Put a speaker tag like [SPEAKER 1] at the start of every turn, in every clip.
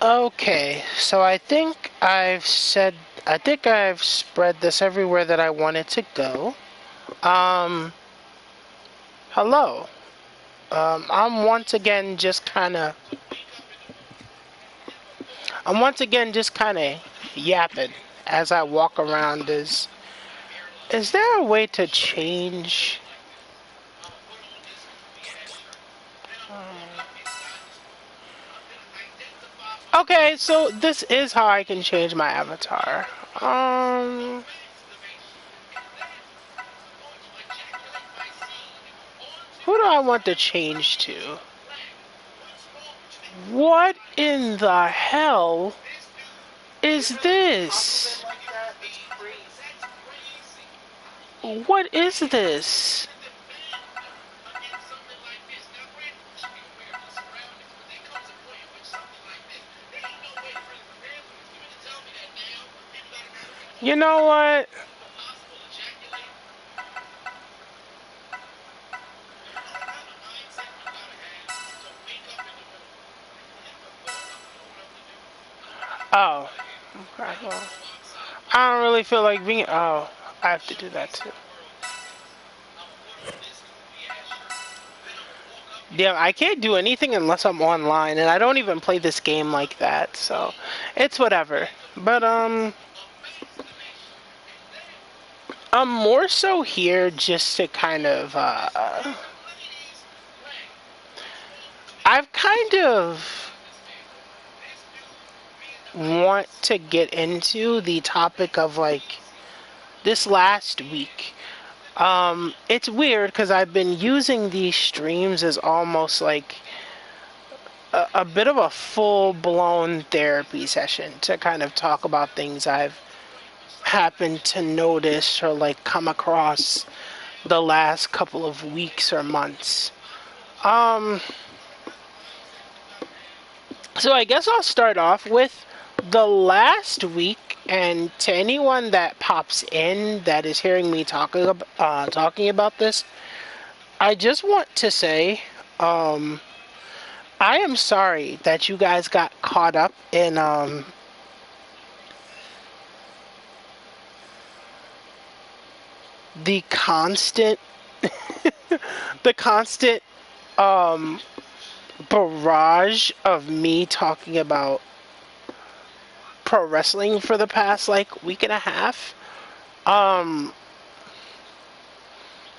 [SPEAKER 1] Okay, so I think I've spread this everywhere that I want it to go. Um, Hello. I'm once again just kind of yapping as I walk around. Is there a way to change? Okay, so this is how I can change my avatar. Um, who do I want to change to? What in the hell is this? What is this? You know what? Oh, okay, well, I don't really feel like being. Oh, I have to do that too. Yeah, I can't do anything unless I'm online, and I don't even play this game like that, so it's whatever. But I'm more so here just to kind of I've kind of want to get into the topic of like this last week. It's weird because I've been using these streams as almost like a bit of a full-blown therapy session to kind of talk about things I've happened to notice or like come across the last couple of weeks or months. Um, so I guess I'll start off with the last week, and to anyone that pops in that is hearing me talking about this, I just want to say, I am sorry that you guys got caught up in the constant the constant um barrage of me talking about pro wrestling for the past like week and a half. Um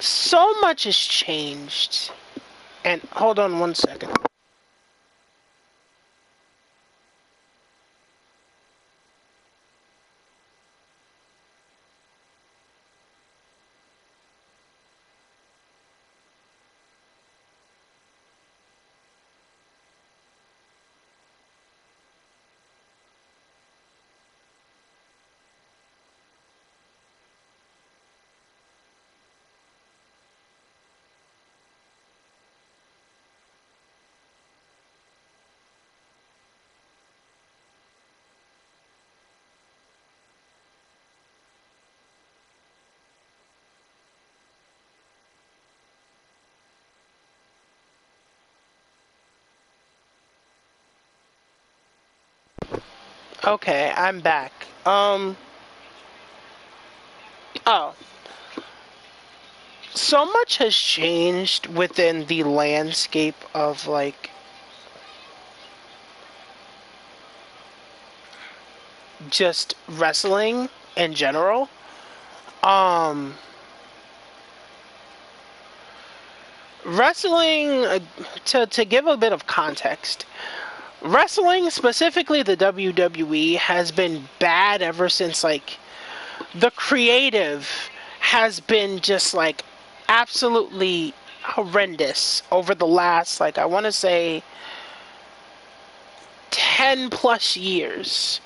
[SPEAKER 1] so much has changed. And hold on one second. Okay, I'm back. Oh, so much has changed within the landscape of like just wrestling in general. Um Wrestling to give a bit of context. Wrestling, specifically the WWE, has been bad ever since like the creative has been just like absolutely horrendous over the last like I want to say 10 plus years,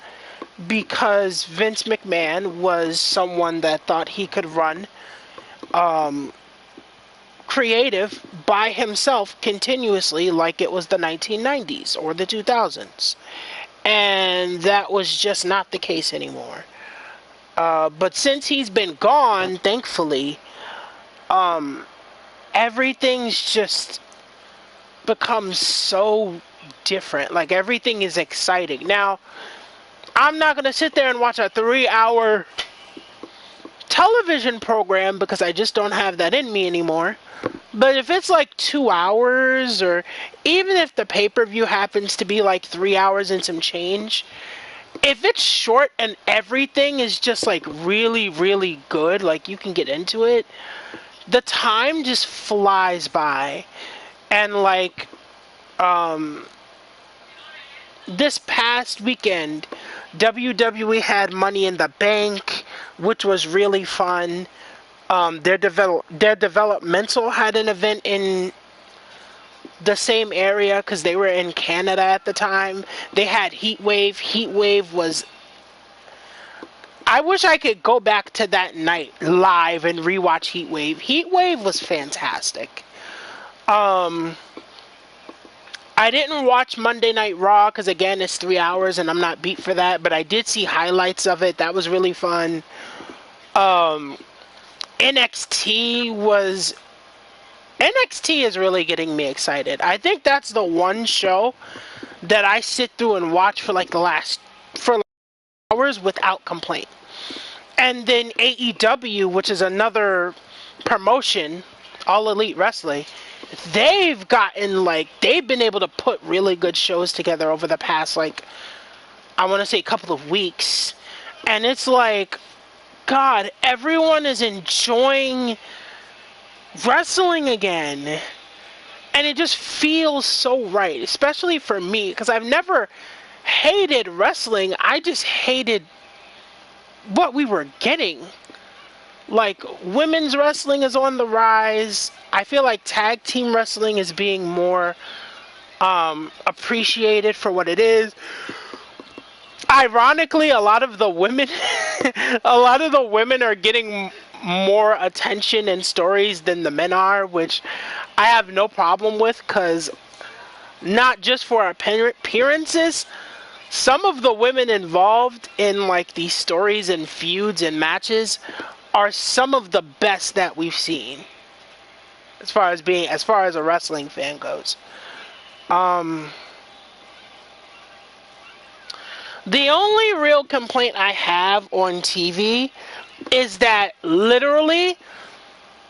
[SPEAKER 1] because Vince McMahon was someone that thought he could run um, creative by himself continuously like it was the 1990s or the 2000s. And that was just not the case anymore. But since he's been gone, thankfully, um, everything's just becomes so different. Like, everything is exciting. Now, I'm not going to sit there and watch a 3-hour television program because I just don't have that in me anymore. But if it's like 2 hours, or even if the pay-per-view happens to be like 3 hours and some change, if it's short and everything is just like really, really good, like you can get into it, the time just flies by. And like, this past weekend, WWE had Money in the Bank, which was really fun. Their developmental had an event in the same area because they were in Canada at the time. They had Heat Wave. Heat Wave was... I wish I could go back to that night live and rewatch Heat Wave. Heat Wave was fantastic. I didn't watch Monday Night Raw because, again, it's 3 hours and I'm not beat for that, but I did see highlights of it. That was really fun. NXT was... NXT is really getting me excited. I think that's the one show that I sit through and watch for like the last... for like hours without complaint. And then AEW, which is another promotion, All Elite Wrestling, they've gotten like... they've been able to put really good shows together over the past, like, I want to say a couple of weeks. And it's like, God, everyone is enjoying wrestling again. And it just feels so right, especially for me, because I've never hated wrestling. I just hated what we were getting. Like, women's wrestling is on the rise. I feel like tag team wrestling is being more appreciated for what it is. Ironically, a lot of the women are getting more attention and stories than the men are, which I have no problem with, because not just for appearances, some of the women involved in like these stories and feuds and matches are some of the best that we've seen, as far as a wrestling fan goes. The only real complaint I have on TV is that literally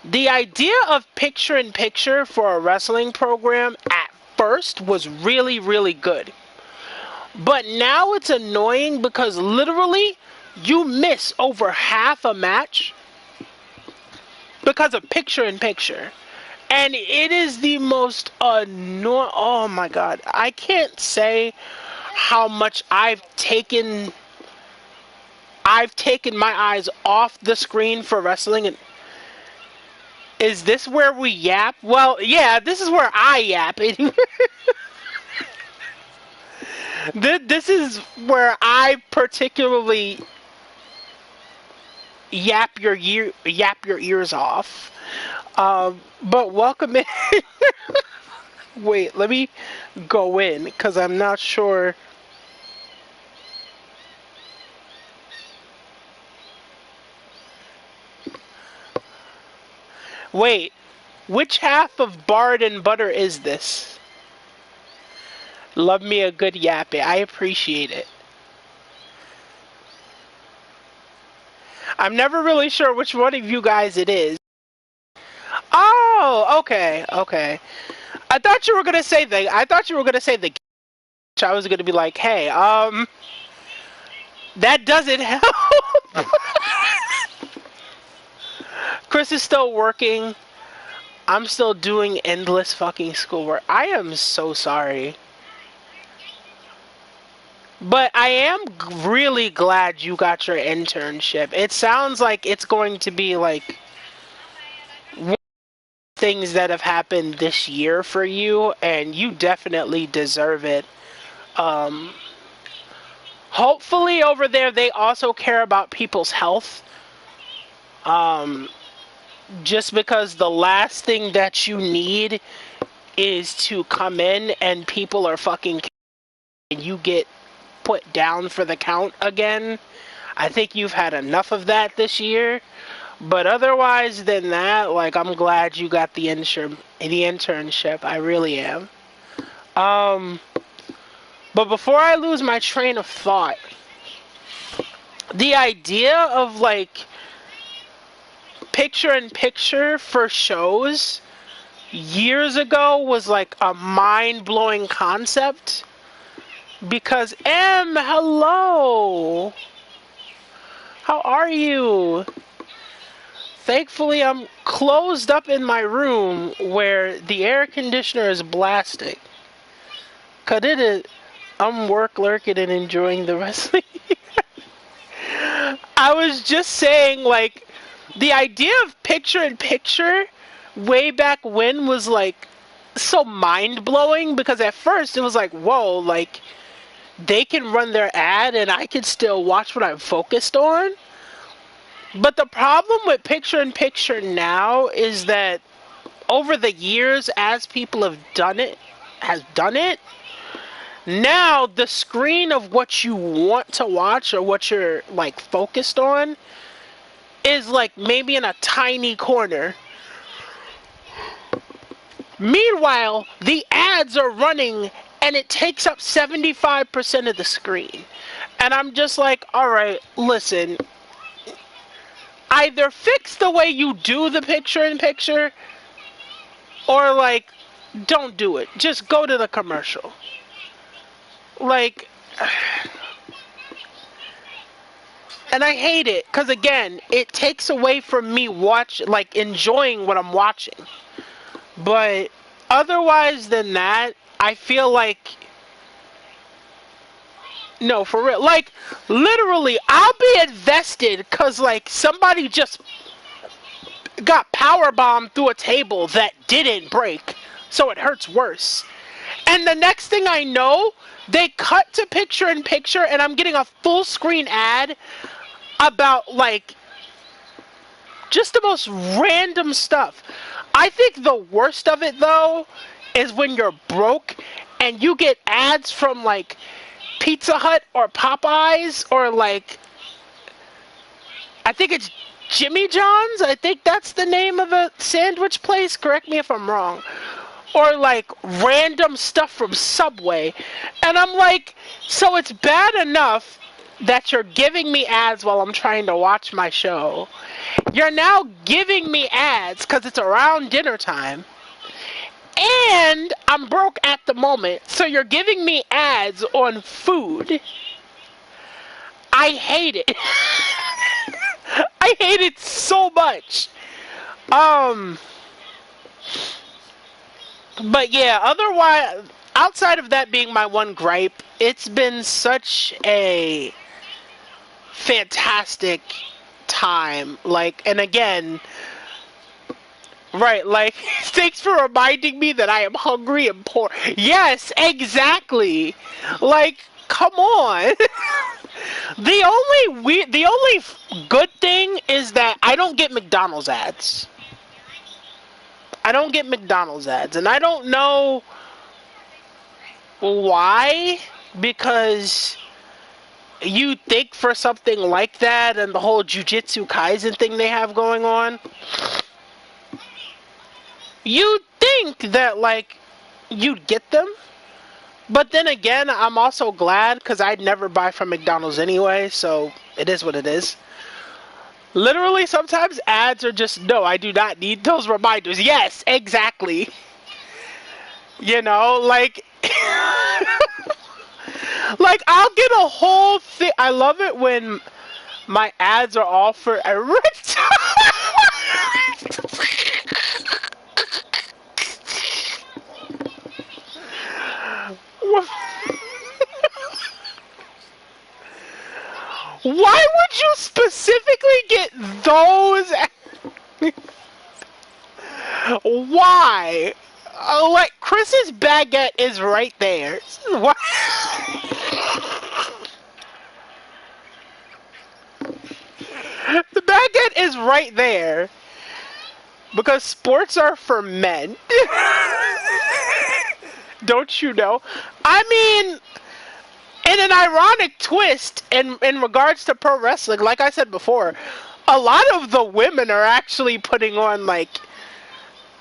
[SPEAKER 1] the idea of picture-in-picture for a wrestling program at first was really, really good. But now it's annoying because literally you miss over half a match because of picture-in-picture. And it is the most annoying... oh my God. I can't say how much I've taken my eyes off the screen for wrestling. And is this where we yap? Well, yeah, this is where I yap. This is where I particularly yap your ears off. But welcome in. Wait, let me go in because I'm not sure. Wait, which half of Bard and Butter is this? Love me a good yappy. I appreciate it. I'm never really sure which one of you guys it is. Oh, okay. I thought you were gonna say the. I was gonna be like, hey, that doesn't help. Chris is still working. I'm still doing endless fucking schoolwork. I am so sorry. But I am really glad you got your internship. It sounds like it's going to be like one of the things that have happened this year for you, and you definitely deserve it. Hopefully over there they also care about people's health. Just because the last thing that you need is to come in and people are fucking and you get put down for the count again. I think you've had enough of that this year. But otherwise than that, like, I'm glad you got the internship. I really am. Um, but before I lose my train of thought, the idea of like picture in picture for shows years ago was like a mind-blowing concept because hello, how are you? Thankfully I'm closed up in my room where the air conditioner is blasting, cause it is, I'm work lurking and enjoying the wrestling. I was just saying, like, the idea of picture in picture way back when was like so mind blowing because at first it was like, whoa, like they can run their ad and I can still watch what I'm focused on. But the problem with picture in picture now is that over the years, as people has done it, now the screen of what you want to watch or what you're like focused on is like maybe in a tiny corner. Meanwhile, the ads are running and it takes up 75% of the screen. And I'm just like, all right, listen, either fix the way you do the picture in picture or like don't do it. Just go to the commercial. Like, and I hate it because again, it takes away from me like enjoying what I'm watching. But otherwise than that, I feel like no, for real. Like literally, I'll be invested because like somebody just got power bombed through a table that didn't break, so it hurts worse. And the next thing I know, they cut to picture in picture, and I'm getting a full screen ad about like just the most random stuff. I think the worst of it though is when you're broke and you get ads from like Pizza Hut or Popeyes or like I think it's Jimmy John's. I think that's the name of a sandwich place. Correct me if I'm wrong. Or like random stuff from Subway. And I'm like, so it's bad enough that you're giving me ads while I'm trying to watch my show. You're now giving me ads because it's around dinner time. And I'm broke at the moment, so you're giving me ads on food. I hate it. I hate it so much. But yeah, otherwise, outside of that being my one gripe, it's been such a fantastic time. Like, and again, right, like, thanks for reminding me that I am hungry and poor. Yes, exactly. Like, come on. The only good thing is that I don't get McDonald's ads. I don't get McDonald's ads, and I don't know why, because you think for something like that and the whole Jujutsu Kaisen thing they have going on, you'd think that, like, you'd get them. But then again, I'm also glad because I'd never buy from McDonald's anyway, so it is what it is. Literally, sometimes ads are just, no, I do not need those reminders. Yes, exactly. You know, like, like, I'll get a whole thing. I love it when my ads are all for a rich. Why would you specifically get those? Why? Like, Chris's baguette is right there. What? The baguette is right there. Because sports are for men. Don't you know? I mean, in an ironic twist, in regards to pro wrestling, like I said before, a lot of the women are actually putting on, like,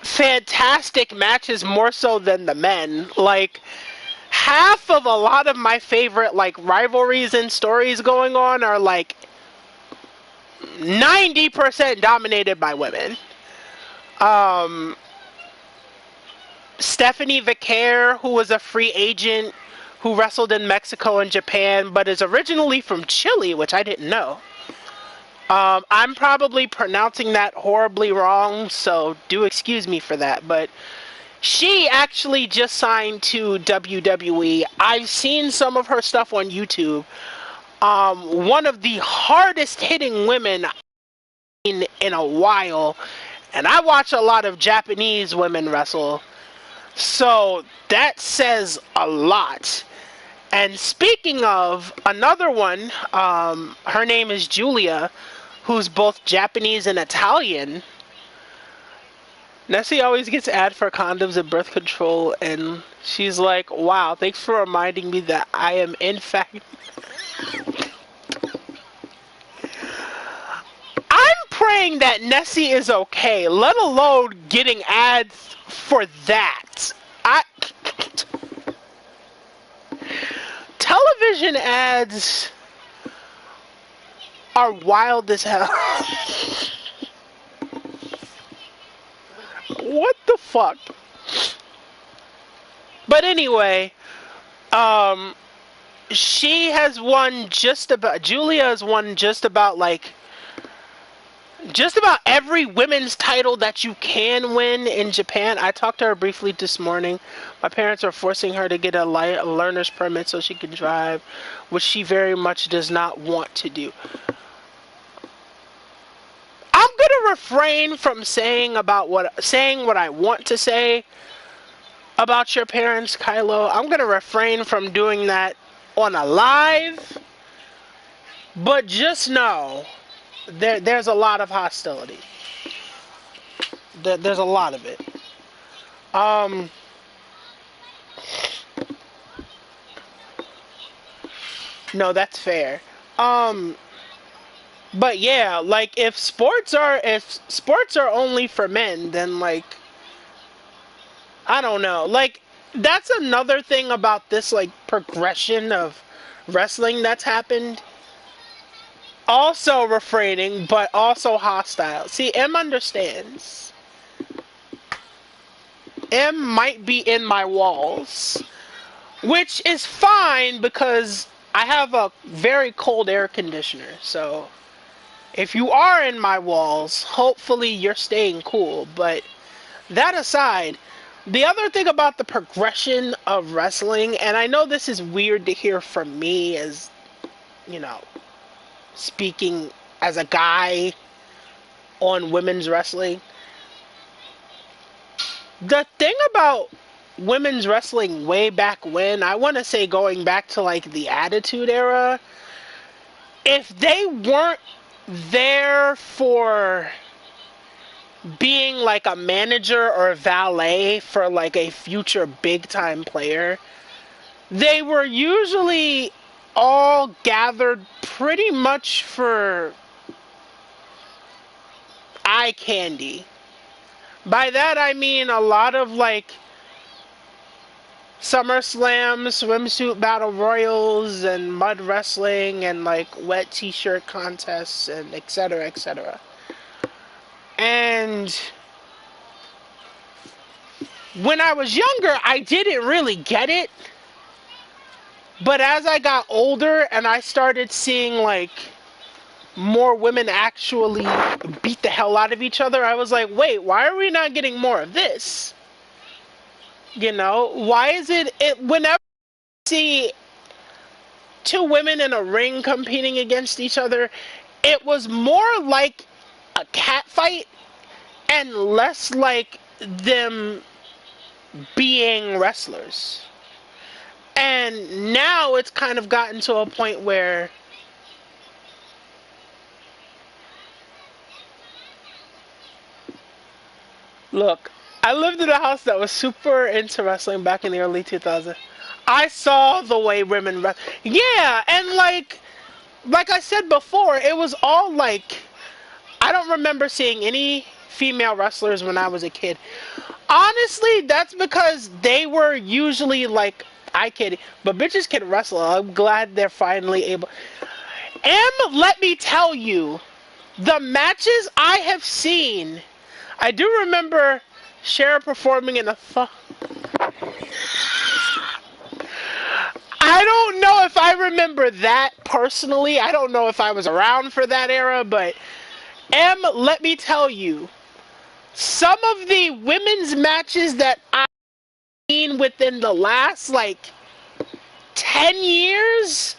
[SPEAKER 1] fantastic matches more so than the men. Like, half of a lot of my favorite like rivalries and stories going on are like 90% dominated by women. Um, Stephanie Vicaire, who was a free agent who wrestled in Mexico and Japan, but is originally from Chile, which I didn't know. I'm probably pronouncing that horribly wrong, so do excuse me for that, but she actually just signed to WWE. I've seen some of her stuff on YouTube. One of the hardest hitting women in a while, and I watch a lot of Japanese women wrestle, so that says a lot. And speaking of another one, her name is Julia, who's both Japanese and Italian. Nessie always gets ad for condoms and birth control, and she's like, wow, thanks for reminding me that I am in fact... I'm praying that Nessie is okay, let alone getting ads for that. Television ads are wild as hell. What the fuck? But anyway, she has won Julia has won just about every women's title that you can win in Japan. I talked to her briefly this morning. My parents are forcing her to get a learner's permit so she can drive, which she very much does not want to do. I'm gonna refrain from saying what I want to say about your parents, Kylo. I'm gonna refrain from doing that on a live, but just know there's a lot of hostility. There's a lot of it. No, that's fair. But yeah, like if sports are only for men, then like I don't know. Like that's another thing about this like progression of wrestling that's happened. Also refraining, but also hostile. See, M understands. M might be in my walls, which is fine because I have a very cold air conditioner. So if you are in my walls, hopefully you're staying cool. But that aside, the other thing about the progression of wrestling, and I know this is weird to hear from me as, you know, speaking as a guy on women's wrestling. The thing about women's wrestling way back when, I want to say going back to like the Attitude Era, if they weren't there for being like a manager or a valet for like a future big time player, they were usually all gathered pretty much for eye candy. By that I mean a lot of like SummerSlam, swimsuit battle royals, and mud wrestling, and like wet t-shirt contests, and etc., etc. And when I was younger, I didn't really get it. But as I got older and I started seeing like more women actually beat the hell out of each other, I was like, wait, why are we not getting more of this? You know, why is it whenever I see two women in a ring competing against each other, it was more like a cat fight and less like them being wrestlers. And now it's kind of gotten to a point where look, I lived in a house that was super into wrestling back in the early 2000s. I saw the way women wrestle. Yeah, and like I said before, it was all like I don't remember seeing any female wrestlers when I was a kid. Honestly, that's because they were usually like, I kid, but bitches can wrestle. I'm glad they're finally able. And let me tell you, the matches I have seen, I do remember Cher performing in a. I don't know if I remember that personally. I don't know if I was around for that era, but let me tell you, some of the women's matches that I've seen within the last, like, 10 years,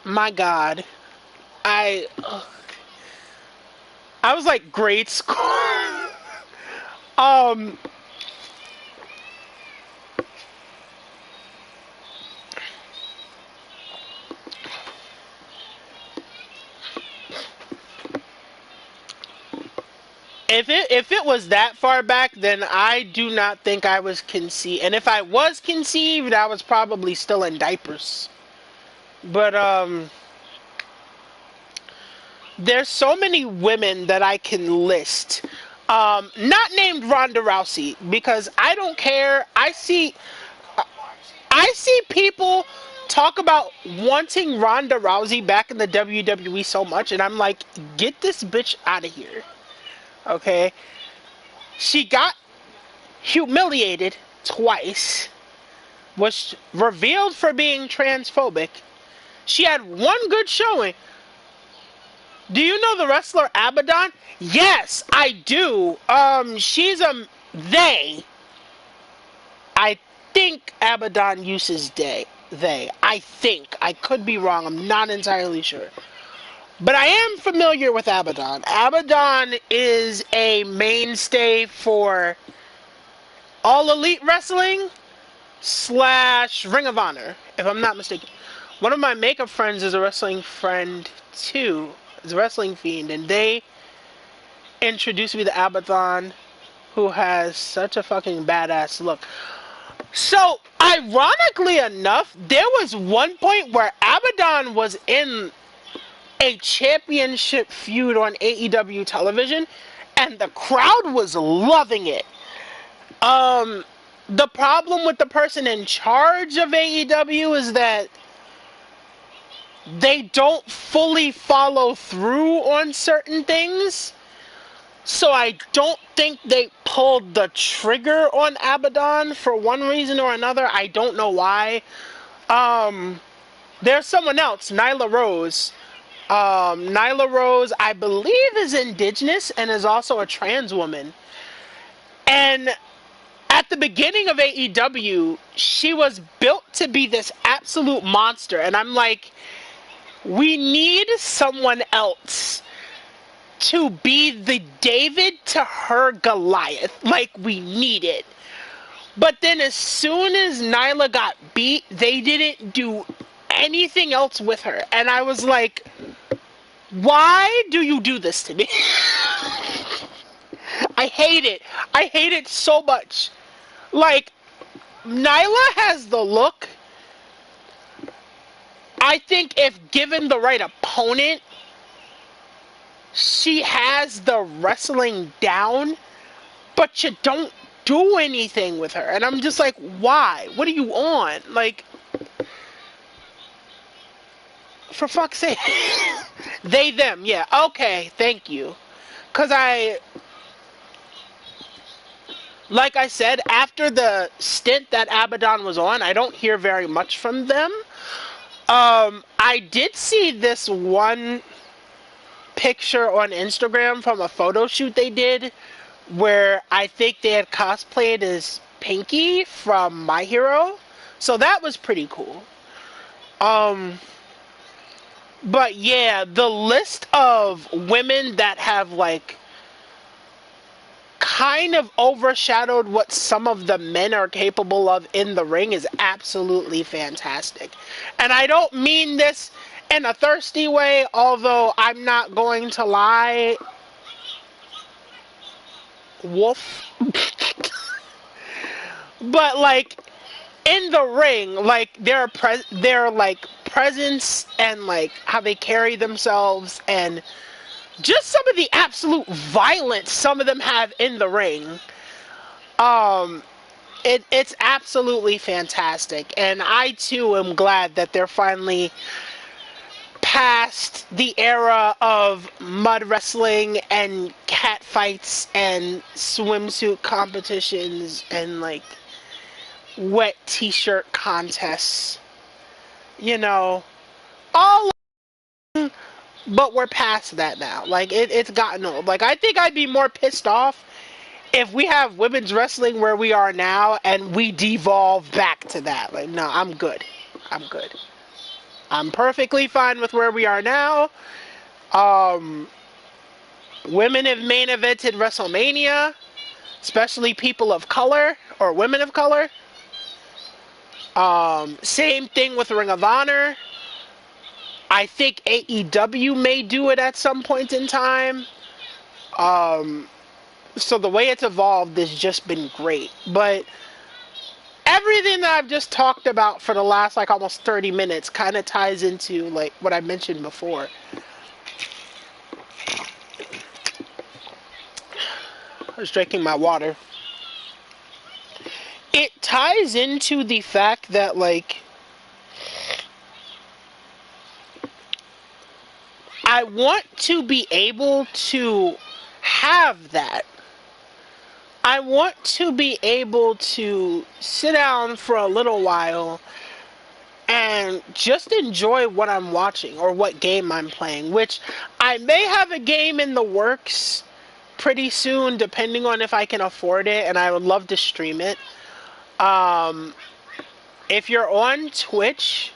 [SPEAKER 1] my God, I, I was like grade school. um, if it was that far back, then I do not think I was conceived. And if I was conceived, I was probably still in diapers. But there's so many women that I can list. Not named Ronda Rousey, because I don't care. I see people talk about wanting Ronda Rousey back in the WWE so much, and I'm like, get this bitch out of here. Okay? She got humiliated twice, was revealed for being transphobic. She had one good showing. Do you know the wrestler Abaddon? Yes, I do. She's a they. I think Abaddon uses they. I think. I could be wrong. I'm not entirely sure. But I am familiar with Abaddon. Abaddon is a mainstay for All Elite Wrestling / Ring of Honor, if I'm not mistaken. One of my makeup friends is a wrestling friend too. Is a wrestling fiend, and they introduced me to Abaddon, who has such a fucking badass look. So, ironically enough, there was one point where Abaddon was in a championship feud on AEW television, and the crowd was loving it. The problem with the person in charge of AEW is that they don't fully follow through on certain things. So I don't think they pulled the trigger on Abaddon for one reason or another. I don't know why. There's someone else, Nyla Rose. Nyla Rose, I believe, is indigenous and is also a trans woman. And at the beginning of AEW, she was built to be this absolute monster. And I'm like, we need someone else to be the David to her Goliath. Like, we need it. But then as soon as Nyla got beat, they didn't do anything else with her. And I was like, why do you do this to me? I hate it. I hate it so much. Like, Nyla has the look. I think if given the right opponent, she has the wrestling down, but you don't do anything with her. And I'm just like, why? What are you on? Like, for fuck's sake. They, them, yeah. Okay, thank you. Because like I said, after the stint that Abaddon was on, I don't hear very much from them. I did see this one picture on Instagram from a photo shoot they did where I think they had cosplayed as Pinky from My Hero. So that was pretty cool. But yeah, the list of women that have like kind of overshadowed what some of the men are capable of in the ring is absolutely fantastic. And I don't mean this in a thirsty way, although I'm not going to lie. Wolf. But like in the ring, like they're like presence and like how they carry themselves and just some of the absolute violence some of them have in the ring. Um, it's absolutely fantastic, and I too am glad that they're finally past the era of mud wrestling and cat fights and swimsuit competitions and like wet t-shirt contests. You know, all, but we're past that now. Like it's gotten old. Like I think I'd be more pissed off if we have women's wrestling where we are now and we devolve back to that. Like no, I'm good. I'm good. I'm perfectly fine with where we are now. Um, Women have main evented WrestleMania, especially people of color or women of color. Same thing with Ring of Honor. I think AEW may do it at some point in time. So the way it's evolved has just been great. But everything that I've just talked about for the last like almost 30 minutes kind of ties into like what I mentioned before. I was drinking my water. It ties into the fact that like I want to be able to have that. I want to be able to sit down for a little while and just enjoy what I'm watching or what game I'm playing, which I may have a game in the works pretty soon, depending on if I can afford it, and I would love to stream it. If you're on Twitch,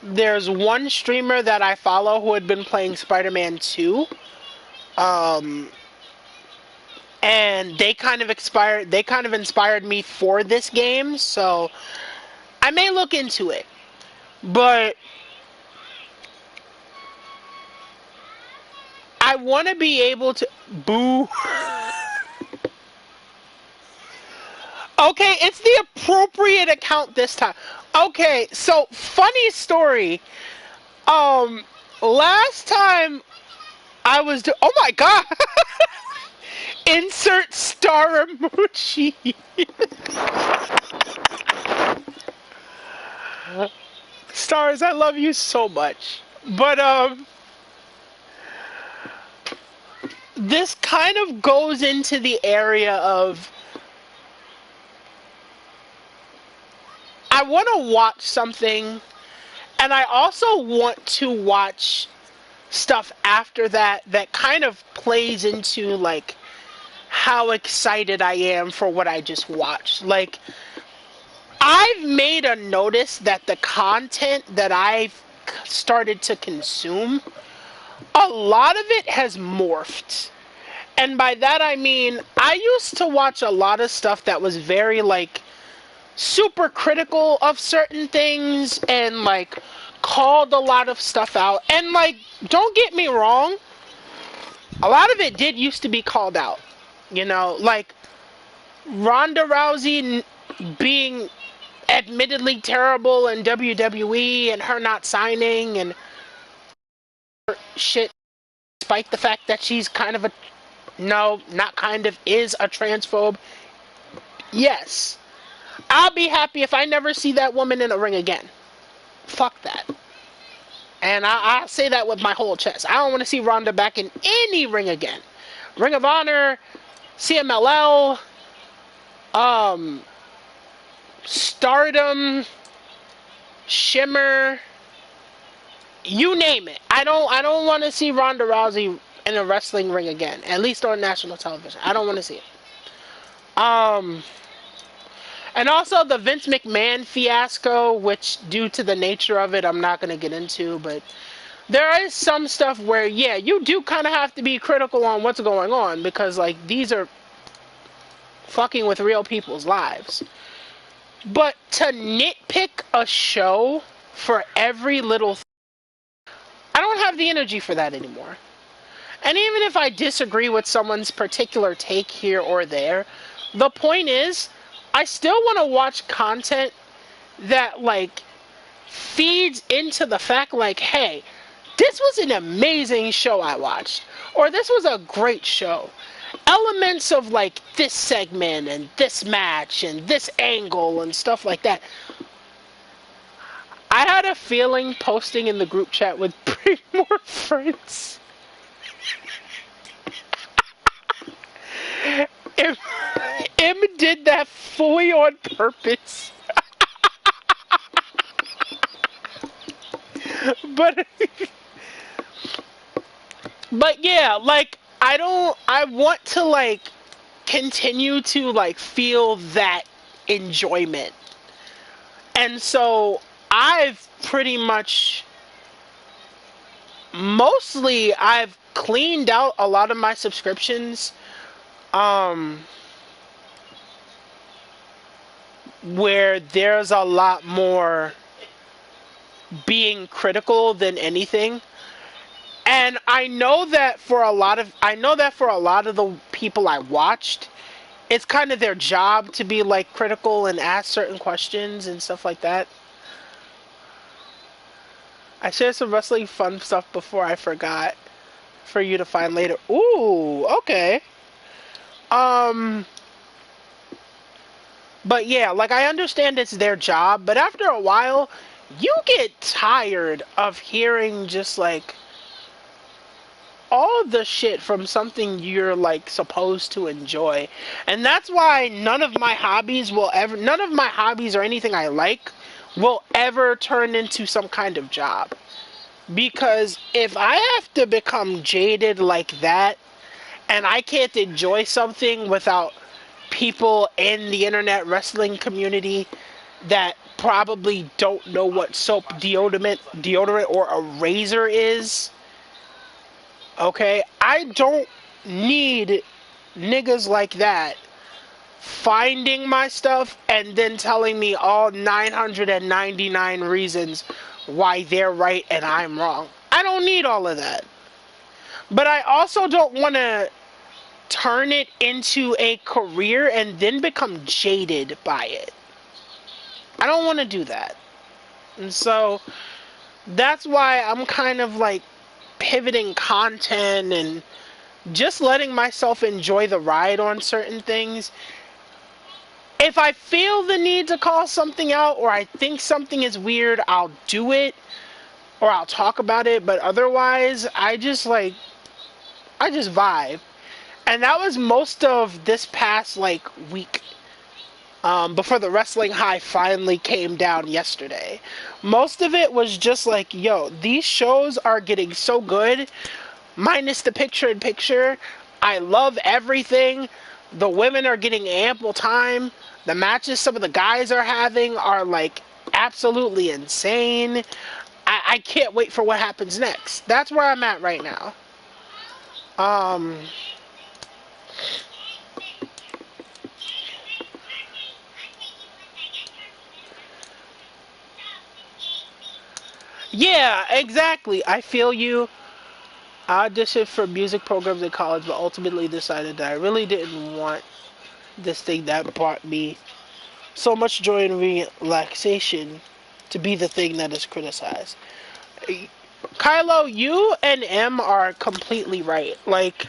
[SPEAKER 1] there's one streamer that I follow who had been playing Spider-Man 2. And they kind of inspired me for this game, so I may look into it. But I want to be able to boo. Okay, it's the appropriate account this time. Okay, so funny story. Last time I was oh my god. Insert star emoji. Stars, I love you so much. But this kind of goes into the area of I want to watch something, and I also want to watch stuff after that kind of plays into like how excited I am for what I just watched. Like, I've made a notice that the content that I've started to consume, a lot of it has morphed. And by that I mean, I used to watch a lot of stuff that was very like super critical of certain things and like called a lot of stuff out. And like, don't get me wrong, a lot of it did used to be called out. You know, like Ronda Rousey being admittedly terrible in WWE and her not signing and shit, despite the fact that she's kind of is a transphobe. Yes. I'll be happy if I never see that woman in a ring again. Fuck that. And I'll say that with my whole chest. I don't want to see Ronda back in any ring again. Ring of Honor, CMLL, Stardom, Shimmer, you name it. I don't want to see Ronda Rousey in a wrestling ring again, at least on national television. I don't want to see it. And also the Vince McMahon fiasco, which due to the nature of it, I'm not going to get into, but there is some stuff where, yeah, you do kind of have to be critical on what's going on, because, like, these are fucking with real people's lives. But to nitpick a show for every little I don't have the energy for that anymore. And even if I disagree with someone's particular take here or there, the point is, I still want to watch content that like feeds into the fact like, hey, this was an amazing show I watched, or this was a great show. Elements of like this segment and this match and this angle and stuff like that. I had a feeling posting in the group chat would bring more friends. M, M did that fully on purpose. but but yeah, like I want to like continue to like feel that enjoyment. And so I've pretty much mostly I've cleaned out a lot of my subscriptions um where there's a lot more being critical than anything. And I know that for a lot of the people I watched, it's kind of their job to be like critical and ask certain questions and stuff like that. I shared some wrestling fun stuff before I forgot for you to find later. Ooh, okay. Um but yeah, like I understand it's their job, but after a while you get tired of hearing just like all the shit from something you're like supposed to enjoy. And that's why none of my hobbies or anything I like will ever turn into some kind of job. Because if I have to become jaded like that and I can't enjoy something without people in the internet wrestling community that probably don't know what soap deodorant or a razor is, okay, I don't need niggas like that finding my stuff and then telling me all 999 reasons why they're right and I'm wrong. I don't need all of that. But I also don't want to turn it into a career and then become jaded by it. I don't want to do that. And so that's why I'm kind of like pivoting content and just letting myself enjoy the ride on certain things. If I feel the need to call something out or I think something is weird, I'll do it or I'll talk about it, but otherwise I just vibe. And that was most of this past like week, before the wrestling high finally came down yesterday. Most of it was just like, yo, these shows are getting so good, minus the picture-in-picture. I love everything. The women are getting ample time. The matches some of the guys are having are like absolutely insane. I can't wait for what happens next. That's where I'm at right now. Um, yeah, exactly. I feel you. I auditioned for music programs in college, but ultimately decided that I really didn't want this thing that brought me so much joy and relaxation to be the thing that is criticized. Kylo, you and M are completely right. Like,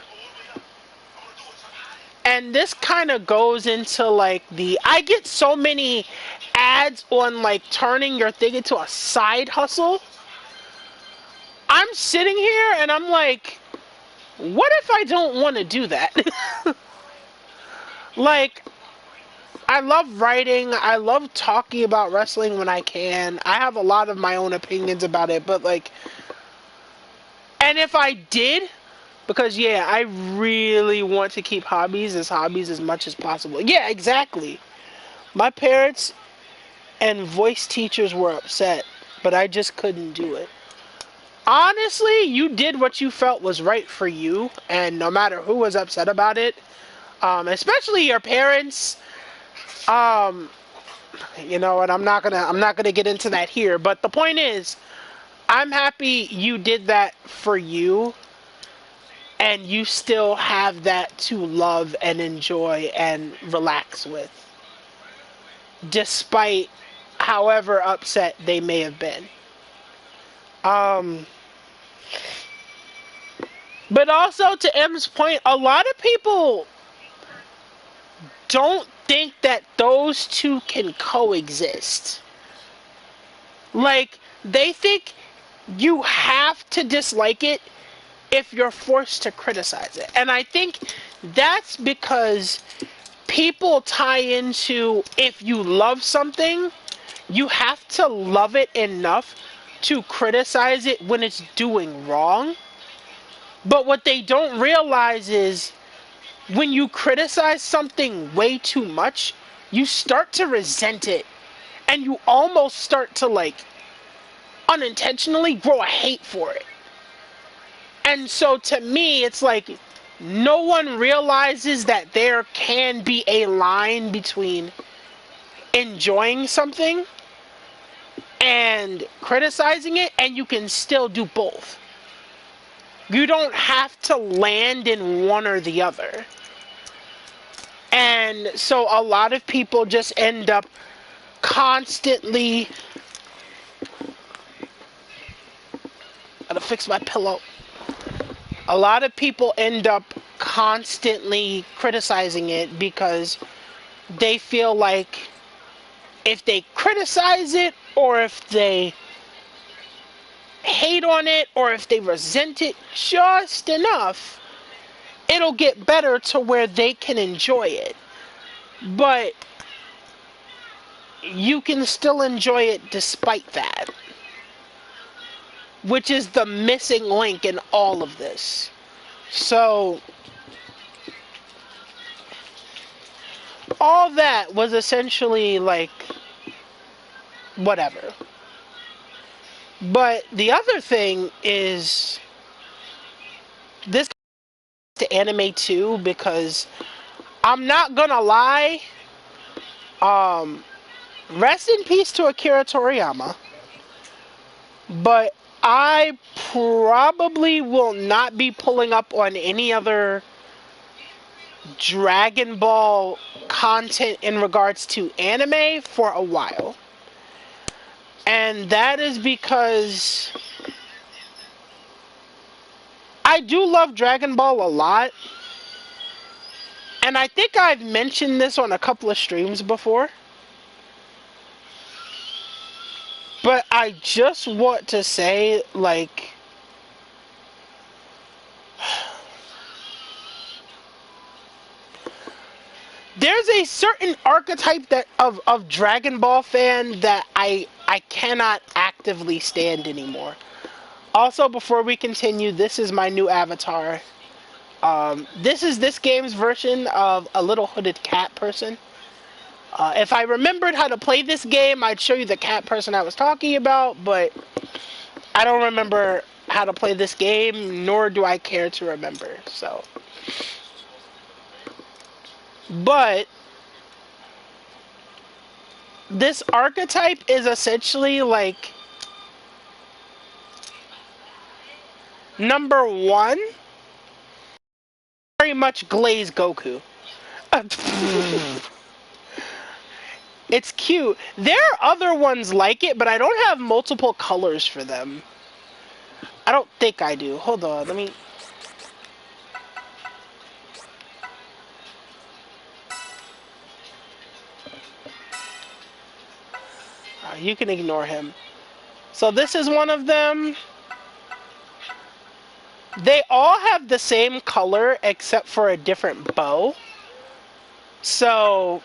[SPEAKER 1] and this kind of goes into like I get so many ads on like turning your thing into a side hustle. I'm sitting here and I'm like, what if I don't want to do that? Like, I love writing. I love talking about wrestling when I can. I have a lot of my own opinions about it, but like, and if I did, because yeah, I really want to keep hobbies as much as possible. Yeah, exactly. My parents and voice teachers were upset, but I just couldn't do it. Honestly, you did what you felt was right for you, and no matter who was upset about it, especially your parents, um, you know, and I'm not gonna get into that here. But the point is, I'm happy you did that for you, and you still have that to love and enjoy and relax with, despite however upset they may have been. But also to M's point, a lot of people don't think that those two can coexist. Like, they think you have to dislike it if you're forced to criticize it. And I think that's because people tie into, if you love something, you have to love it enough to criticize it when it's doing wrong. But what they don't realize is when you criticize something way too much, you start to resent it. And you almost start to, like, unintentionally grow a hate for it. And so to me, it's like no one realizes that there can be a line between enjoying something and criticizing it, and you can still do both. You don't have to land in one or the other. And so a lot of people just end up constantly... Gotta fix my pillow. A lot of people end up constantly criticizing it because they feel like if they criticize it, or if they hate on it, or if they resent it just enough, it'll get better to where they can enjoy it. But you can still enjoy it despite that, which is the missing link in all of this. So all that was essentially like whatever. But the other thing is this to anime too, because I'm not gonna lie, rest in peace to Akira Toriyama, but I probably will not be pulling up on any other Dragon Ball content in regards to anime for a while. And that is because I do love Dragon Ball a lot. And I think I've mentioned this on a couple of streams before. But I just want to say, like, there's a certain archetype that of Dragon Ball fan that I cannot actively stand anymore. Also, before we continue, this is my new avatar. This is this game's version of a little hooded cat person. If I remembered how to play this game, I'd show you the cat person I was talking about, but I don't remember how to play this game, nor do I care to remember, so. But this archetype is essentially like number one, very much glazed Goku. It's cute. There are other ones like it, but I don't have multiple colors for them. I don't think I do. Hold on, let me... You can ignore him. So this is one of them. They all have the same color except for a different bow. So...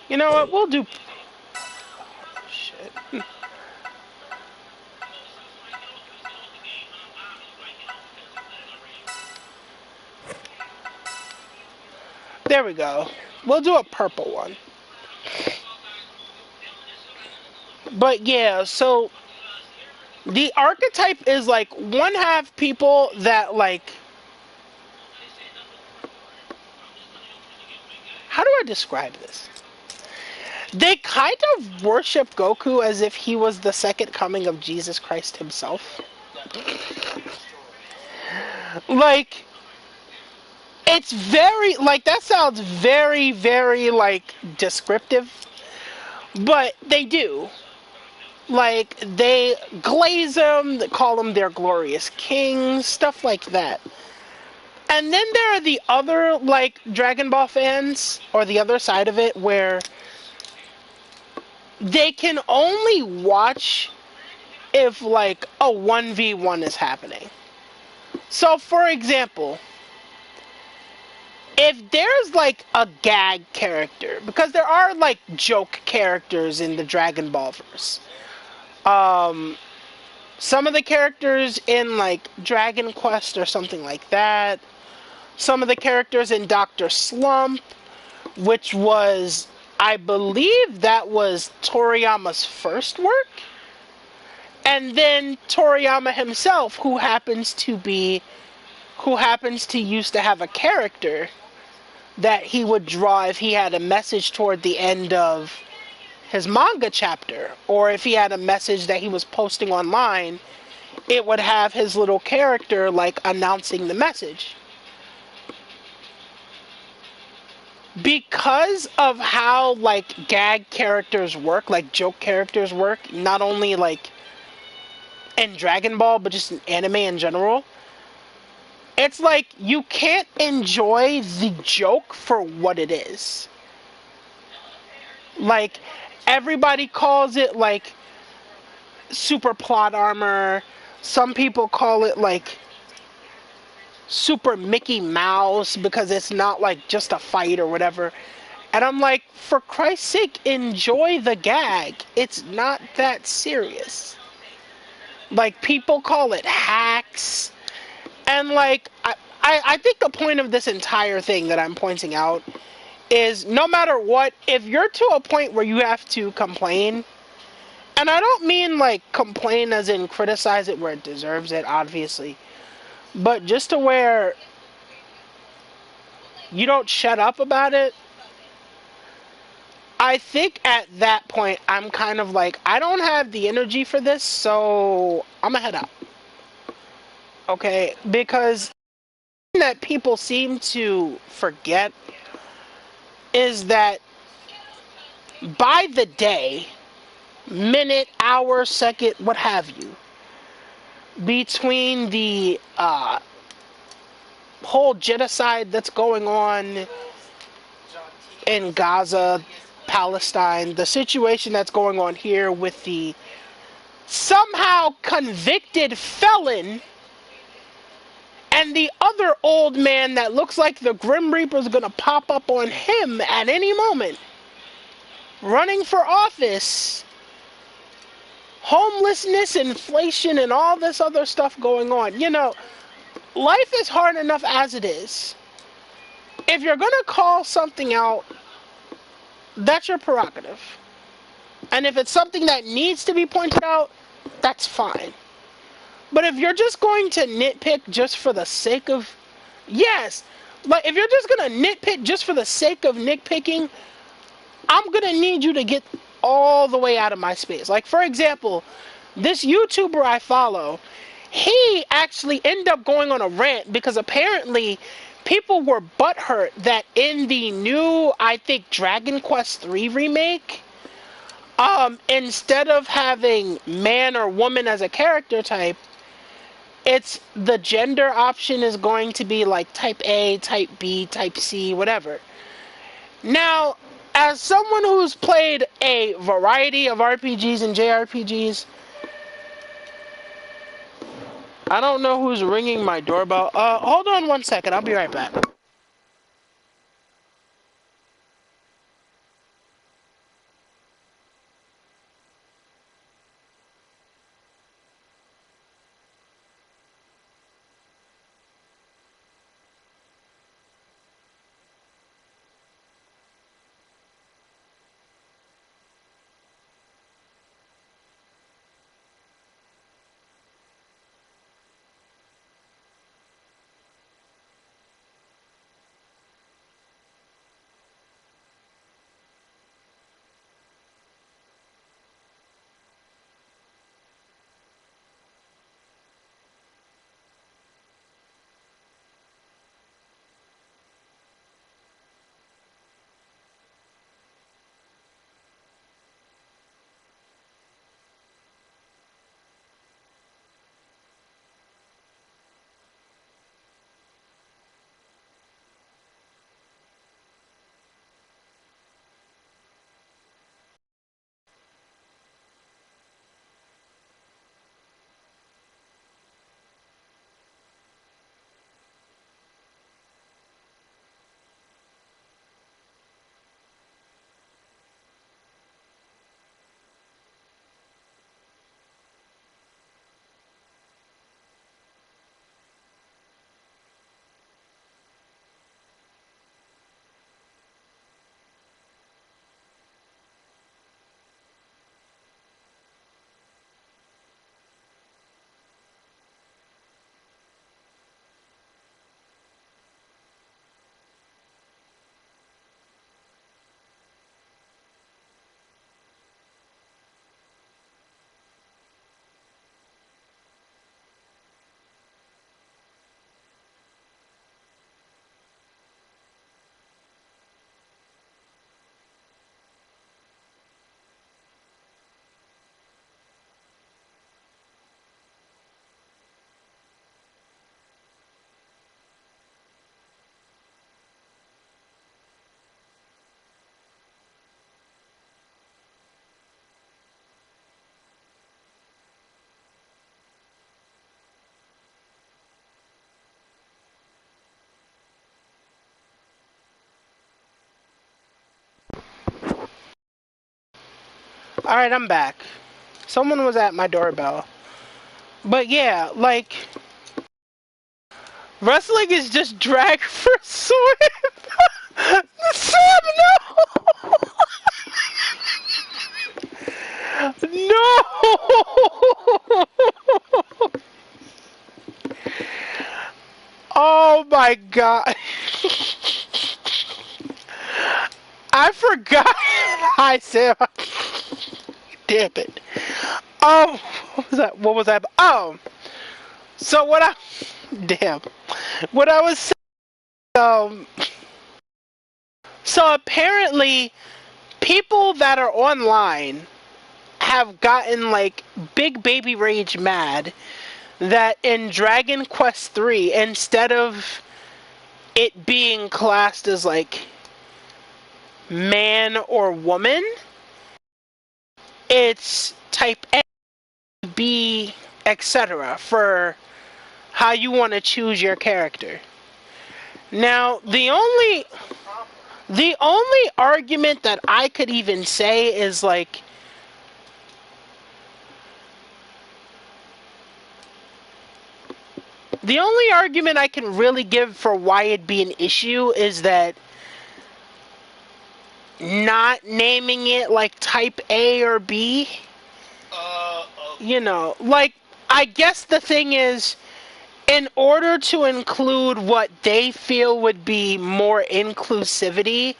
[SPEAKER 1] You know what? We'll do... Shit. There we go. We'll do a purple one. But yeah, so the archetype is like one half people that like... How do I describe this? They kind of worship Goku as if he was the second coming of Jesus Christ himself. Like, it's very, like, that sounds very, very, like, descriptive, but they do. Like, they glaze them, they call them their glorious kings, stuff like that. And then there are the other, like, Dragon Ball fans, or the other side of it, where they can only watch if, like, a 1v1 is happening. So, for example, if there's, like, a gag character, because there are, like, joke characters in the Dragon Ball verse. Some of the characters in, like, Dragon Quest or something like that. Some of the characters in Dr. Slump, which was, I believe that was Toriyama's first work. And then Toriyama himself, who happens to used to have a character that he would draw if he had a message toward the end of his manga chapter, or if he had a message that he was posting online, it would have his little character, like, announcing the message. Because of how, like, gag characters work, like, joke characters work, not only, like, in Dragon Ball, but just in anime in general, it's like you can't enjoy the joke for what it is. Like, everybody calls it, like, super plot armor. Some people call it, like, super Mickey Mouse because it's not, like, just a fight or whatever. And I'm like, for Christ's sake, enjoy the gag. It's not that serious. Like, people call it hacks. And, like, I think the point of this entire thing that I'm pointing out is no matter what, if you're to a point where you have to complain, and I don't mean, like, complain as in criticize it where it deserves it, obviously, but just to where you don't shut up about it, I think at that point I'm kind of like, I don't have the energy for this, so I'm gonna head out. Okay? Because that people seem to forget is that by the day, minute, hour, second, what have you, between the whole genocide that's going on in Gaza, Palestine, the situation that's going on here with the somehow convicted felon and the other old man that looks like the Grim Reaper's gonna pop up on him at any moment, running for office, homelessness, inflation, and all this other stuff going on. You know, life is hard enough as it is. If you're gonna call something out, that's your prerogative. And if it's something that needs to be pointed out, that's fine. But if you're just going to nitpick just for the sake of, yes, like, if you're just gonna nitpick just for the sake of nitpicking, I'm gonna need you to get all the way out of my space. Like, for example, this YouTuber I follow, he actually ended up going on a rant because apparently people were butthurt that in the new, I think, Dragon Quest III remake, instead of having man or woman as a character type, it's the gender option is going to be like type A, type B, type C, whatever. Now, as someone who's played a variety of RPGs and JRPGs, I don't know who's ringing my doorbell. Hold on one second. I'll be right back. Alright, I'm back. Someone was at my doorbell. But yeah, like, wrestling is just drag for swim. Sam, no! No! Oh my god. I forgot. Hi, Sam. Damn it. What was that? What was that? So what I... Damn. What I was saying, so apparently, people that are online have gotten, like, big baby rage mad that in Dragon Quest 3, instead of it being classed as, like, man or woman, it's type A, B, etc. for how you want to choose your character. Now, the only argument that I could even say is like, the only argument I can really give for why it'd be an issue is that not naming it like type A or B, you know, like, I guess the thing is, in order to include what they feel would be more inclusivity,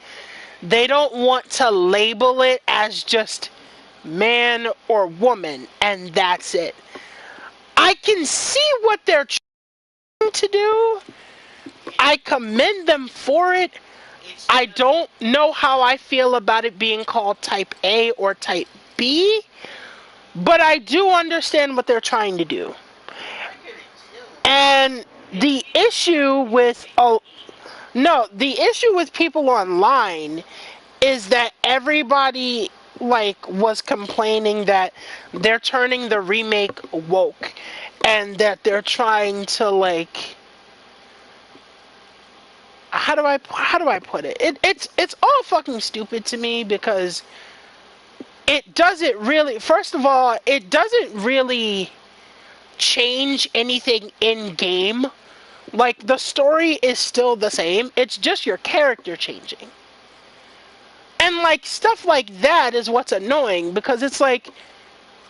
[SPEAKER 1] they don't want to label it as just man or woman, and that's it. I can see what they're trying to do. I commend them for it. I don't know how I feel about it being called type A or type B, but I do understand what they're trying to do. And the issue with the issue with people online is that everybody like was complaining that they're turning the remake woke and that they're trying to like, how do I put it? It's all fucking stupid to me because it doesn't really, first of all, it doesn't really change anything in game. Like, the story is still the same, it's just your character changing. And like, stuff like that is what's annoying, because it's like,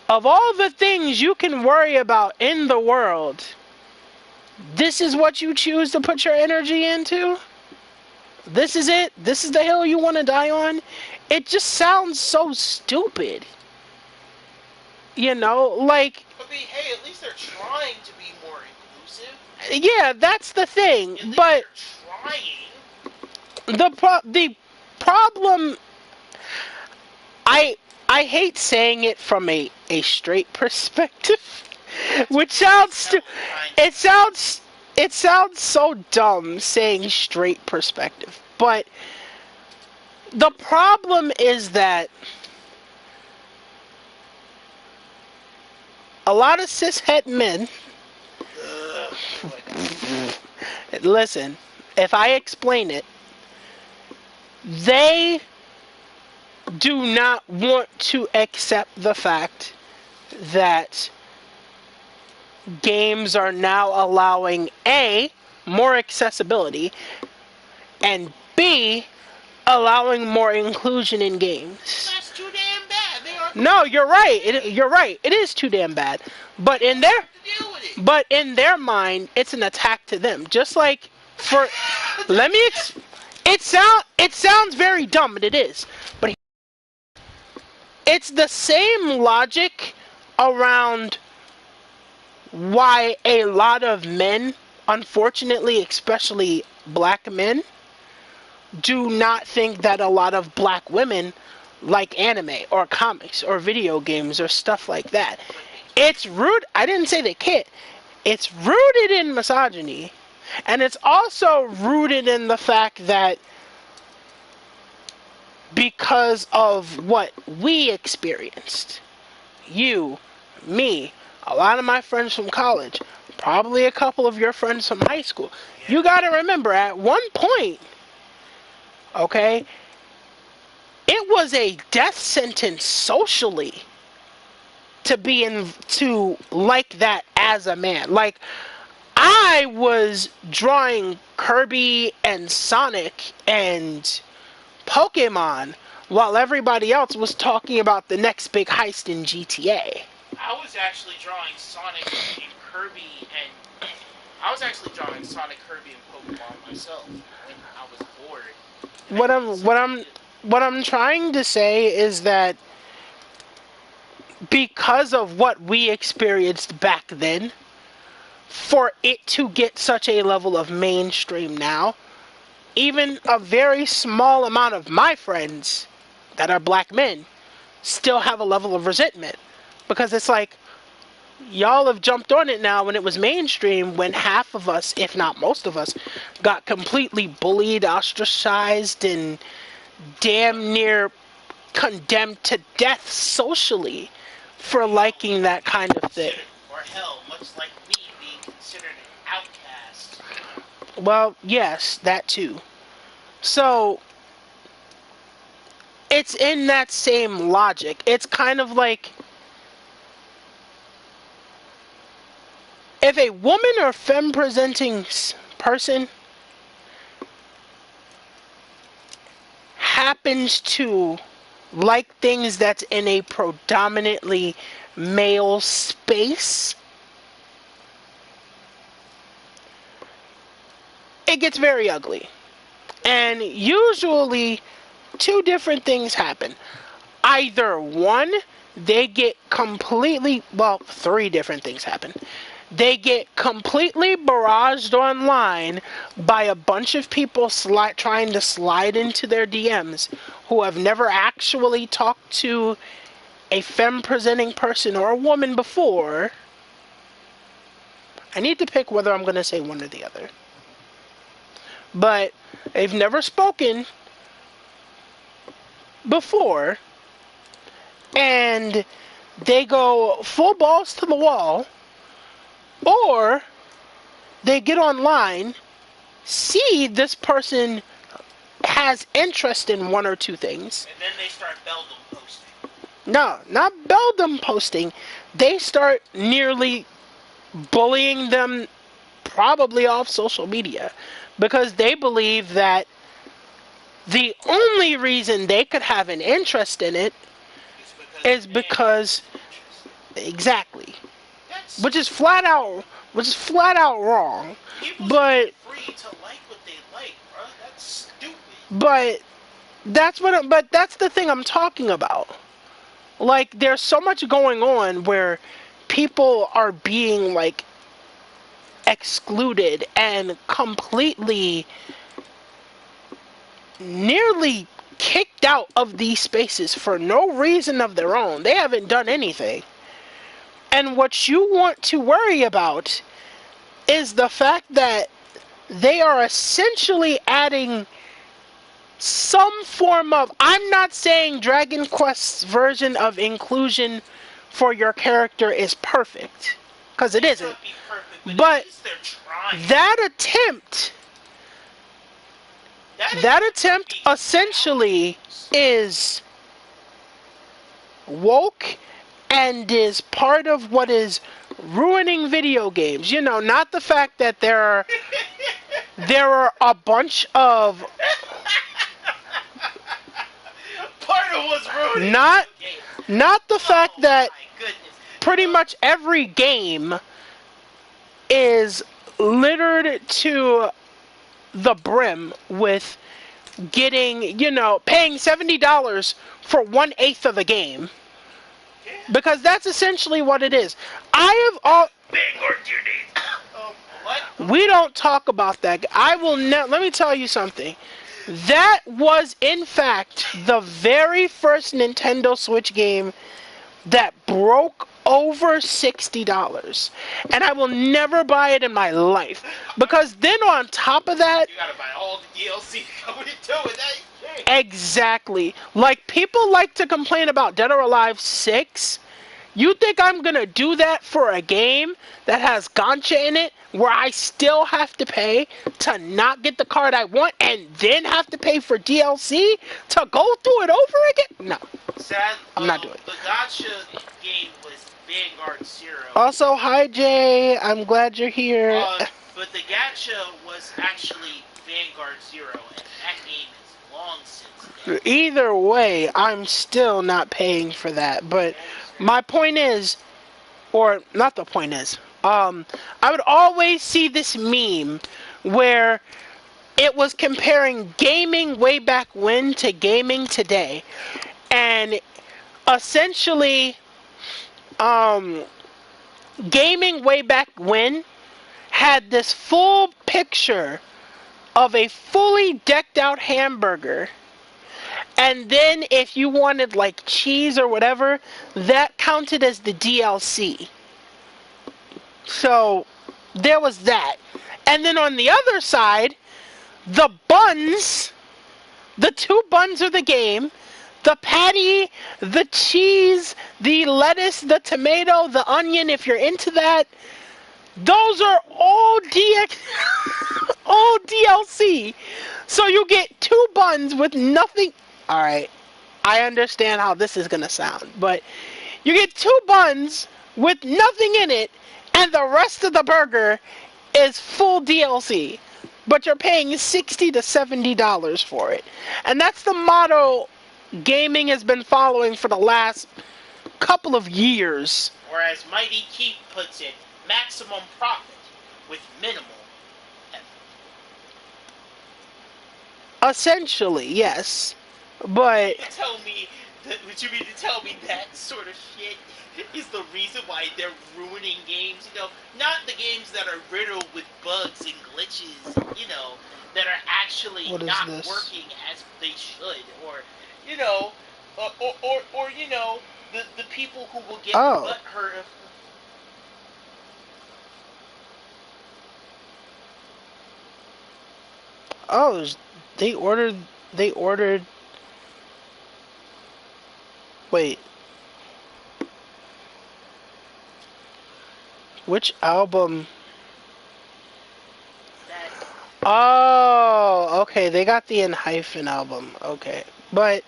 [SPEAKER 1] of all the things you can worry about in the world, this is what you choose to put your energy into? This is it? This is the hill you want to die on? It just sounds so stupid. You know, like...
[SPEAKER 2] But hey, at least they're trying to be more inclusive.
[SPEAKER 1] Yeah, that's the thing, but...
[SPEAKER 2] They're trying.
[SPEAKER 1] The problem... I hate saying it from a straight perspective, which sounds... It sounds so dumb saying straight perspective, but the problem is that a lot of cishet men, listen, if I explain it, they do not want to accept the fact that games are now allowing A, more accessibility, and B, allowing more inclusion in games.
[SPEAKER 2] That's too damn bad.
[SPEAKER 1] No, you're right. You're right. It is too damn bad. But in their mind, it's an attack to them. Just like for, it sounds very dumb, and it is. But it's the same logic around why a lot of men, unfortunately, especially black men, do not think that a lot of black women like anime or comics or video games or stuff like that. It's rude. I didn't say they can't. It's rooted in misogyny, and it's also rooted in the fact that because of what we experienced, you, me, a lot of my friends from college, probably a couple of your friends from high school, you gotta remember, at one point, okay, it was a death sentence socially to be to like that as a man. Like, I was drawing Kirby and Sonic and Pokemon while everybody else was talking about the next big heist in GTA.
[SPEAKER 2] I was actually drawing Sonic and Kirby and I was actually drawing Sonic, Kirby, and Pokemon myself when I was bored.
[SPEAKER 1] What I'm trying to say is that because of what we experienced back then, for it to get such a level of mainstream now, even a very small amount of my friends that are black men still have a level of resentment. Because it's like, y'all have jumped on it now when it was mainstream, when half of us, if not most of us, got completely bullied, ostracized, and damn near condemned to death socially for liking that kind of thing.
[SPEAKER 2] Or hell, much like me being considered an outcast.
[SPEAKER 1] Well, yes, that too. So, it's in that same logic. It's kind of like, if a woman or femme presenting person happens to like things that's in a predominantly male space, it gets very ugly. And usually, two different things happen. Either one, they get completely, well, three different things happen. They get completely barraged online by a bunch of people trying to slide into their DMs who have never actually talked to a femme-presenting person or a woman before. I need to pick whether I'm going to say one or the other. But they've never spoken before, and they go full balls to the wall, or they get online, see this person has interest in one or two things.
[SPEAKER 2] And then they start beldom posting.
[SPEAKER 1] No, not beldom posting. They start nearly bullying them, probably off social media, because they believe that the only reason they could have an interest in it is because exactly. Which is flat out wrong.
[SPEAKER 2] People
[SPEAKER 1] But
[SPEAKER 2] free to like what they like, bro. That's stupid.
[SPEAKER 1] But that's the thing I'm talking about. Like, there's so much going on where people are being like excluded and completely nearly kicked out of these spaces for no reason of their own. They haven't done anything. And what you want to worry about is the fact that they are essentially adding some form of, I'm not saying Dragon Quest's version of inclusion for your character is perfect, because it isn't. But that attempt essentially is woke and is part of what is ruining video games. You know, not the fact that there are a bunch of
[SPEAKER 2] part of what's ruining
[SPEAKER 1] not the fact that pretty much every game is littered to the brim with getting, paying $70 for 1/8 of a game. Because that's essentially what it is. We don't talk about that. Let me tell you something. That was, in fact, the very first Nintendo Switch game that broke over $60. And I will never buy it in my life. Because then on top of that,
[SPEAKER 2] you gotta buy all the DLC coming into it.
[SPEAKER 1] Exactly. Like, people like to complain about Dead or Alive 6 You think I'm gonna do that for a game that has gacha in it, where I still have to pay to not get the card I want, and then have to pay for DLC to go through it over again? No,
[SPEAKER 2] Sad,
[SPEAKER 1] I'm not doing it.
[SPEAKER 2] the gotcha game was Vanguard Zero.
[SPEAKER 1] Also, hi Jay, I'm glad you're here.
[SPEAKER 2] But the gacha was actually Vanguard Zero, and that game is long since dead.
[SPEAKER 1] Either way, I'm still not paying for that. But my point is, or not the point is, I would always see this meme where it was comparing gaming way back when to gaming today. And essentially, gaming way back when had this full picture of a fully decked out hamburger. And then if you wanted like cheese or whatever, that counted as the DLC. So there was that. And then on the other side, the buns, the two buns of the game, the patty, the cheese, the lettuce, the tomato, the onion, if you're into that, those are all all DLC. So you get two buns with nothing. Alright, I understand how this is gonna sound, but you get two buns with nothing in it, and the rest of the burger is full DLC. But you're paying $60 to $70 for it. And that's the motto gaming has been following for the last couple of years.
[SPEAKER 2] Or as Mighty Keith puts it, maximum profit with minimal effort.
[SPEAKER 1] Essentially, yes. But
[SPEAKER 2] Would you mean to tell me that sort of shit is the reason why they're ruining games? You know, not the games that are riddled with bugs and glitches, you know, that are actually not working as they should, or you know, or you know, the people who will get butt hurt.
[SPEAKER 1] Oh, they ordered. Wait. Which album? Oh, okay. They got the In Hyphen album. Okay. But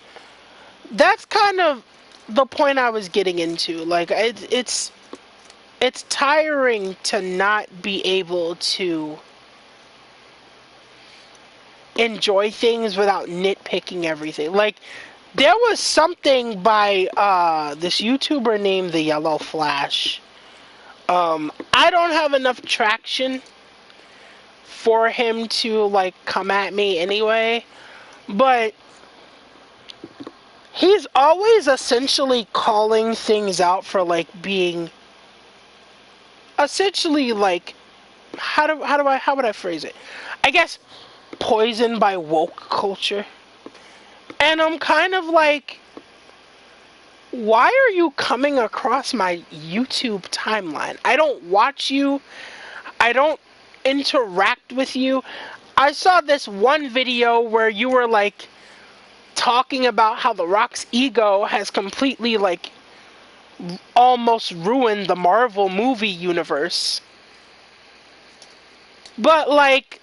[SPEAKER 1] that's kind of the point I was getting into. Like, it's tiring to not be able to enjoy things without nitpicking everything. Like, there was something by this YouTuber named The Yellow Flash. I don't have enough traction for him to, like, come at me anyway. But he's always essentially calling things out for, like, being essentially, like, how would I phrase it? I guess poisoned by woke culture. And I'm kind of like, why are you coming across my YouTube timeline? I don't watch you. I don't interact with you. I saw this one video where you were like talking about how The Rock's ego has completely like almost ruined the Marvel movie universe. But like,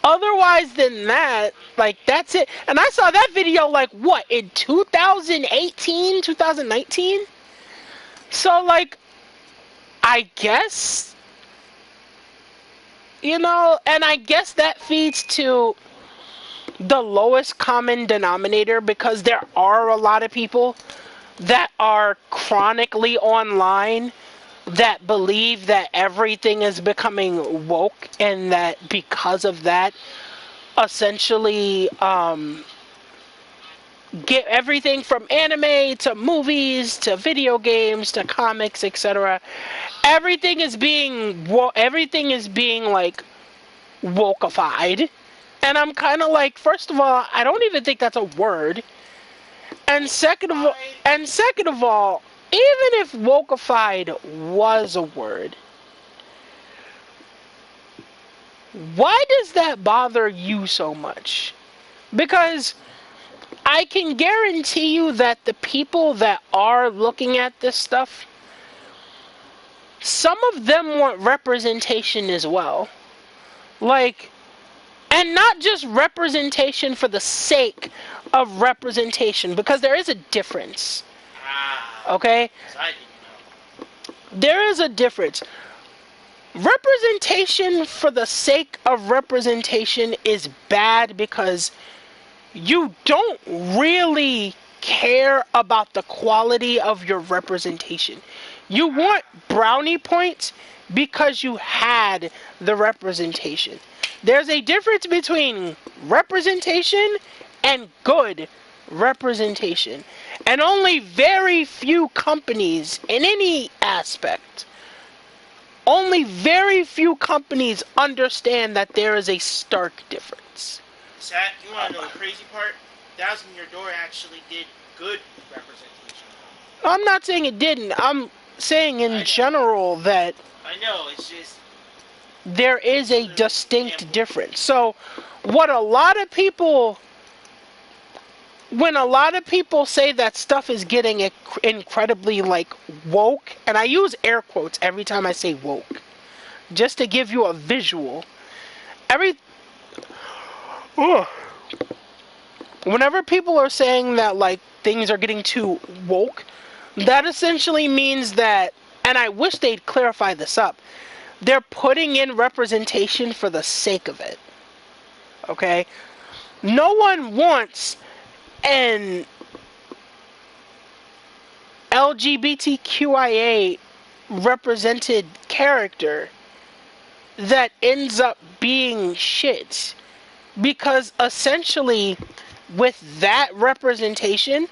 [SPEAKER 1] otherwise than that, like, that's it. And I saw that video, like, what, in 2018, 2019? So, like, I guess, you know, and I guess that feeds to the lowest common denominator, because there are a lot of people that are chronically online that believe that everything is becoming woke, and that because of that, essentially, get everything from anime to movies to video games to comics, etc. Everything is being like wokeified, and I'm kind of like, first of all, I don't even think that's a word, and second of all, even if wokeified was a word, why does that bother you so much? Because I can guarantee you that the people that are looking at this stuff some of them want representation as well. Like, and not just representation for the sake of representation, because there is a difference. Okay?
[SPEAKER 2] I didn't know.
[SPEAKER 1] There is a difference. Representation for the sake of representation is bad because you don't really care about the quality of your representation. You want brownie points because you had the representation. There's a difference between representation and good representation. And only very few companies in any aspect, only very few companies understand that there is a stark difference.
[SPEAKER 2] Sat, you want to know the crazy part? Thousand Year Door actually did good representation.
[SPEAKER 1] I'm not saying it didn't. I'm saying in general that
[SPEAKER 2] I know, it's just
[SPEAKER 1] there is a distinct difference. So what a lot of people, when a lot of people say that stuff is getting incredibly like woke, and I use air quotes every time I say woke, just to give you a visual. Whenever people are saying that like things are getting too woke, that essentially means that, and I wish they'd clarify this up, they're putting in representation for the sake of it. Okay? No one wants an LGBTQIA represented character that ends up being shit. Because essentially, with that representation,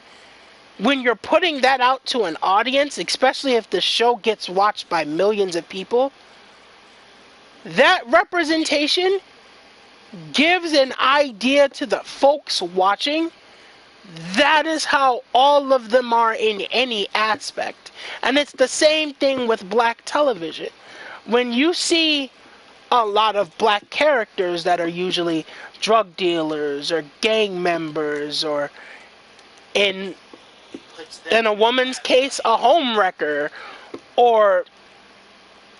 [SPEAKER 1] when you're putting that out to an audience, especially if the show gets watched by millions of people, that representation gives an idea to the folks watching. That is how all of them are in any aspect. And it's the same thing with black television. When you see a lot of black characters that are usually drug dealers or gang members, or in a woman's case, a home wrecker, or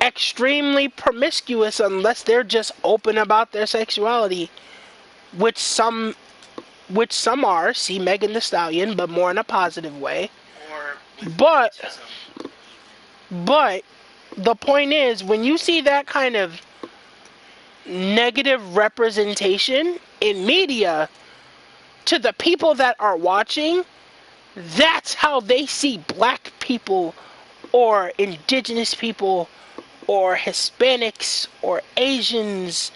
[SPEAKER 1] extremely promiscuous unless they're just open about their sexuality, which some are. See Megan Thee Stallion, but more in a positive way. But the point is, when you see that kind of negative representation in media to the people that are watching, that's how they see black people or indigenous people or Hispanics or Asians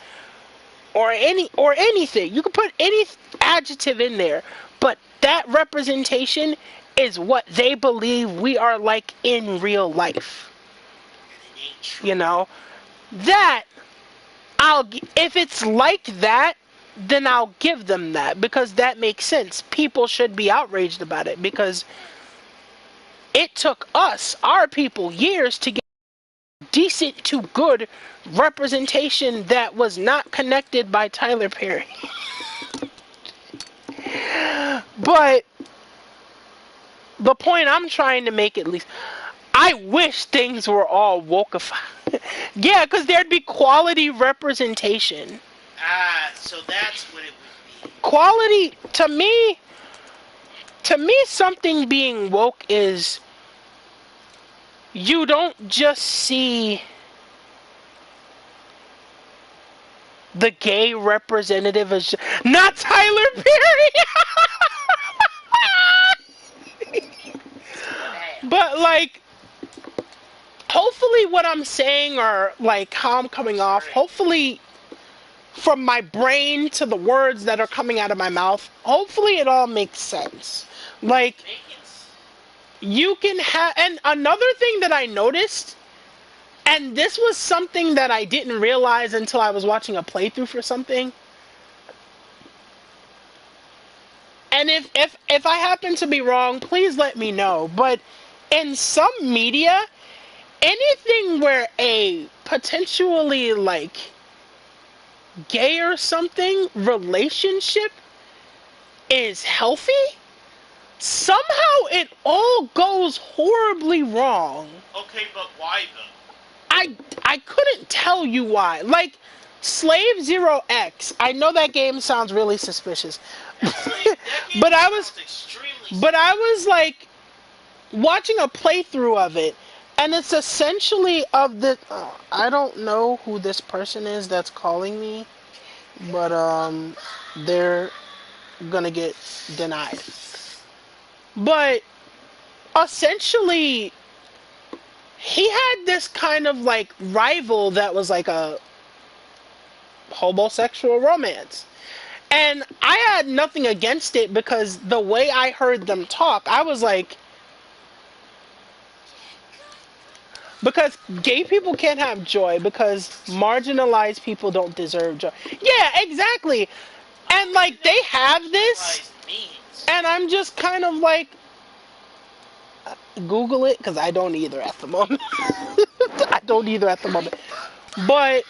[SPEAKER 1] or anything. You can put any adjective in there, but that representation is what they believe we are like in real life. You know, that if it's like that, then I'll give them that, because that makes sense. People should be outraged about it, because it took us, our people, years to get decent to good representation that was not connected by Tyler Perry. But the point I'm trying to make, at least, I wish things were all wokeified. Yeah, because there'd be quality representation.
[SPEAKER 2] So that's what it would be.
[SPEAKER 1] Quality, to me, something being woke is you don't just see the gay representative as not Tyler Perry. But like, hopefully what I'm saying, or like how I'm coming off, hopefully from my brain to the words that are coming out of my mouth, hopefully it all makes sense. Like, you can have, and another thing that I noticed, and this was something that I didn't realize until I was watching a playthrough for something, and if I happen to be wrong, please let me know, but in some media, anything where a potentially like gay or something relationship is healthy, somehow it all goes horribly wrong.
[SPEAKER 2] Okay, but why though?
[SPEAKER 1] I couldn't tell you why. Like Slave Zero X. I know that game sounds really suspicious,
[SPEAKER 2] That game
[SPEAKER 1] but
[SPEAKER 2] sounds extremely
[SPEAKER 1] I was like watching a playthrough of it, and it's essentially of the. I don't know who this person is that's calling me, but they're gonna get denied. But essentially, he had this kind of like rival that was like a homosexual romance. And I had nothing against it because the way I heard them talk, I was like, because gay people can't have joy because marginalized people don't deserve joy. Yeah, exactly. And like they have this,
[SPEAKER 2] means.
[SPEAKER 1] and I'm just kind of like, Google it because I don't either at the moment. I don't either at the moment. But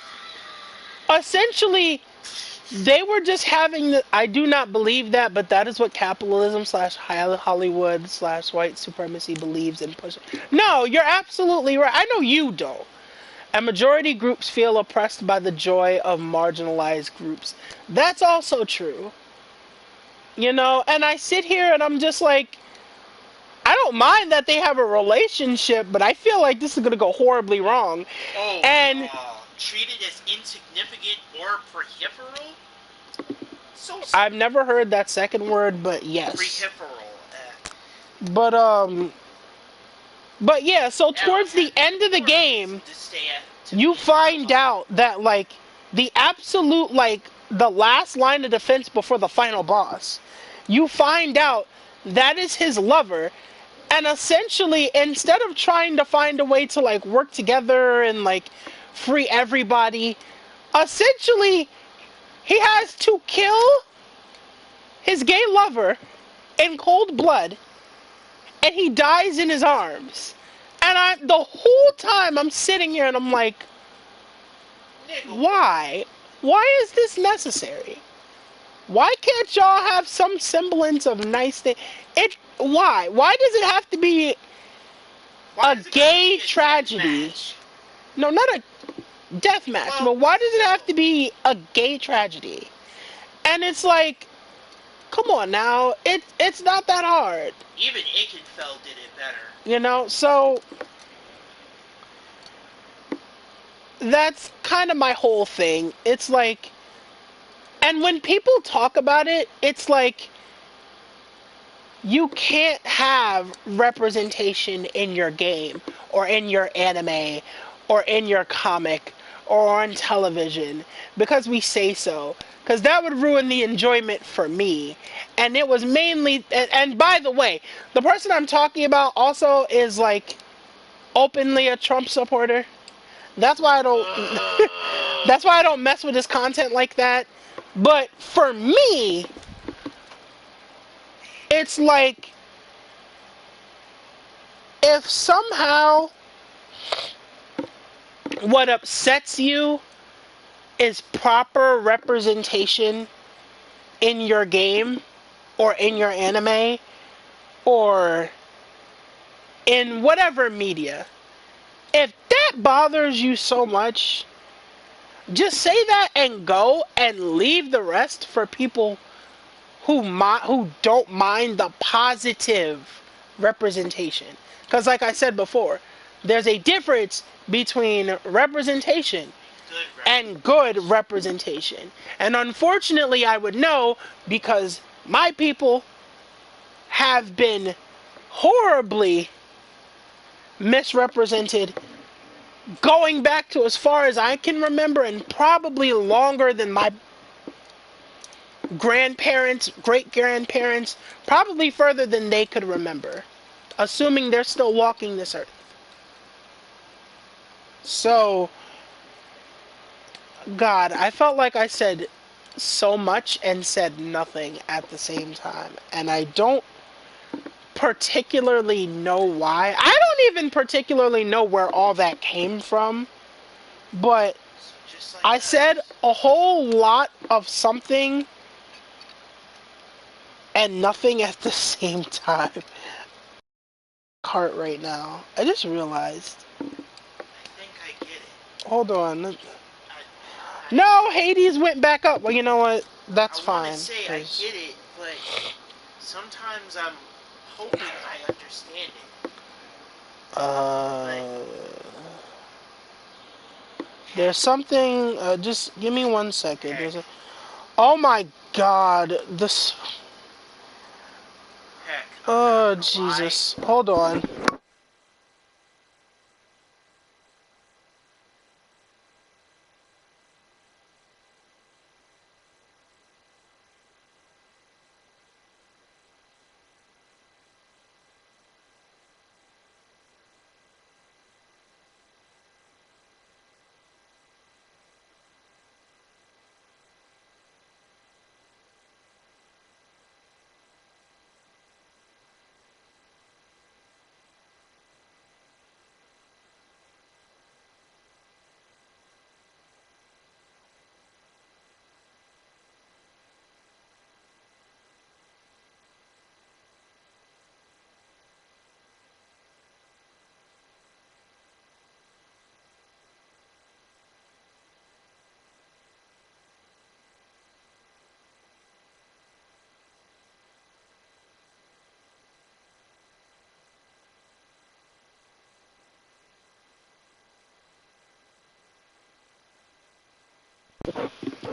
[SPEAKER 1] essentially, they were just having the. I do not believe that, but that is what capitalism slash Hollywood slash white supremacy believes and pushes. No, you're absolutely right. I know you don't. And majority groups feel oppressed by the joy of marginalized groups. That's also true. You know, and I sit here and I'm just like, I don't mind that they have a relationship, but I feel like this is going to go horribly wrong.
[SPEAKER 2] Oh,
[SPEAKER 1] And
[SPEAKER 2] treated as insignificant or peripheral? So
[SPEAKER 1] I've never heard that second word, but yes.
[SPEAKER 2] Peripheral.
[SPEAKER 1] But But yeah, so towards the end of the game, you find out that like the absolute like the last line of defense before the final boss, you find out that is his lover, and essentially instead of trying to find a way to like work together and like free everybody, essentially he has to kill his gay lover in cold blood, and he dies in his arms. And the whole time I'm sitting here and I'm like, why? Why is this necessary? Why can't y'all have some semblance of nice thing? Why? Why does it have to be a gay tragedy? No, not a death match, but why does it have to be a gay tragedy? And it's like, come on now, it's not that hard.
[SPEAKER 2] Even Ikenfeld did it better.
[SPEAKER 1] You know, so that's kind of my whole thing. It's like, and when people talk about it, it's like, you can't have representation in your game, or in your anime, or in your comic, or on television, because we say so. Because that would ruin the enjoyment for me. And it was mainly, and by the way, the person I'm talking about also is like openly a Trump supporter. That's why I don't. That's why I don't mess with his content like that. But for me, it's like if somehow what upsets you is proper representation in your game or in your anime or in whatever media, if that bothers you so much, just say that and go and leave the rest for people who don't mind the positive representation. Because like I said before, there's a difference between representation and good representation. And unfortunately, I would know because my people have been horribly misrepresented going back to as far as I can remember, and probably longer than my grandparents, great-grandparents, probably further than they could remember, assuming they're still walking this earth. So, God, I felt like I said so much and said nothing at the same time, and I don't particularly know why. I don't even particularly know where all that came from, but I said a whole lot of something and nothing at the same time. Heart right now. I just realized.
[SPEAKER 2] I think I get
[SPEAKER 1] Hold on.
[SPEAKER 2] I,
[SPEAKER 1] No, Hades went back up. Well, you know what?
[SPEAKER 2] I
[SPEAKER 1] That's
[SPEAKER 2] want to
[SPEAKER 1] fine.
[SPEAKER 2] say I
[SPEAKER 1] Cause
[SPEAKER 2] get it, but sometimes I'm hoping I understand it. Like,
[SPEAKER 1] uh, there's
[SPEAKER 2] heck,
[SPEAKER 1] something. Just give me 1 second.
[SPEAKER 2] heck,
[SPEAKER 1] Oh my God. This.
[SPEAKER 2] heck, I'm not
[SPEAKER 1] Oh
[SPEAKER 2] gonna lie.
[SPEAKER 1] Jesus. Hold on.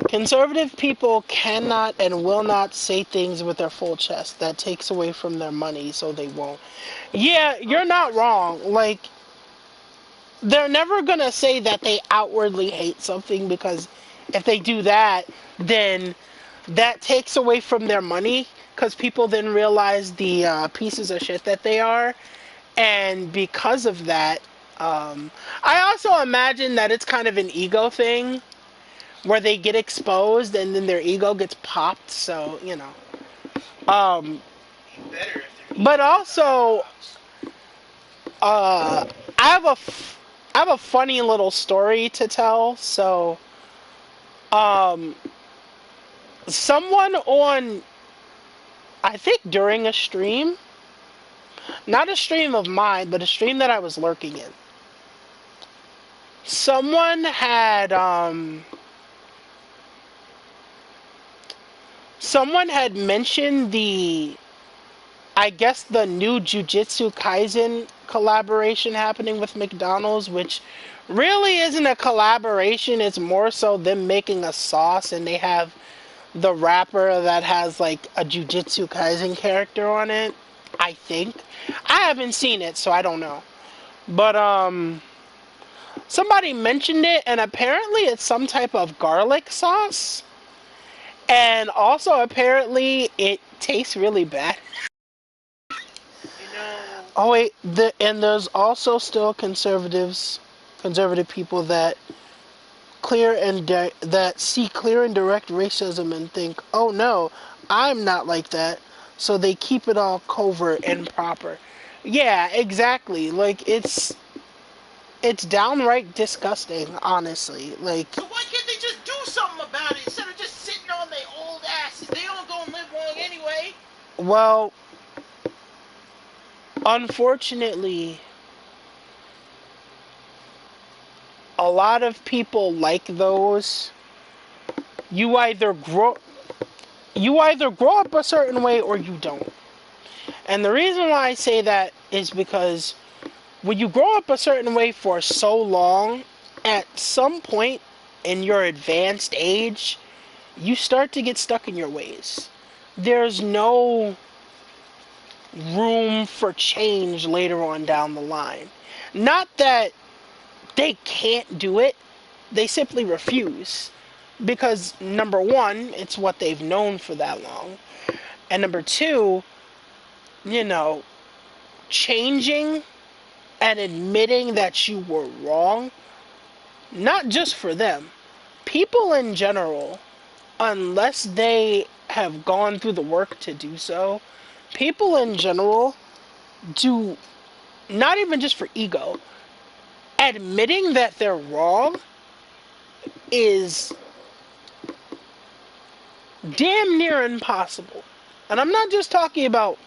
[SPEAKER 1] Conservative people cannot and will not say things with their full chest. That takes away from their money, so they won't. Yeah,
[SPEAKER 2] Of
[SPEAKER 1] you're not
[SPEAKER 2] course.
[SPEAKER 1] wrong. Like, they're never gonna say that they outwardly hate something because if they do that, then that takes away from their money because people then realize the pieces of shit that they are. And because of that, I also imagine that it's kind of an ego thing where they get exposed and then their ego gets popped. So um,
[SPEAKER 2] Be better if their
[SPEAKER 1] but
[SPEAKER 2] ego got
[SPEAKER 1] also,
[SPEAKER 2] popped.
[SPEAKER 1] uh, I have a funny little story to tell. So, um, someone on, I think during a stream, not a stream of mine, but a stream that I was lurking in, someone had mentioned the, I guess, the new Jujutsu Kaisen collaboration happening with McDonald's, which really isn't a collaboration. It's more so them making a sauce, and they have the wrapper that has like a Jujutsu Kaisen character on it. I think. I haven't seen it, so I don't know. But somebody mentioned it, and apparently it's some type of garlic sauce, and also apparently it tastes really bad.
[SPEAKER 2] You know,
[SPEAKER 1] Oh wait, and there's also still conservative people that that see clear and direct racism and think, "Oh no, I'm not like that." So they keep it all covert and proper. Yeah, exactly. Like it's downright disgusting, honestly. Like,
[SPEAKER 2] so why can't they just do something about it instead of just sitting on their old asses? They don't gonna live long anyway.
[SPEAKER 1] well, unfortunately, a lot of people like those. You either grow up a certain way or you don't. And the reason why I say that is because when you grow up a certain way for so long, at some point in your advanced age, you start to get stuck in your ways. There's no room for change later on down the line. Not that they can't do it, they simply refuse. Because, number one, it's what they've known for that long. And number two, you know, changing and admitting that you were wrong, not just for them, people in general, unless they have gone through the work to do so, people in general do, not even just for ego, admitting that they're wrong is damn near impossible. And I'm not just talking about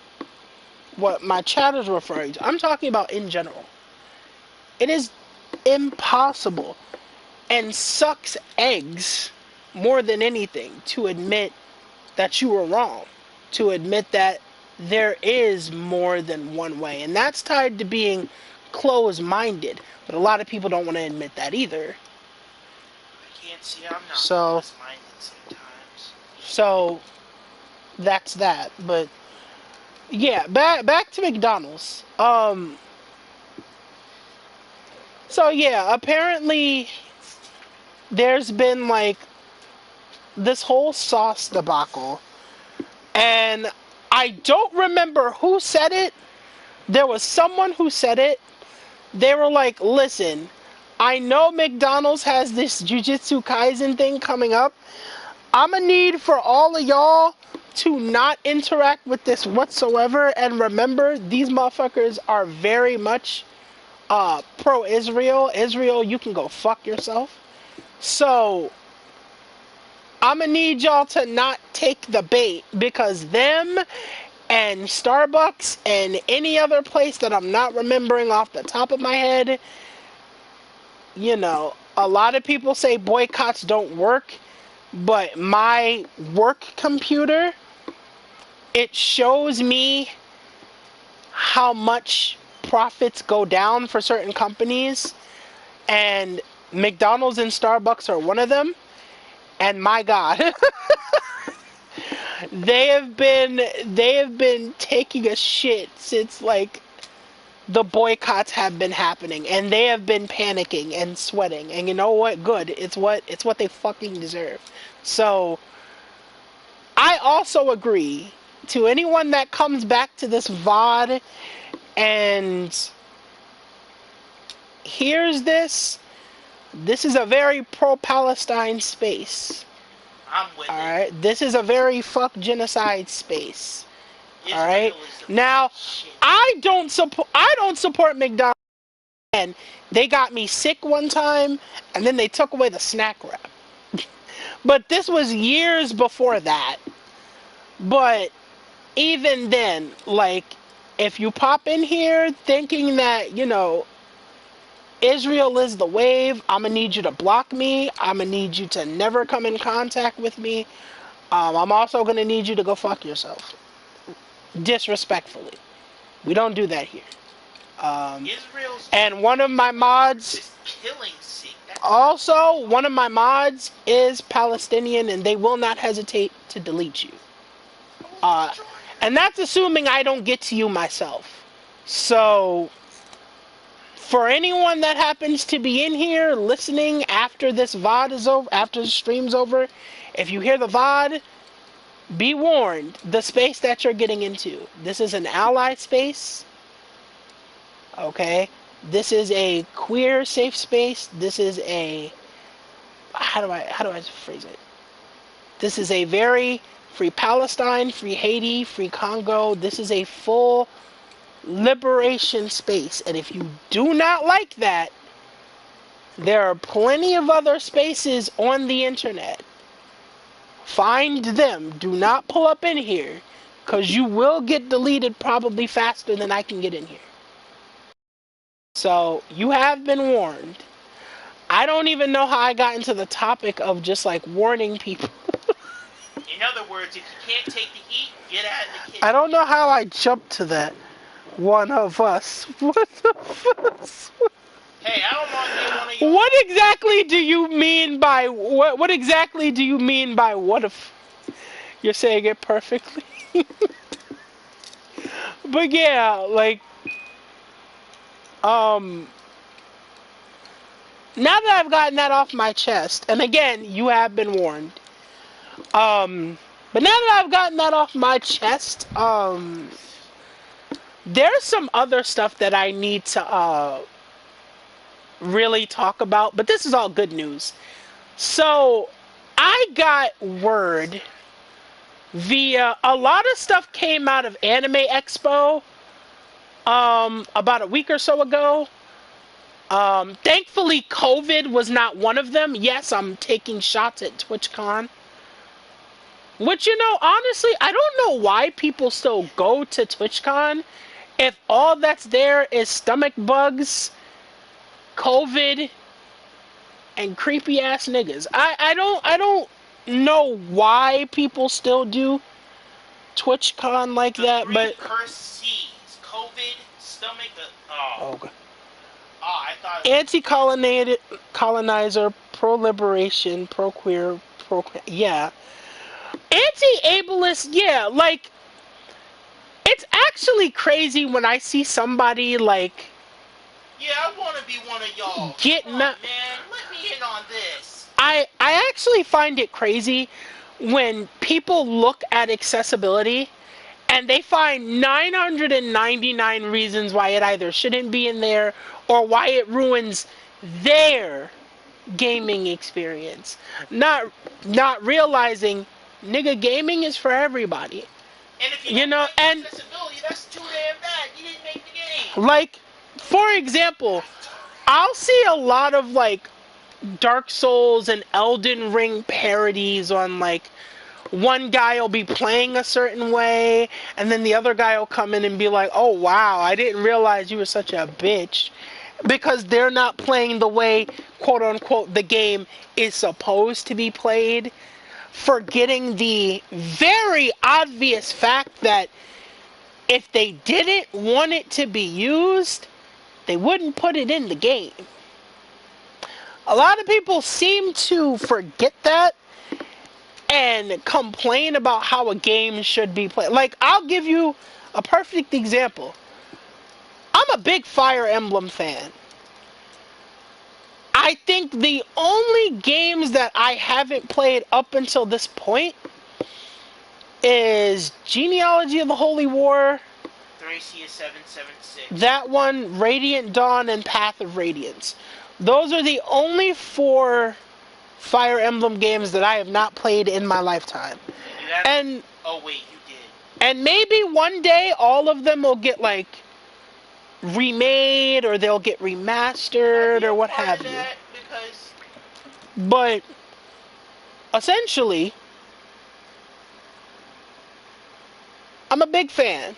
[SPEAKER 1] what my chat is referring to, I'm talking about in general. It is impossible. and sucks eggs more than anything to admit that you were wrong, to admit that there is more than one way. And that's tied to being closed-minded. But a lot of people don't want to admit that either.
[SPEAKER 2] I can't see I'm not
[SPEAKER 1] So,
[SPEAKER 2] close-minded sometimes.
[SPEAKER 1] so that's that. But yeah, back to McDonald's. So yeah, apparently there's been like this whole sauce debacle, and I don't remember who said it. There was someone who said it. They were like, listen, I know McDonald's has this Jujutsu Kaisen thing coming up. I'm gonna need for all of y'all to not interact with this whatsoever, and remember, these motherfuckers are very much pro-Israel. Israel, you can go fuck yourself. So, I'm gonna need y'all to not take the bait, because them and Starbucks and any other place that I'm not remembering off the top of my head, you know, a lot of people say boycotts don't work, but my work computer, it shows me how much profits go down for certain companies, and McDonald's and Starbucks are one of them. And my God, they have been taking a shit since like the boycotts have been happening, and they have been panicking and sweating. And you know what? Good. It's what they fucking deserve. So I also agree to anyone that comes back to this VOD and hears this. This is a very pro-Palestine space.
[SPEAKER 2] I'm with
[SPEAKER 1] All
[SPEAKER 2] it.
[SPEAKER 1] right, this is a very fuck genocide space.
[SPEAKER 2] Israel
[SPEAKER 1] All right.
[SPEAKER 2] is the
[SPEAKER 1] Now,
[SPEAKER 2] shit.
[SPEAKER 1] I don't support McDonald's. And they got me sick one time, and then they took away the snack wrap. But this was years before that. But even then, like, if you pop in here thinking that, you know, Israel is the wave, I'm gonna need you to block me. I'm gonna need you to never come in contact with me. I'm also gonna need you to go fuck yourself. Disrespectfully. We don't do that here.
[SPEAKER 2] Israel's
[SPEAKER 1] And one of my mods,
[SPEAKER 2] is killing sick.
[SPEAKER 1] also, one of my mods is Palestinian, and they will not hesitate to delete you. And that's assuming I don't get to you myself. So, for anyone that happens to be in here listening after this VOD is over, after the stream's over, if you hear the VOD, be warned, the space that you're getting into. This is an ally space. Okay? This is a queer safe space. This is a how do I phrase it? This is a very free Palestine, free Haiti, free Congo. This is a full liberation space. And if you do not like that, there are plenty of other spaces on the internet. Find them. Do not pull up in here, because you will get deleted probably faster than I can get in here. So, you have been warned. I don't even know how I got into the topic of just like warning people.
[SPEAKER 2] In other words, if you can't take the heat, get out of the kitchen.
[SPEAKER 1] I don't know how I jumped to that. One of us. One of us.
[SPEAKER 2] Hey, I don't want to be one of you.
[SPEAKER 1] What exactly do you mean by what exactly do you mean by what if? You're saying it perfectly. But yeah, like now that I've gotten that off my chest, and again, you have been warned. But now that I've gotten that off my chest, there's some other stuff that I need to really talk about, but this is all good news. So, I got word via a lot of stuff came out of Anime Expo about a week or so ago. Thankfully, COVID was not one of them. Yes, I'm taking shots at TwitchCon. Which, you know, honestly, I don't know why people still go to TwitchCon if all that's there is stomach bugs, COVID, and creepy ass niggas. I don't know why people still do TwitchCon like
[SPEAKER 2] The
[SPEAKER 1] that,
[SPEAKER 2] three
[SPEAKER 1] but
[SPEAKER 2] cursed C's: COVID, stomach. Oh,
[SPEAKER 1] oh,
[SPEAKER 2] I thought.
[SPEAKER 1] anti-colonizer, pro-liberation, pro-queer, yeah, anti-ableist, yeah, like it's actually crazy when I see somebody like
[SPEAKER 2] Yeah, I want to be one of y'all.
[SPEAKER 1] get
[SPEAKER 2] Come on,
[SPEAKER 1] not.
[SPEAKER 2] man. Let me in on this.
[SPEAKER 1] I actually find it crazy when people look at accessibility and they find 999 reasons why it either shouldn't be in there or why it ruins their gaming experience. Not realizing nigga gaming is for everybody.
[SPEAKER 2] And if you
[SPEAKER 1] You
[SPEAKER 2] don't
[SPEAKER 1] know,
[SPEAKER 2] like the
[SPEAKER 1] and
[SPEAKER 2] accessibility, that's too damn bad. You didn't make the game.
[SPEAKER 1] like for example, I'll see a lot of like Dark Souls and Elden Ring parodies on like one guy will be playing a certain way and then the other guy will come in and be like, "Oh wow, I didn't realize you were such a bitch." Because they're not playing the way, quote unquote, the game is supposed to be played, forgetting the very obvious fact that if they didn't want it to be used, they wouldn't put it in the game. A lot of people seem to forget that and complain about how a game should be played. Like, I'll give you a perfect example. I'm a big Fire Emblem fan. I think the only games that I haven't played up until this point is Genealogy of the Holy War,
[SPEAKER 2] Thracia 776.
[SPEAKER 1] that one, Radiant Dawn, and Path of Radiance. Those are the only 4 Fire Emblem games that I have not played in my lifetime.
[SPEAKER 2] And you have.
[SPEAKER 1] And
[SPEAKER 2] Oh wait, you did.
[SPEAKER 1] and maybe one day all of them will get like remade or they'll get remastered or what have you.
[SPEAKER 2] Because
[SPEAKER 1] But essentially, I'm a big fan.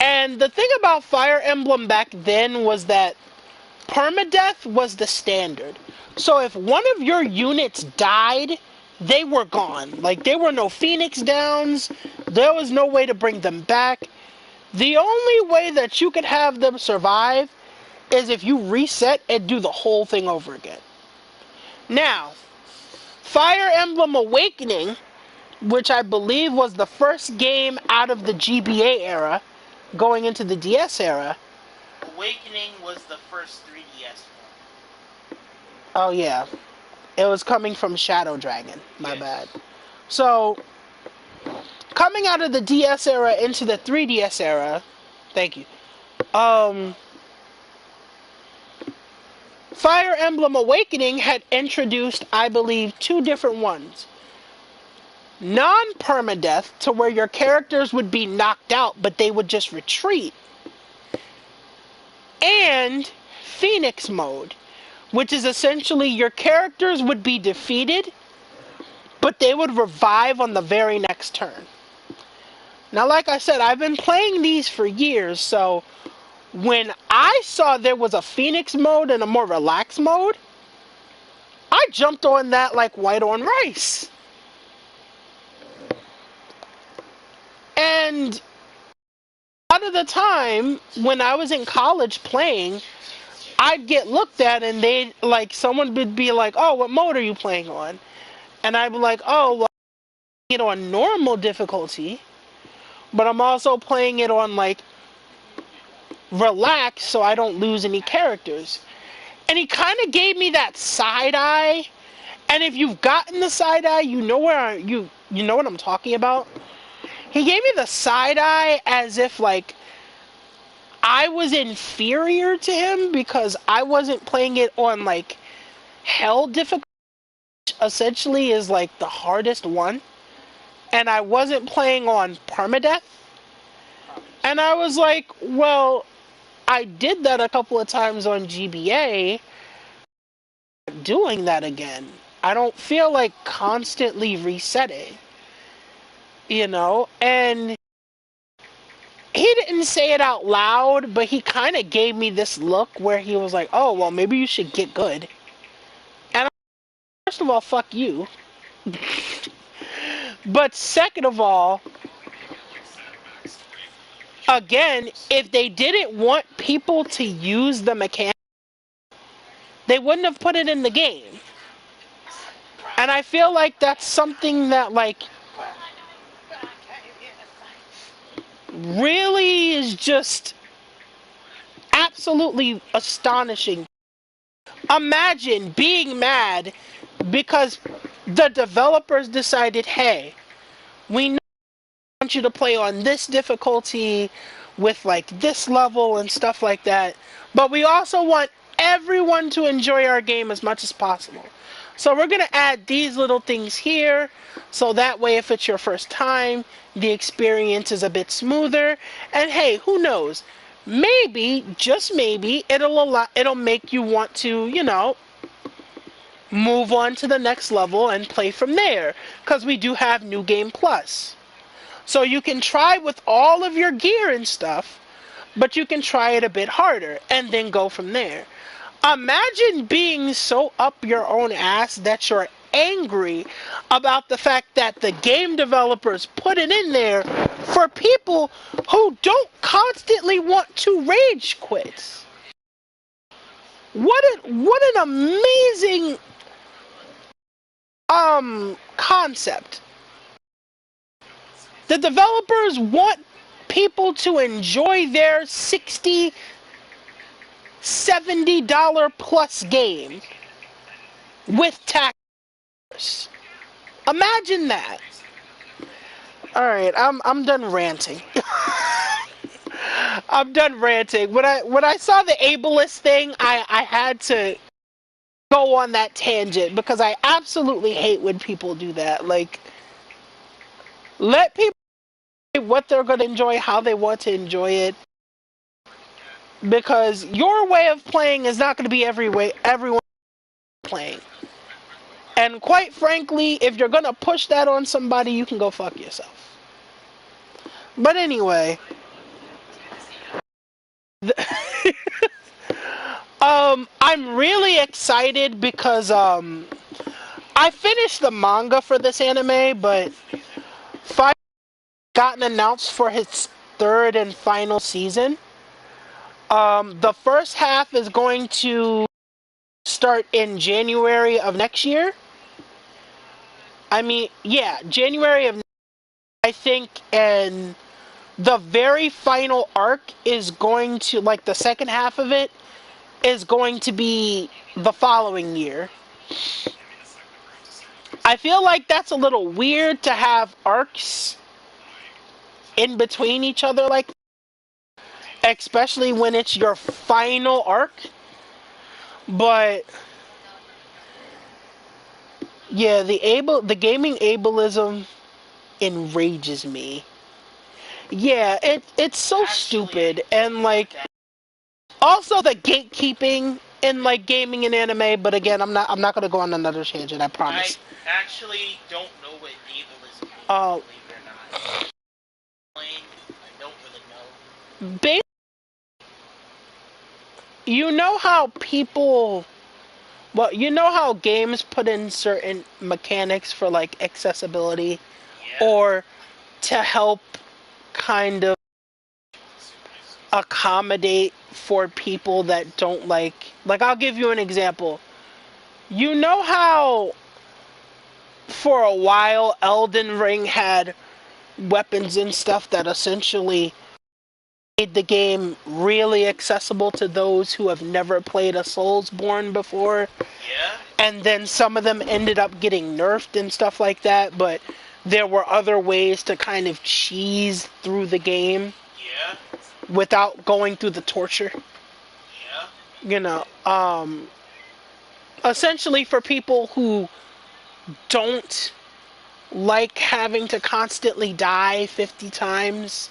[SPEAKER 1] And the thing about Fire Emblem back then was that permadeath was the standard. So if one of your units died, they were gone. Like, there were no Phoenix Downs, there was no way to bring them back. The only way that you could have them survive is if you reset and do the whole thing over again. Now, Fire Emblem Awakening, which I believe was the first game out of the GBA era, going into the DS era.
[SPEAKER 2] Awakening was the first 3DS one.
[SPEAKER 1] Oh yeah, it was coming from Shadow Dragon. My
[SPEAKER 2] Yes.
[SPEAKER 1] bad. So, coming out of the DS era into the 3DS era, thank you. Fire Emblem Awakening had introduced, I believe, 2 different ones. Non-permadeath, to where your characters would be knocked out, but they would just retreat. And Phoenix mode, which is essentially your characters would be defeated, but they would revive on the very next turn. Now, like I said, I've been playing these for years, so when I saw there was a Phoenix mode and a more relaxed mode, I jumped on that like white on rice. And a lot of the time, when I was in college playing, I'd get looked at and they like someone would be like, "Oh, what mode are you playing on?" And I'd be like, "Oh, well, I'm playing it on normal difficulty, but I'm also playing it on like relax so I don't lose any characters." And he kind of gave me that side eye. And if you've gotten the side eye, you know where you know what I'm talking about. He gave me the side eye as if like I was inferior to him because I wasn't playing it on like hell difficulty, which essentially is like the hardest one, and I wasn't playing on permadeath. And I was like, well, I did that a couple of times on GBA. Doing that again. I don't feel like constantly resetting, you know? And he didn't say it out loud, but he kind of gave me this look where he was like, "Oh, well, maybe you should get good." And first of all, fuck you. But second of all, again, if they didn't want people to use the mechanic, they wouldn't have put it in the game. And I feel like that's something that, like, really is just absolutely astonishing. Imagine being mad because the developers decided, hey, we want you to play on this difficulty with like this level and stuff like that, but we also want everyone to enjoy our game as much as possible. So we're going to add these little things here, so that way if it's your first time, the experience is a bit smoother. And hey, who knows? Maybe, just maybe, it'll make you want to, move on to the next level and play from there, because we do have New Game Plus. So you can try with all of your gear and stuff, but you can try it a bit harder and then go from there. Imagine being so up your own ass that you're angry about the fact that the game developers put it in there for people who don't constantly want to rage quit. What an amazing concept. The developers want people to enjoy their $60, $70 plus game with tax. Imagine that. Alright, I'm done ranting. I'm done ranting. When I saw the ableist thing, I had to go on that tangent because I absolutely hate when people do that. Like, let people what they're going to enjoy, how they want to enjoy it, because your way of playing is not going to be everyone playing. And quite frankly, if you're going to push that on somebody, you can go fuck yourself. But anyway, I'm really excited because I finished the manga for this anime, but finally gotten announced for his third and final season. The first half is going to start in January of next year. I mean, yeah, January of, I think, and the very final arc is going to, like, the second half of it is going to be the following year. I feel like that's a little weird to have arcs in between each other, like, especially when it's your final arc. But yeah, the gaming ableism enrages me. Yeah, it's so stupid, and like also the gatekeeping in like gaming and anime. But again, I'm not gonna go on another tangent. I promise.
[SPEAKER 2] I actually don't know what ableism means.
[SPEAKER 1] Oh.
[SPEAKER 2] Believe it or not. I don't really know.
[SPEAKER 1] You know how people, well, you know how games put in certain mechanics for like accessibility,
[SPEAKER 2] Yeah.
[SPEAKER 1] or to help kind of accommodate for people that don't like I'll give you an example. You know how for a while Elden Ring had weapons and stuff that essentially made the game really accessible to those who have never played a Soulsborne before?
[SPEAKER 2] Yeah.
[SPEAKER 1] And then some of them ended up getting nerfed and stuff like that, but there were other ways to kind of cheese through the game.
[SPEAKER 2] Yeah.
[SPEAKER 1] Without going through the torture.
[SPEAKER 2] Yeah.
[SPEAKER 1] Essentially for people who don't like having to constantly die 50 times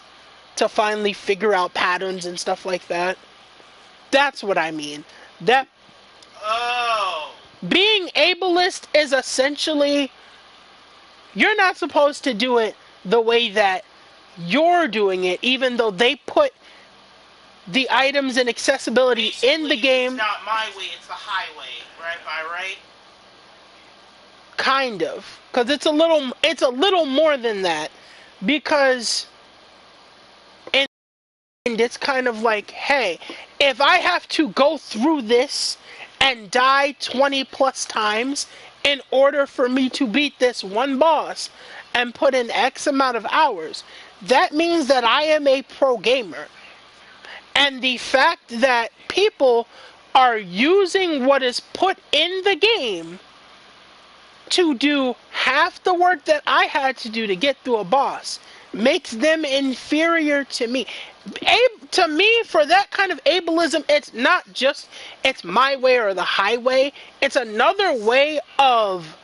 [SPEAKER 1] to finally figure out patterns and stuff like that. That's what I mean. That being ableist is essentially, you're not supposed to do it the way that you're doing it, even though they put the items and accessibility
[SPEAKER 2] basically,
[SPEAKER 1] in the game.
[SPEAKER 2] It's not my way, it's the highway, right? By right?
[SPEAKER 1] kind of, because it's a little more than that, because it's kind of like, hey, if I have to go through this and die 20 plus times in order for me to beat this one boss and put in X amount of hours, that means that I am a pro gamer. And the fact that people are using what is put in the game to do half the work that I had to do to get through a boss makes them inferior to me. To me, for that kind of ableism, it's not just it's my way or the highway. It's another way of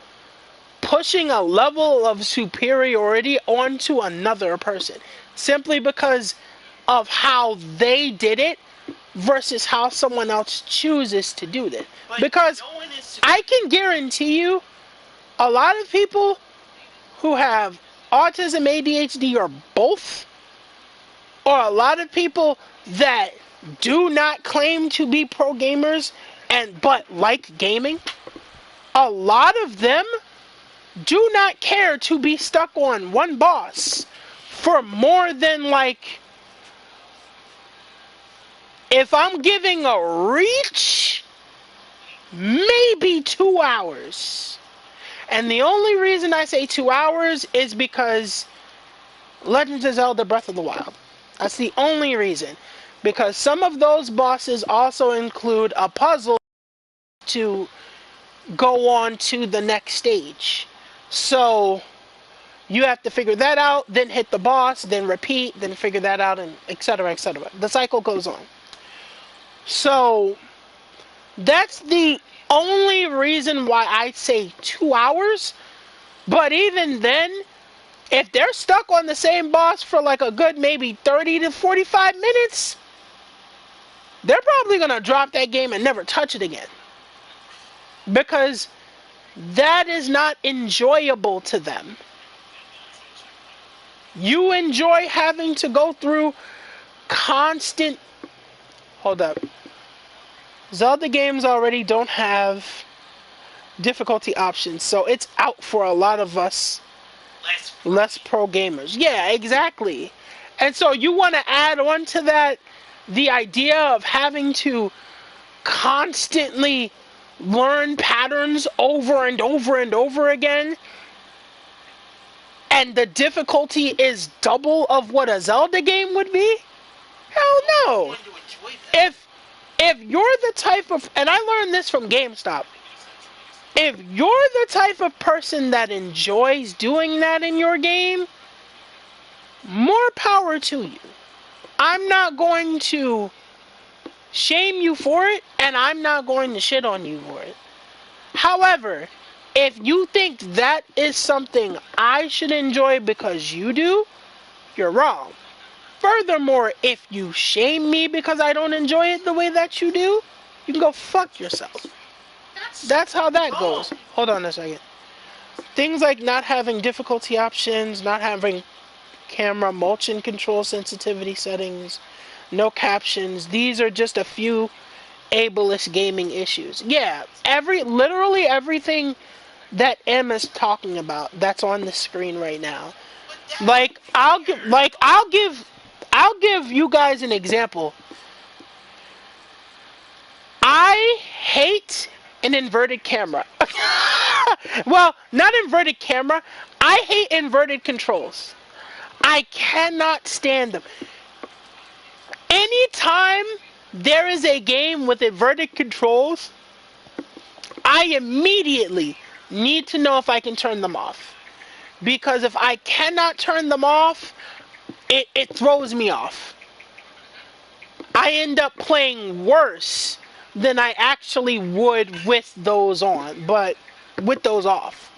[SPEAKER 1] pushing a level of superiority onto another person simply because of how they did it versus how someone else chooses to do it.
[SPEAKER 2] But
[SPEAKER 1] Because
[SPEAKER 2] no one is.
[SPEAKER 1] I can guarantee you a lot of people who have autism, ADHD, or both, or a lot of people that do not claim to be pro gamers but like gaming, a lot of them do not care to be stuck on one boss for more than, like, if I'm giving a reach, maybe 2 hours. And the only reason I say 2 hours is because Legends of Zelda Breath of the Wild. That's the only reason. Because some of those bosses also include a puzzle to go on to the next stage. So you have to figure that out, then hit the boss, then repeat, then figure that out, and etc., etc. The cycle goes on. So that's the only reason why I say 2 hours. But even then, if they're stuck on the same boss for like a good maybe 30 to 45 minutes, they're probably going to drop that game and never touch it again. Because that is not enjoyable to them. You enjoy having to go through constant... Hold up. Zelda games already don't have difficulty options, so it's out for a lot of us less pro gamers. Yeah, exactly. And so you want to add on to that the idea of having to constantly learn patterns over and over and over again, and the difficulty is double of what a Zelda game would be? Hell no. If you're the type of, and I learned this from GameStop, if you're the type of person that enjoys doing that in your game, more power to you. I'm not going to shame you for it, and I'm not going to shit on you for it. However, if you think that is something I should enjoy because you do, you're wrong. Furthermore, if you shame me because I don't enjoy it the way that you do, you can go fuck yourself. That's how that goes. Hold on a second. Things like not having difficulty options, not having camera motion control sensitivity settings, no captions, these are just a few ableist gaming issues. Yeah, literally everything that M is talking about that's on the screen right now. I'll give you guys an example. I hate an inverted camera. Well, not inverted camera. I hate inverted controls. I cannot stand them. Anytime there is a game with inverted controls, I immediately need to know if I can turn them off. Because if I cannot turn them off, it throws me off. I end up playing worse than I actually would with those on, but with those off.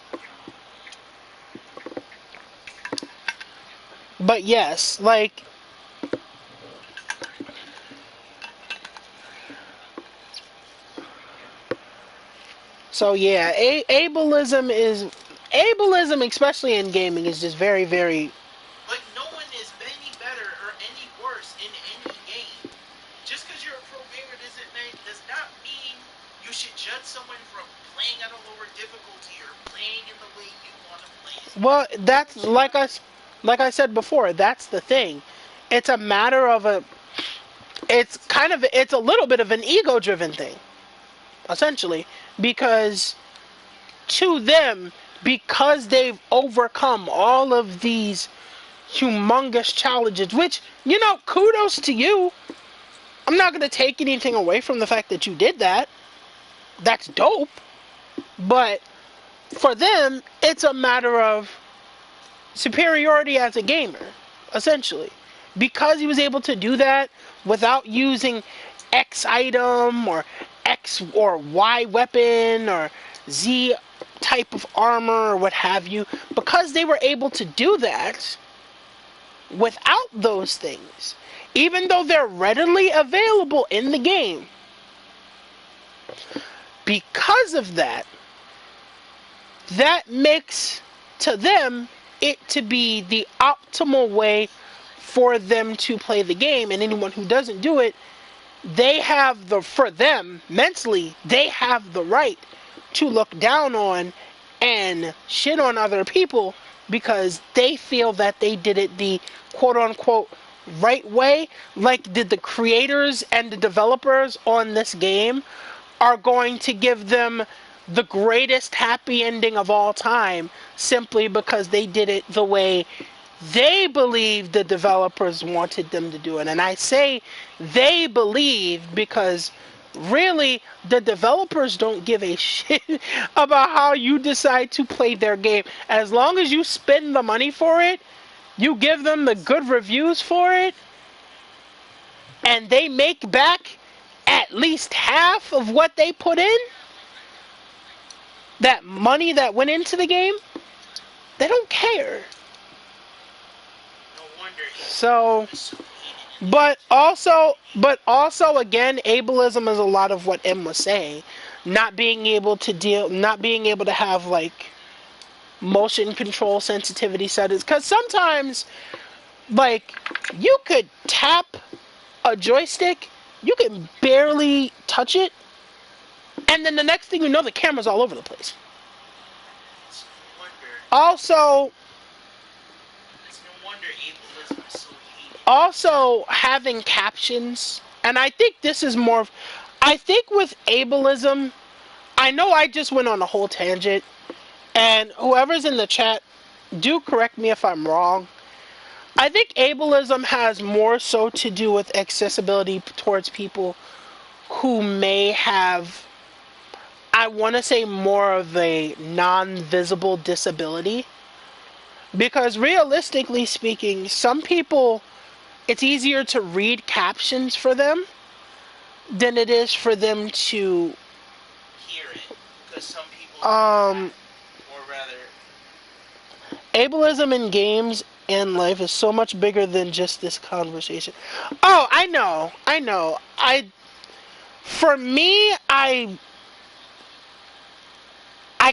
[SPEAKER 1] But yes, like, so yeah, ableism, especially in gaming, is just very, very.
[SPEAKER 2] But no one is any better or any worse in any game. Just because you're a pro gamer does not mean you should judge someone from playing at a lower difficulty or playing in the way you want to play.
[SPEAKER 1] Well, that's like I said before. That's the thing. It's a matter of a. It's a little bit of an ego-driven thing, essentially, because to them, because they've overcome all of these humongous challenges, which, kudos to you. I'm not going to take anything away from the fact that you did that. That's dope. But for them, it's a matter of superiority as a gamer, essentially. Because he was able to do that without using X item or X or Y weapon or Z type of armor or what have you, because they were able to do that without those things, even though they're readily available in the game, because of that, that makes to them it to be the optimal way for them to play the game. And anyone who doesn't do it, for them mentally, they have the right to look down on and shit on other people because they feel that they did it the quote unquote right way. Like, did the creators and the developers on this game are going to give them the greatest happy ending of all time simply because they did it the way they believe the developers wanted them to do it. And I say they believe because really the developers don't give a shit about how you decide to play their game. As long as you spend the money for it, you give them the good reviews for it, and they make back at least half of what they put in, that money that went into the game, they don't care.
[SPEAKER 2] No wonder.
[SPEAKER 1] So, but also again, ableism is a lot of what M was saying. Not being able to have like motion control sensitivity settings. Because sometimes, like, you could tap a joystick, you can barely touch it, and then the next thing you know, the camera's all over the place.
[SPEAKER 2] It's no wonder.
[SPEAKER 1] Also,
[SPEAKER 2] It's no wonder ableism is so hated.
[SPEAKER 1] also having captions, and I think this is more of, I think with ableism, I know I just went on a whole tangent, and whoever's in the chat, do correct me if I'm wrong. I think ableism has more so to do with accessibility towards people who may have, I want to say, more of a non-visible disability. Because realistically speaking, some people, it's easier to read captions for them than it is for them to
[SPEAKER 2] Hear it, because some people or rather,
[SPEAKER 1] ableism in games and life is so much bigger than just this conversation. Oh, I know. For me, I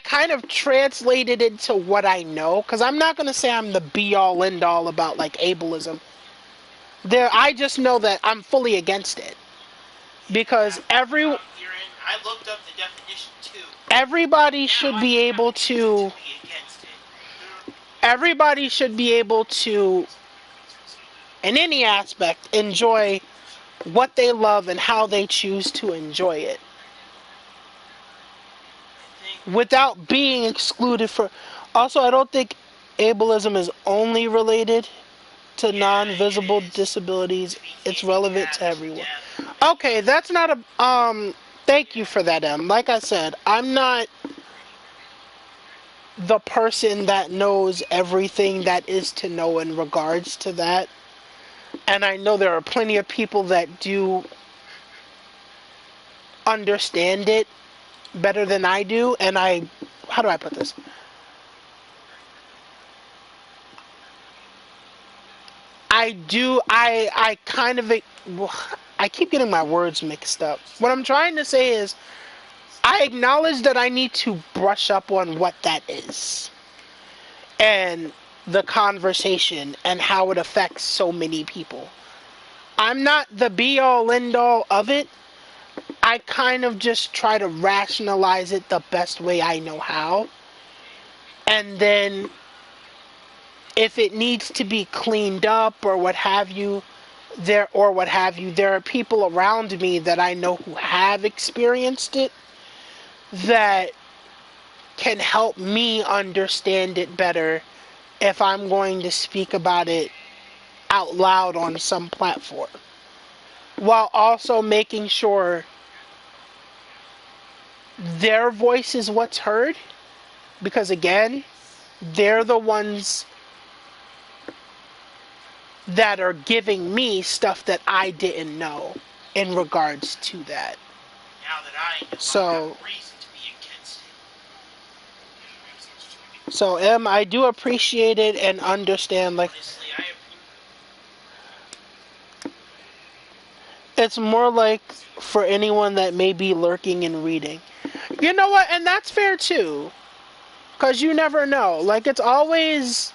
[SPEAKER 1] kind of translated it to what I know, because I'm not going to say I'm the be-all, end-all about, like, ableism. I just know that I'm fully against it. Because
[SPEAKER 2] I looked up the definition too.
[SPEAKER 1] everybody should be able to... Everybody should be able to, in any aspect, enjoy what they love and how they choose to enjoy it, without being excluded for... Also, I don't think ableism is only related to non-visible disabilities. It's relevant to everyone. Okay, that's not a... Thank you for that, M. Like I said, I'm not the person that knows everything that is to know in regards to that. And I know there are plenty of people that do understand it better than I do. And how do I put this? I kind of, I keep getting my words mixed up. What I'm trying to say is, I acknowledge that I need to brush up on what that is. And the conversation and how it affects so many people. I'm not the be-all, end-all of it. I kind of just try to rationalize it the best way I know how. And then if it needs to be cleaned up or what have you, there are people around me that I know who have experienced it that can help me understand it better if I'm going to speak about it out loud on some platform, while also making sure their voice is what's heard, because again, they're the ones that are giving me stuff that I didn't know in regards to that.
[SPEAKER 2] Now that I know, I have
[SPEAKER 1] So,
[SPEAKER 2] reason to be against
[SPEAKER 1] I do appreciate it and understand,
[SPEAKER 2] it.
[SPEAKER 1] like,
[SPEAKER 2] Honestly, I
[SPEAKER 1] it's more like for anyone that may be lurking and reading. You know what? And that's fair too. Because you never know. Like, it's always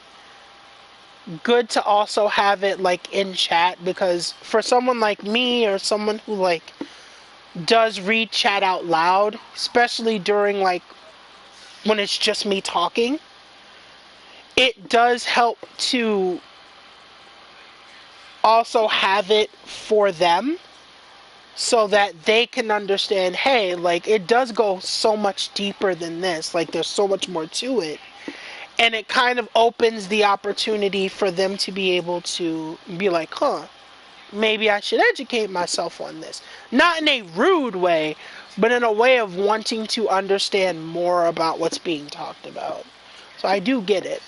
[SPEAKER 1] good to also have it, like, in chat. Because for someone like me or someone who, like, does read chat out loud, especially during, like, when it's just me talking, it does help to also have it for them so that they can understand, hey, like, it does go so much deeper than this. Like, there's so much more to it. And it kind of opens the opportunity for them to be able to be like, huh, maybe I should educate myself on this. Not in a rude way, but in a way of wanting to understand more about what's being talked about. So I do get it.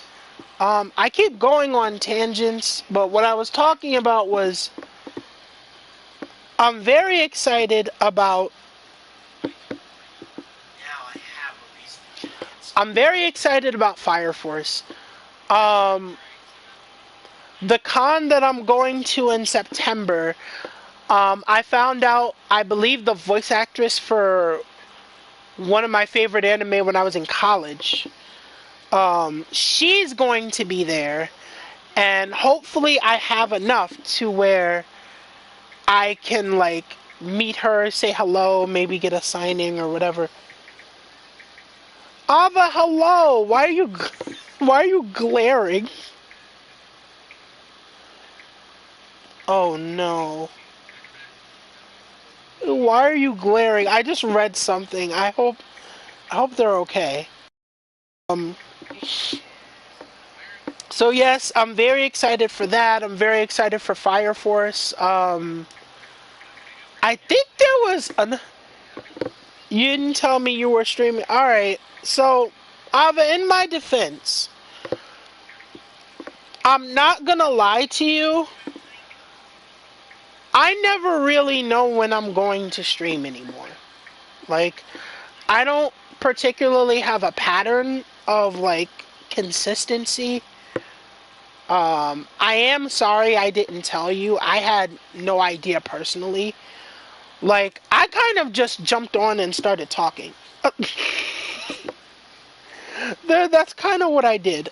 [SPEAKER 1] I keep going on tangents, but what I was talking about was I'm very excited about.
[SPEAKER 2] now I have a reason to be against
[SPEAKER 1] I'm very excited about Fire Force. Um, the con that I'm going to in September, I found out, I believe the voice actress for one of my favorite anime when I was in college, she's going to be there, and hopefully I have enough to where I can, like, meet her, say hello, maybe get a signing or whatever. Ava, hello. Why are you glaring? Oh no. Why are you glaring? I just read something. I hope they're okay. Um so yes, I'm very excited for that. I'm very excited for Fire Force. I think there was an You didn't tell me you were streaming. All right. So, Ava, in my defense, I'm not going to lie to you. I never really know when I'm going to stream anymore. Like, I don't particularly have a pattern of, like, consistency. I am sorry I didn't tell you. I had no idea personally. Like, I kind of just jumped on and started talking. That's kind of what I did.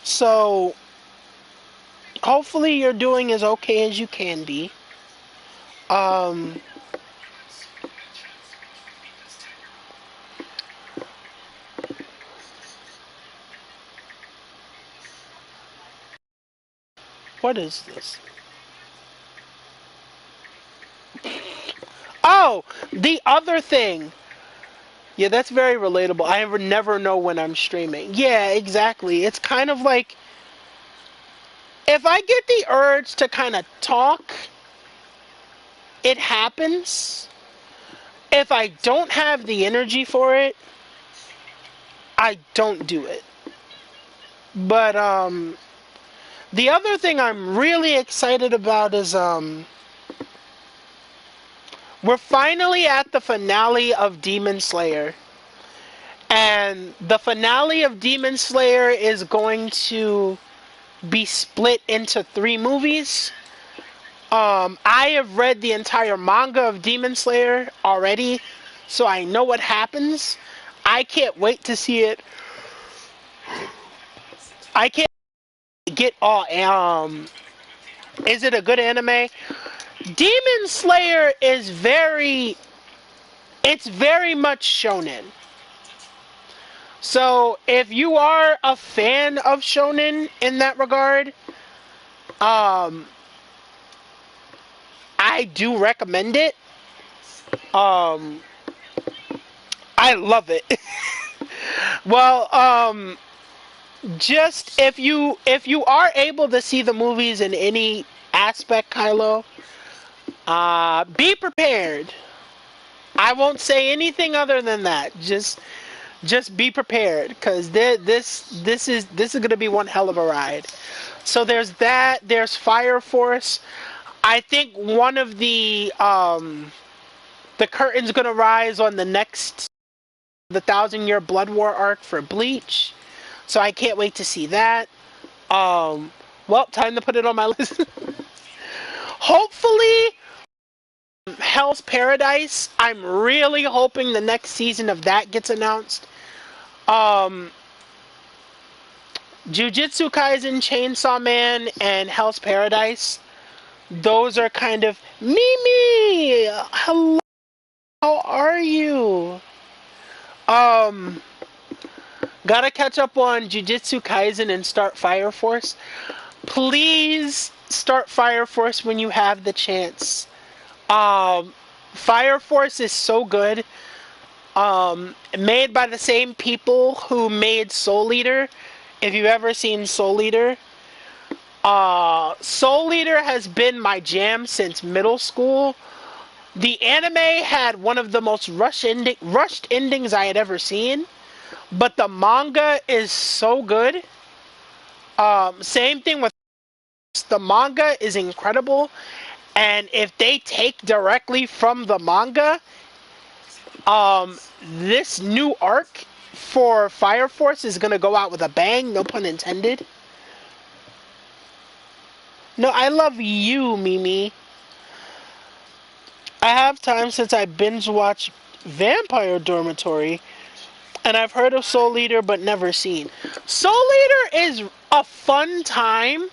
[SPEAKER 1] So, hopefully you're doing as okay as you can be. Um, what is this? Oh, the other thing. Yeah, that's very relatable. I never know when I'm streaming. Yeah, exactly. It's kind of like if I get the urge to kind of talk, it happens. If I don't have the energy for it, I don't do it. But the other thing I'm really excited about is we're finally at the finale of Demon Slayer. And the finale of Demon Slayer is going to be split into 3 movies. I have read the entire manga of Demon Slayer already, so I know what happens. I can't wait to see it. I can't get all Is it a good anime? Demon Slayer is it's very much shonen. So if you are a fan of shonen in that regard, um, I do recommend it. Um, I love it. Well, just if you are able to see the movies in any aspect, Kylo, be prepared. I won't say anything other than that. Just be prepared, because this is gonna be one hell of a ride. So there's that. There's Fire Force. I think one of the curtain's gonna rise on the next the Thousand Year Blood War arc for Bleach. So I can't wait to see that. Well, time to put it on my list. Hopefully, Hell's Paradise. I'm really hoping the next season of that gets announced. Um, Jujutsu Kaisen, Chainsaw Man, and Hell's Paradise. Those are kind of Mimi. Hello, how are you? Um, Gotta catch up on Jujutsu Kaisen and start Fire Force. Please start Fire Force when you have the chance. Fire Force is so good. Made by the same people who made Soul Eater. If you've ever seen Soul Eater, Soul Eater has been my jam since middle school. The anime had one of the most rushed endings I had ever seen, but the manga is so good. Same thing with the manga is incredible, and if they take directly from the manga, this new arc for Fire Force is gonna go out with a bang. No pun intended. No, I love you, Mimi. I have time since I binge watched Vampire Dormitory, and I've heard of Soul Eater but never seen. Soul Eater is a fun time,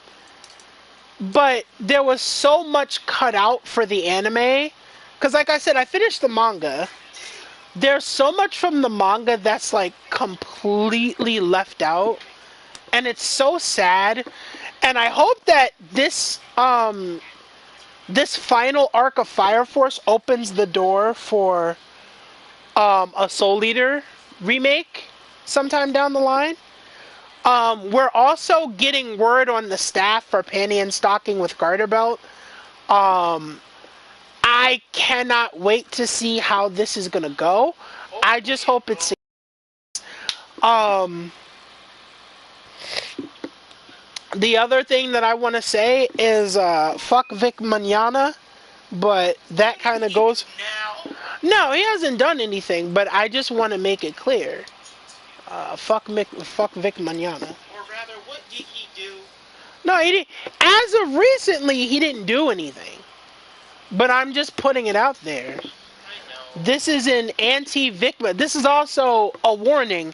[SPEAKER 1] but there was so much cut out for the anime. Because, like I said, I finished the manga. There's so much from the manga that's like completely left out, and it's so sad. And I hope that this final arc of Fire Force opens the door for a Soul Eater remake sometime down the line. We're also getting word on the staff for Panty and Stocking with Garter Belt. I cannot wait to see how this is gonna go. I just hope it's um the other thing that I want to say is fuck Vic Manana, but that kind of goes. No, he hasn't done anything, but I just want to make it clear. Fuck Vic Manana.
[SPEAKER 2] Or rather, what did he do?
[SPEAKER 1] No, he didn't. As of recently, he didn't do anything. But I'm just putting it out there.
[SPEAKER 2] I know.
[SPEAKER 1] This is an anti-Vic. This is also a warning.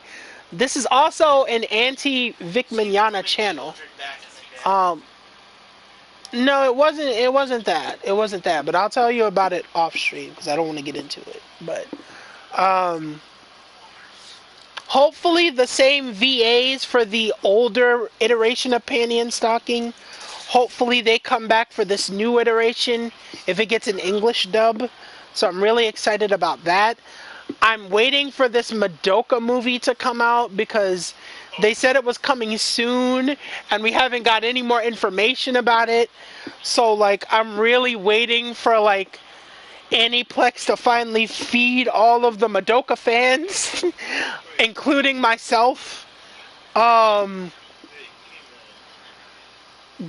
[SPEAKER 1] This is also an anti-Vic Manana channel. No, it wasn't. It wasn't that. It wasn't that. But I'll tell you about it off stream because I don't want to get into it. But hopefully the same VAs for the older iteration of Panty and Stocking. Hopefully they come back for this new iteration if it gets an English dub. So I'm really excited about that. I'm waiting for this Madoka movie to come out because they said it was coming soon and we haven't got any more information about it. So like I'm really waiting for like Aniplex to finally feed all of the Madoka fans, including myself.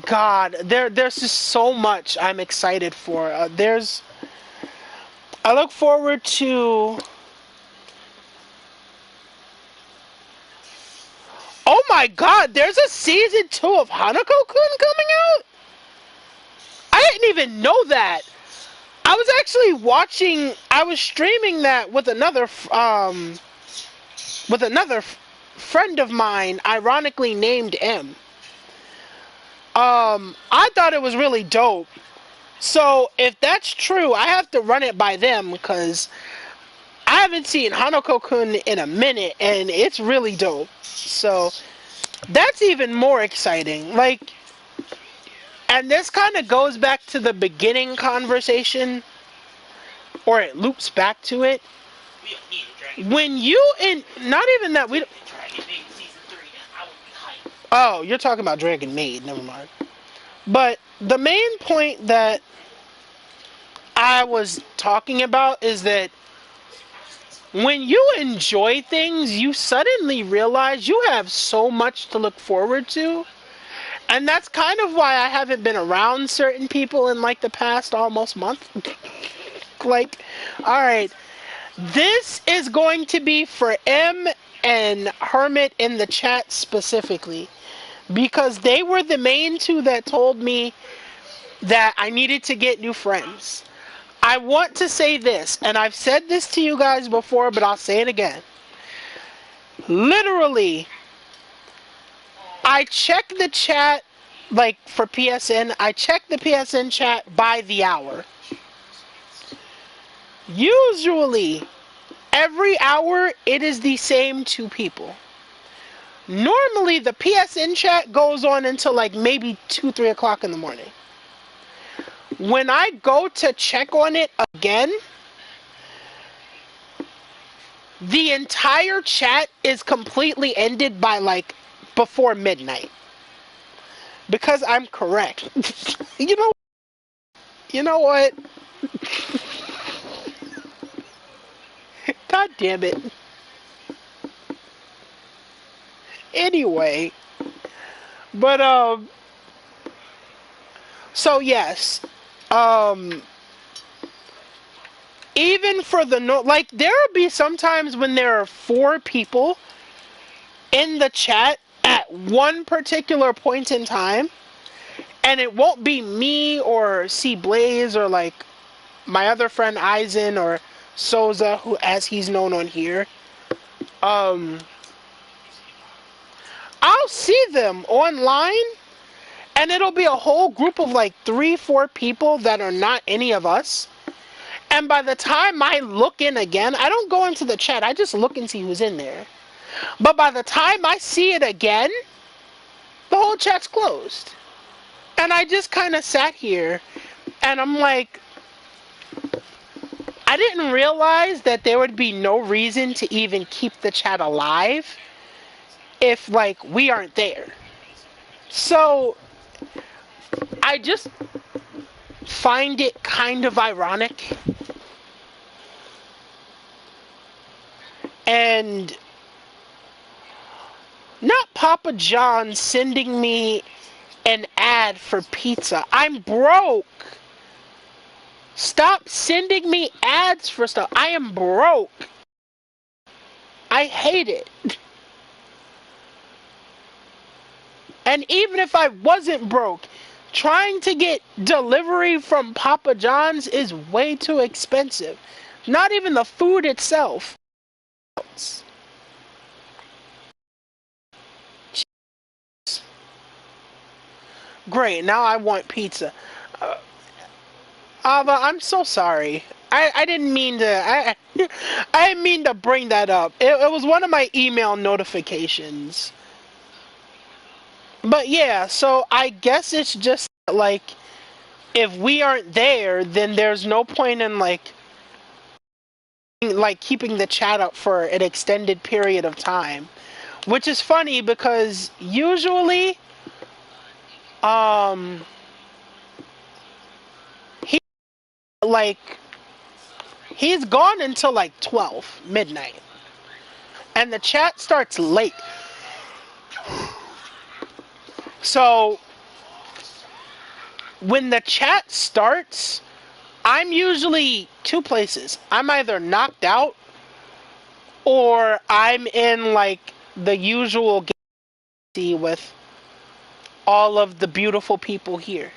[SPEAKER 1] God, there's just so much I'm excited for. I look forward to. Oh my God, there's a season 2 of Hanako-kun coming out? I didn't even know that. I was actually I was streaming that with another friend of mine, ironically named M. I thought it was really dope. So if that's true, I have to run it by them because I haven't seen Hanako-kun in a minute, and it's really dope. So that's even more exciting. Like, and this kind of goes back to the beginning conversation, or it loops back to it.
[SPEAKER 2] We don't need a Dragon
[SPEAKER 1] When you in, not even that we.
[SPEAKER 2] Dragon Maid season 3. I would be hyped.
[SPEAKER 1] Oh, you're talking about Dragon Maid. Never mind. But the main point that I was talking about is that when you enjoy things, you suddenly realize you have so much to look forward to. And that's kind of why I haven't been around certain people in like the past almost month. Like, alright, this is going to be for M and Hermit in the chat specifically. Because they were the main two that told me that I needed to get new friends. I want to say this, and I've said this to you guys before, but I'll say it again. Literally, I check the chat, like for PSN, I check the PSN chat by the hour. Usually, every hour, it is the same two people. Normally, the PSN chat goes on until like maybe 2, 3 o'clock in the morning. When I go to check on it again, the entire chat is completely ended by like before midnight. Because I'm correct. You know what? God damn it. Anyway. But so yes. Even for the like there'll be sometimes when there are 4 people in the chat at one particular point in time, and it won't be me or C Blaze or like my other friend Eisen or Souza, who as he's known on here. I'll see them online, and it'll be a whole group of like 3, 4 people that are not any of us. And by the time I look in again, I don't go into the chat, I just look and see who's in there. But by the time I see it again, the whole chat's closed. And I just kind of sat here, and I'm like, I didn't realize that there would be no reason to even keep the chat alive if, like, we aren't there. So, I just find it kind of ironic. And not Papa John sending me an ad for pizza. I'm broke. Stop sending me ads for stuff. I am broke. I hate it. And even if I wasn't broke, trying to get delivery from Papa John's is way too expensive. Not even the food itself. Great, now I want pizza. Ava, I'm so sorry. I didn't mean to. I didn't mean to bring that up. It was one of my email notifications. But yeah, so I guess it's just like if we aren't there, then there's no point in like keeping the chat up for an extended period of time. Which is funny because usually he like he's gone until like 12 midnight. And the chat starts late. So when the chat starts, I'm usually 2 places. I'm either knocked out or I'm in like the usual game with all of the beautiful people here.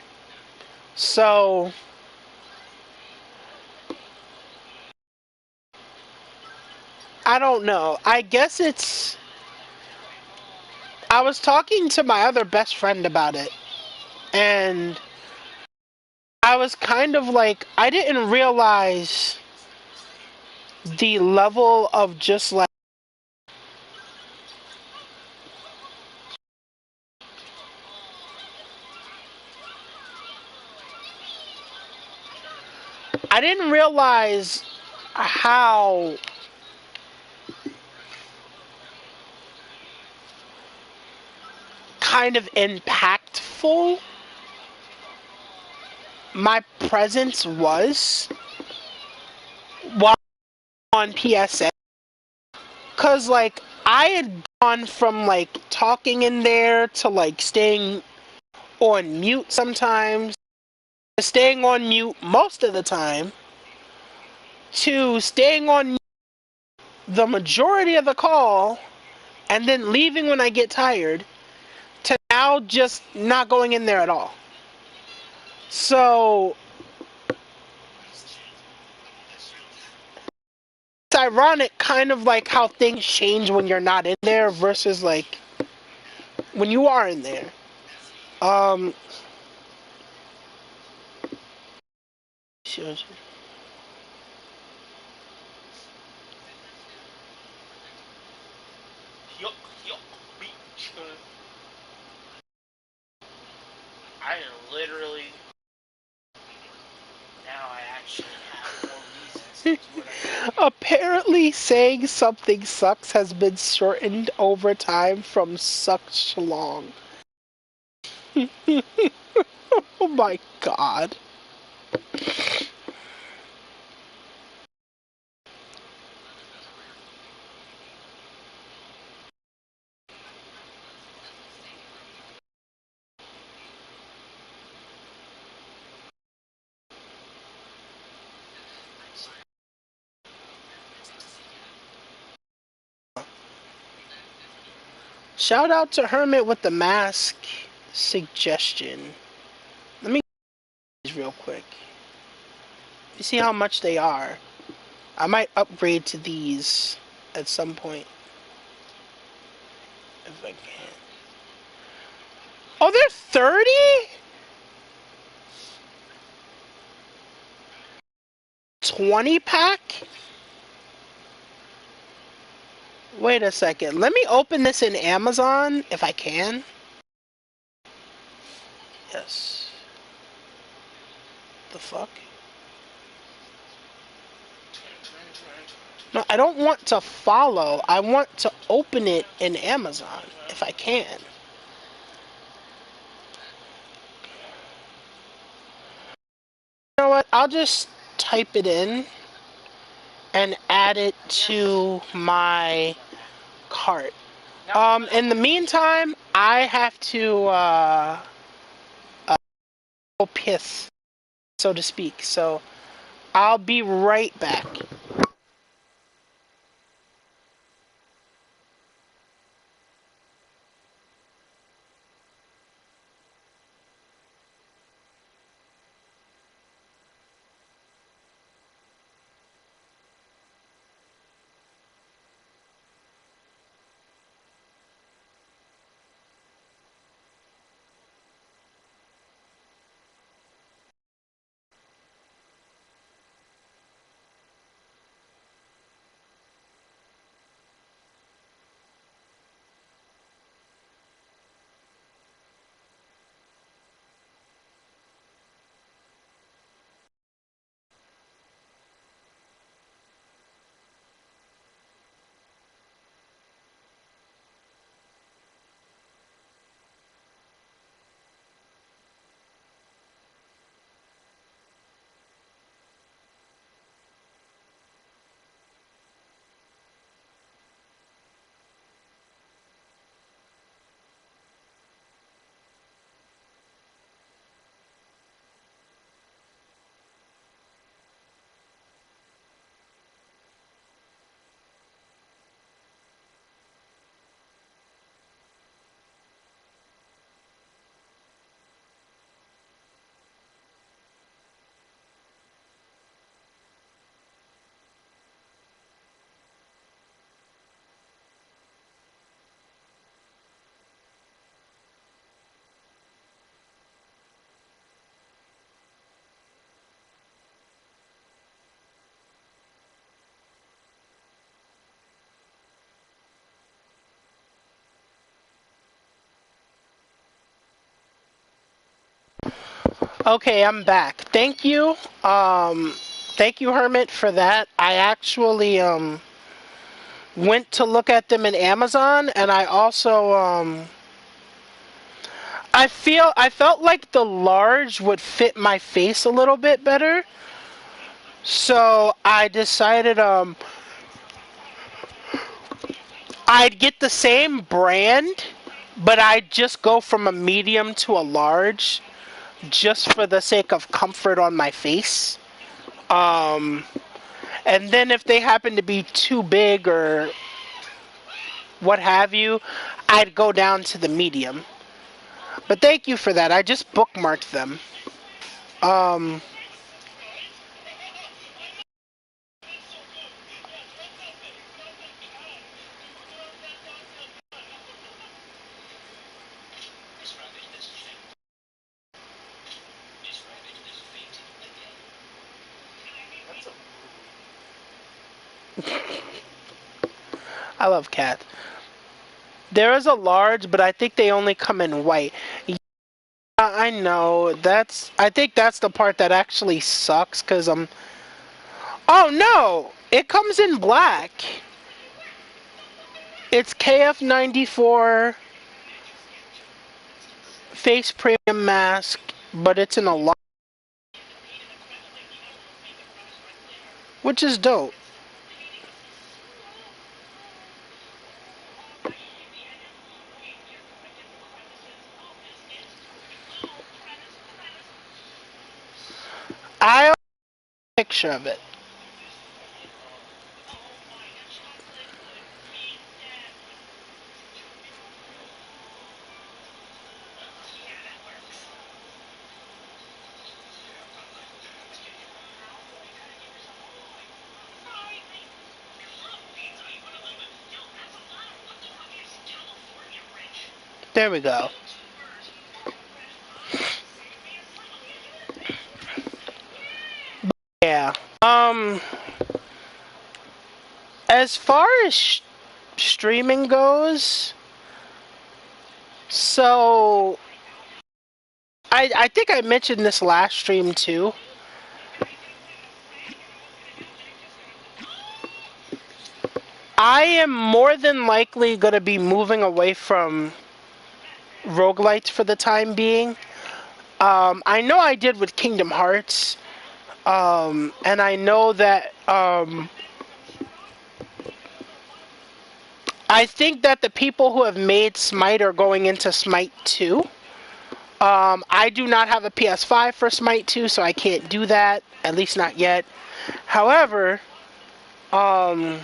[SPEAKER 1] So I don't know. I guess it's I was talking to my other best friend about it. And I was kind of like, I didn't realize the level of just like, I didn't realize how kind of impactful my presence was while on PSA. Cause like I had gone from like talking in there to like staying on mute sometimes, to staying on mute most of the time, to staying on mute the majority of the call and then leaving when I get tired, to now just not going in there at all. So it's ironic kind of like how things change when you're not in there versus like when you are in there. Um
[SPEAKER 2] Yuck, yuck, beach. I literally now I actually have more reasons to do what I do.
[SPEAKER 1] Apparently saying something sucks has been shortened over time from such long. Oh my god. Shout out to Hermit with the mask suggestion. Let me get these real quick. You see how much they are. I might upgrade to these at some point. If I can. Oh, they're 30? 20 pack? Wait a second. Let me open this in Amazon if I can. Yes. The fuck? No, I don't want to follow. I want to open it in Amazon if I can. You know what? I'll just type it in and add it to my cart. In the meantime, I have to go piss, so to speak. So I'll be right back. Okay, I'm back. Thank you. Thank you, Hermit, for that. I actually went to look at them in Amazon, and I also I felt like the large would fit my face a little bit better. So I decided I'd get the same brand, but I'd just go from a medium to a large just for the sake of comfort on my face. Um and then if they happen to be too big or what have you, I'd go down to the medium. But thank you for that. I just bookmarked them. Um I love cats. There is a large, but I think they only come in white. Yeah, I know. I think that's the part that actually sucks cuz Oh no, it comes in black. It's KF94 face premium mask, but it's in a lot, which is dope. I have a picture of it. There we go. Yeah. As far as streaming goes, so I think I mentioned this last stream too. I am more than likely going to be moving away from roguelites for the time being. I know I did with Kingdom Hearts, and I know that I think that the people who have made Smite are going into Smite 2. I do not have a PS5 for Smite 2, so I can't do that, at least not yet. However, um,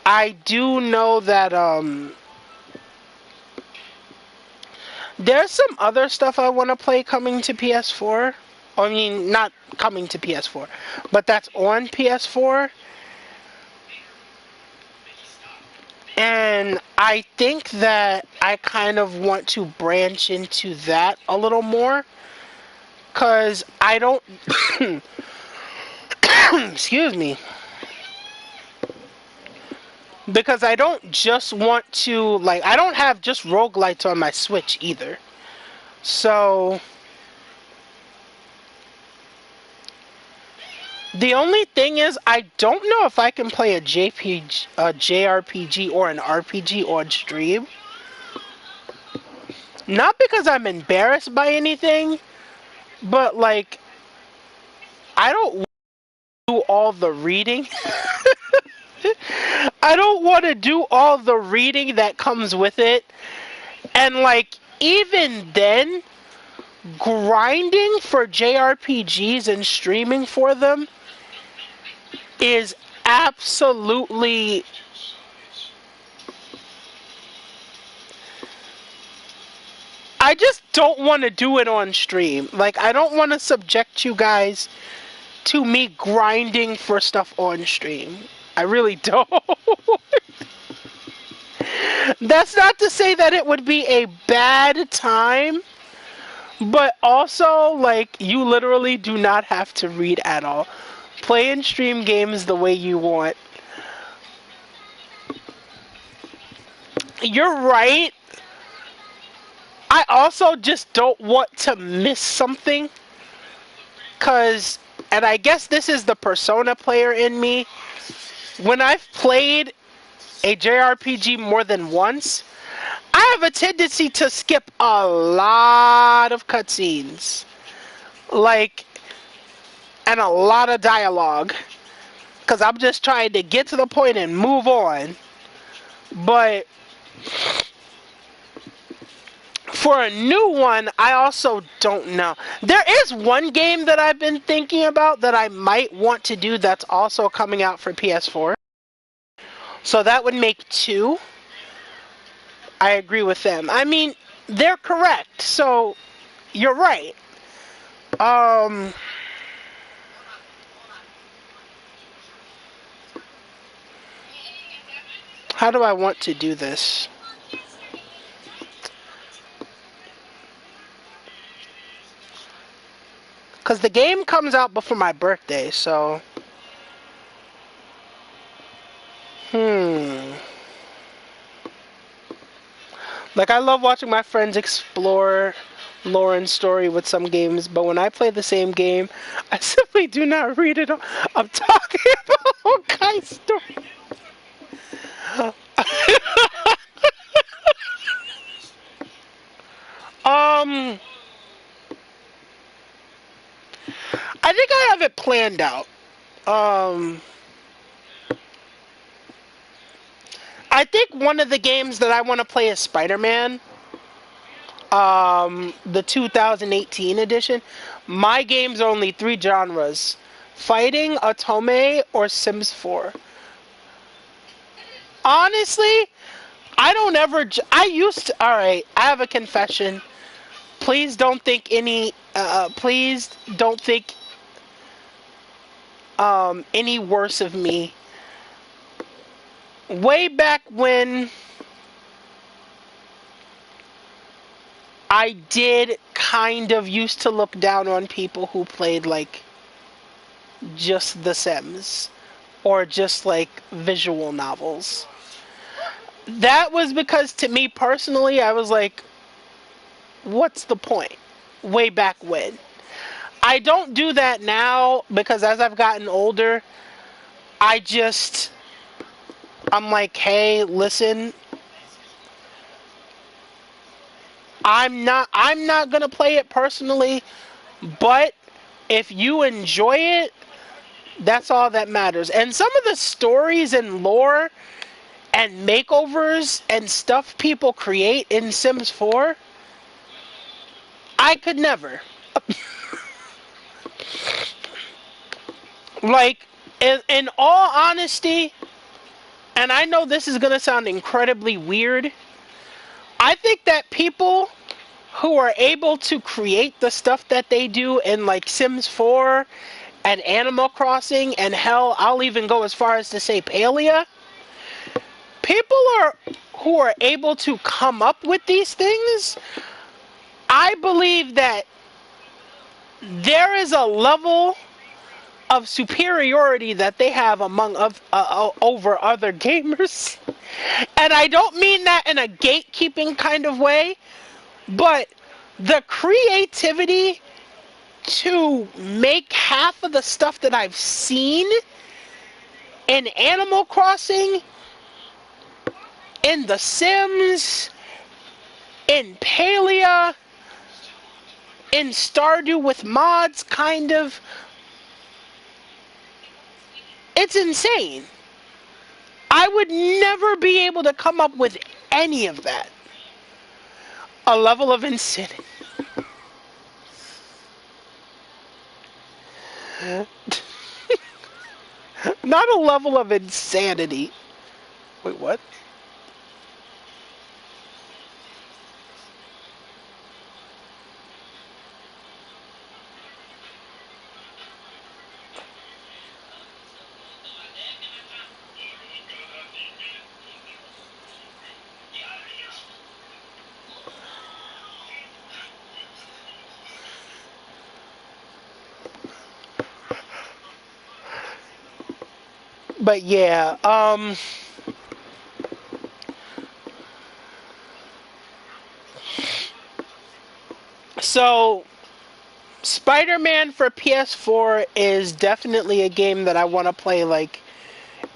[SPEAKER 1] I do know that there's some other stuff I want to play coming to PS4. I mean, not coming to PS4, but that's on PS4. And I think that I kind of want to branch into that a little more. Because I don't. Excuse me. Because I don't just want to. Like, I don't have just roguelites on my Switch either. So. The only thing is, I don't know if I can play a JRPG or an RPG on stream. Not because I'm embarrassed by anything, but like, I don't do all the reading. I don't want to do all the reading that comes with it. And like, even then, grinding for JRPGs and streaming for them is absolutely. I just don't want to do it on stream. Like, I don't want to subject you guys to me grinding for stuff on stream. I really don't. That's not to say that it would be a bad time, but also, like, you literally do not have to read at all. Play and stream games the way you want. You're right. I also just don't want to miss something, cause, and I guess this is the Persona player in me. When I've played a JRPG more than once, I have a tendency to skip a lot of cutscenes, like, and a lot of dialogue, cause I'm just trying to get to the point and move on. But for a new one, I also don't know. There is one game that I've been thinking about that I might want to do that's also coming out for PS4. So that would make two. I agree with them. I mean, they're correct. So you're right. Um, how do I want to do this? Because the game comes out before my birthday, so. Hmm. Like, I love watching my friends explore lore and story with some games, but when I play the same game, I simply do not read it. I'm talking about Hokai's story. um, I think I have it planned out. Um, I think one of the games that I want to play is Spider-Man. The 2018 edition. My games are only three genres: fighting, otome, or Sims 4. Honestly, I don't ever. I used to. All right, I have a confession. Please don't think any. Please don't think any worse of me. Way back when, I did kind of used to look down on people who played like just The Sims or just like visual novels. That was because to me personally, I was like, what's the point? Way back when. I don't do that now because as I've gotten older, I just, I'm like, hey, listen, I'm not gonna play it personally, but if you enjoy it, that's all that matters. And some of the stories and lore and makeovers and stuff people create in Sims 4, I could never. Like, in all honesty, and I know this is gonna sound incredibly weird, I think that people who are able to create the stuff that they do in like Sims 4 and Animal Crossing, and hell, I'll even go as far as to say Palia, people are who are able to come up with these things, I believe that there is a level of superiority that they have over other gamers. And I don't mean that in a gatekeeping kind of way, but the creativity to make half of the stuff that I've seen in Animal Crossing, in The Sims, in Palia, in Stardew with mods, kind of, it's insane. I would never be able to come up with any of that. A level of insanity. Not a level of insanity. Wait, what? But yeah, So, Spider-Man for PS4 is definitely a game that I want to play like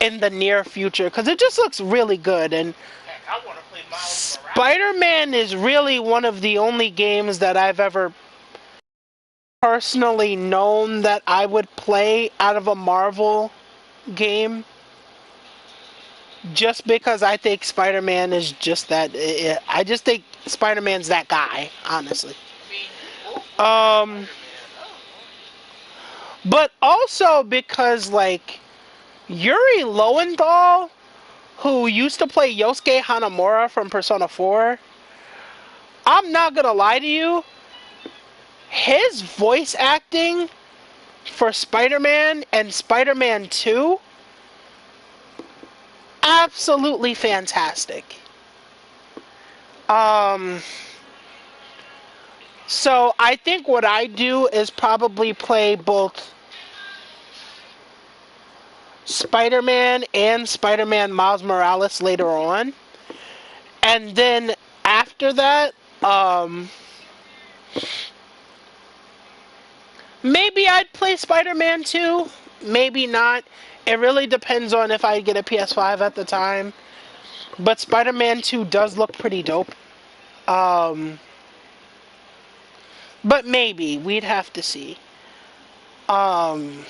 [SPEAKER 1] in the near future because it just looks really good. And
[SPEAKER 2] Heck, I want to play Miles Morales.
[SPEAKER 1] Spider-Man is really one of the only games that I've ever personally known that I would play out of a Marvel game, just because I think Spider-Man is just that. I just think Spider-Man's that guy, honestly.
[SPEAKER 2] I mean, both work for
[SPEAKER 1] Um,
[SPEAKER 2] Spider-Man.
[SPEAKER 1] but also because like Yuri Lowenthal, who used to play Yosuke Hanamura from Persona 4, I'm not gonna lie to you, his voice acting for Spider-Man and Spider-Man 2, absolutely fantastic. Um, so I think what I do is probably play both Spider-Man and Spider-Man Miles Morales later on. And then after that, maybe I'd play Spider-Man 2, maybe not. It really depends on if I get a PS5 at the time. But Spider-Man 2 does look pretty dope. Um, but maybe we'd have to see. Um,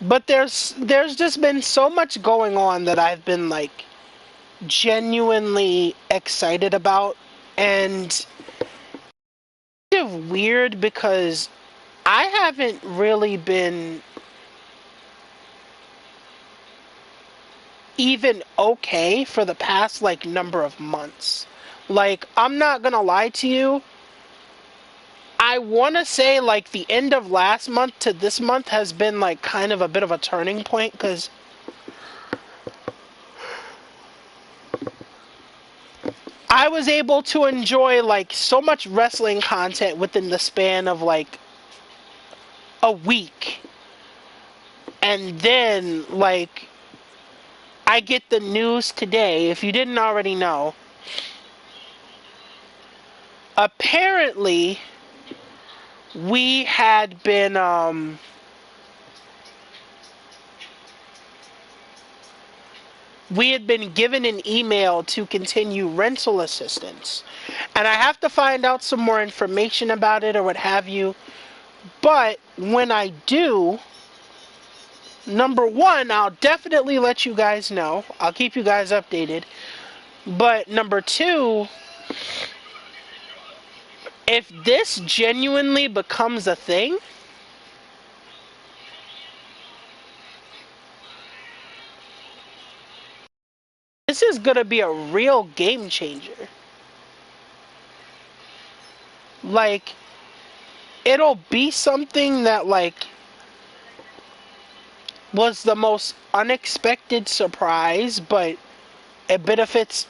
[SPEAKER 1] but there's just been so much going on that I've been like genuinely excited about, and it's weird because I haven't really been even okay for the past like number of months. Like, I'm not gonna lie to you, I want to say like the end of last month to this month has been like kind of a bit of a turning point because I was able to enjoy like so much wrestling content within the span of like a week. And then like I get the news today, if you didn't already know, apparently we had been given an email to continue rental assistance. And I have to find out some more information about it or what have you. But when I do, number one, I'll definitely let you guys know. I'll keep you guys updated. But number two, if this genuinely becomes a thing, this is going to be a real game changer. Like, it'll be something that, like, was the most unexpected surprise, but it benefits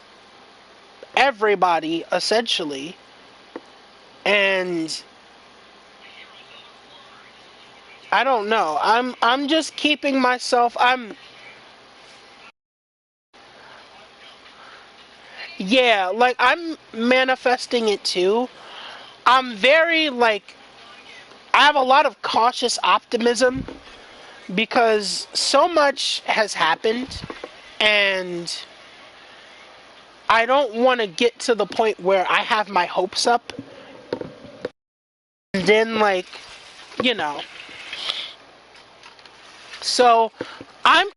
[SPEAKER 1] everybody, essentially. And I don't know. I'm just keeping myself. Yeah, like I'm manifesting it too. I'm very like I have a lot of cautious optimism because so much has happened and I don't want to get to the point where I have my hopes up and then like, you know. So, I'm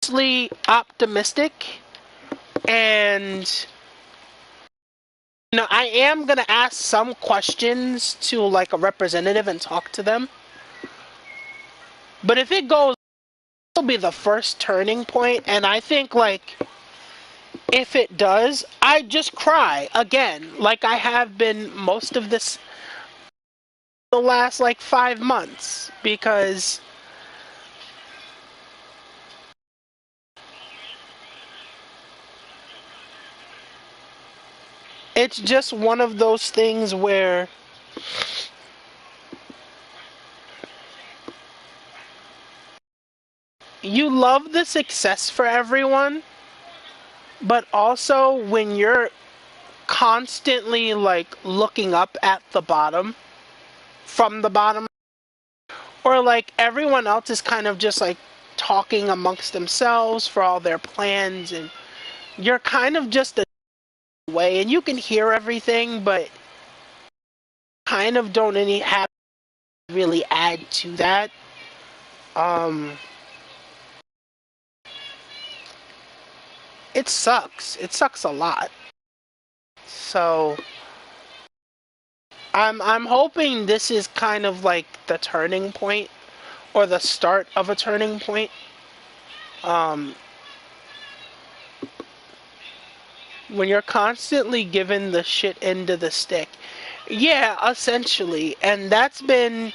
[SPEAKER 1] mostly optimistic and I am going to ask some questions to like a representative and talk to them. But if it goes, it'll be the first turning point, and I think like if it does, I just cry again, like I have been most of this the last like 5 months because it's just one of those things where you love the success for everyone, but also when you're constantly like looking up at the bottom from the bottom, or like everyone else is kind of just like talking amongst themselves for all their plans, and you're kind of just a way and you can hear everything, but kind of don't any have really add to that. Um, it sucks. It sucks a lot. So I'm hoping this is kind of like the turning point or the start of a turning point. Um, when you're constantly given the shit end of the stick. Yeah, essentially. And that's been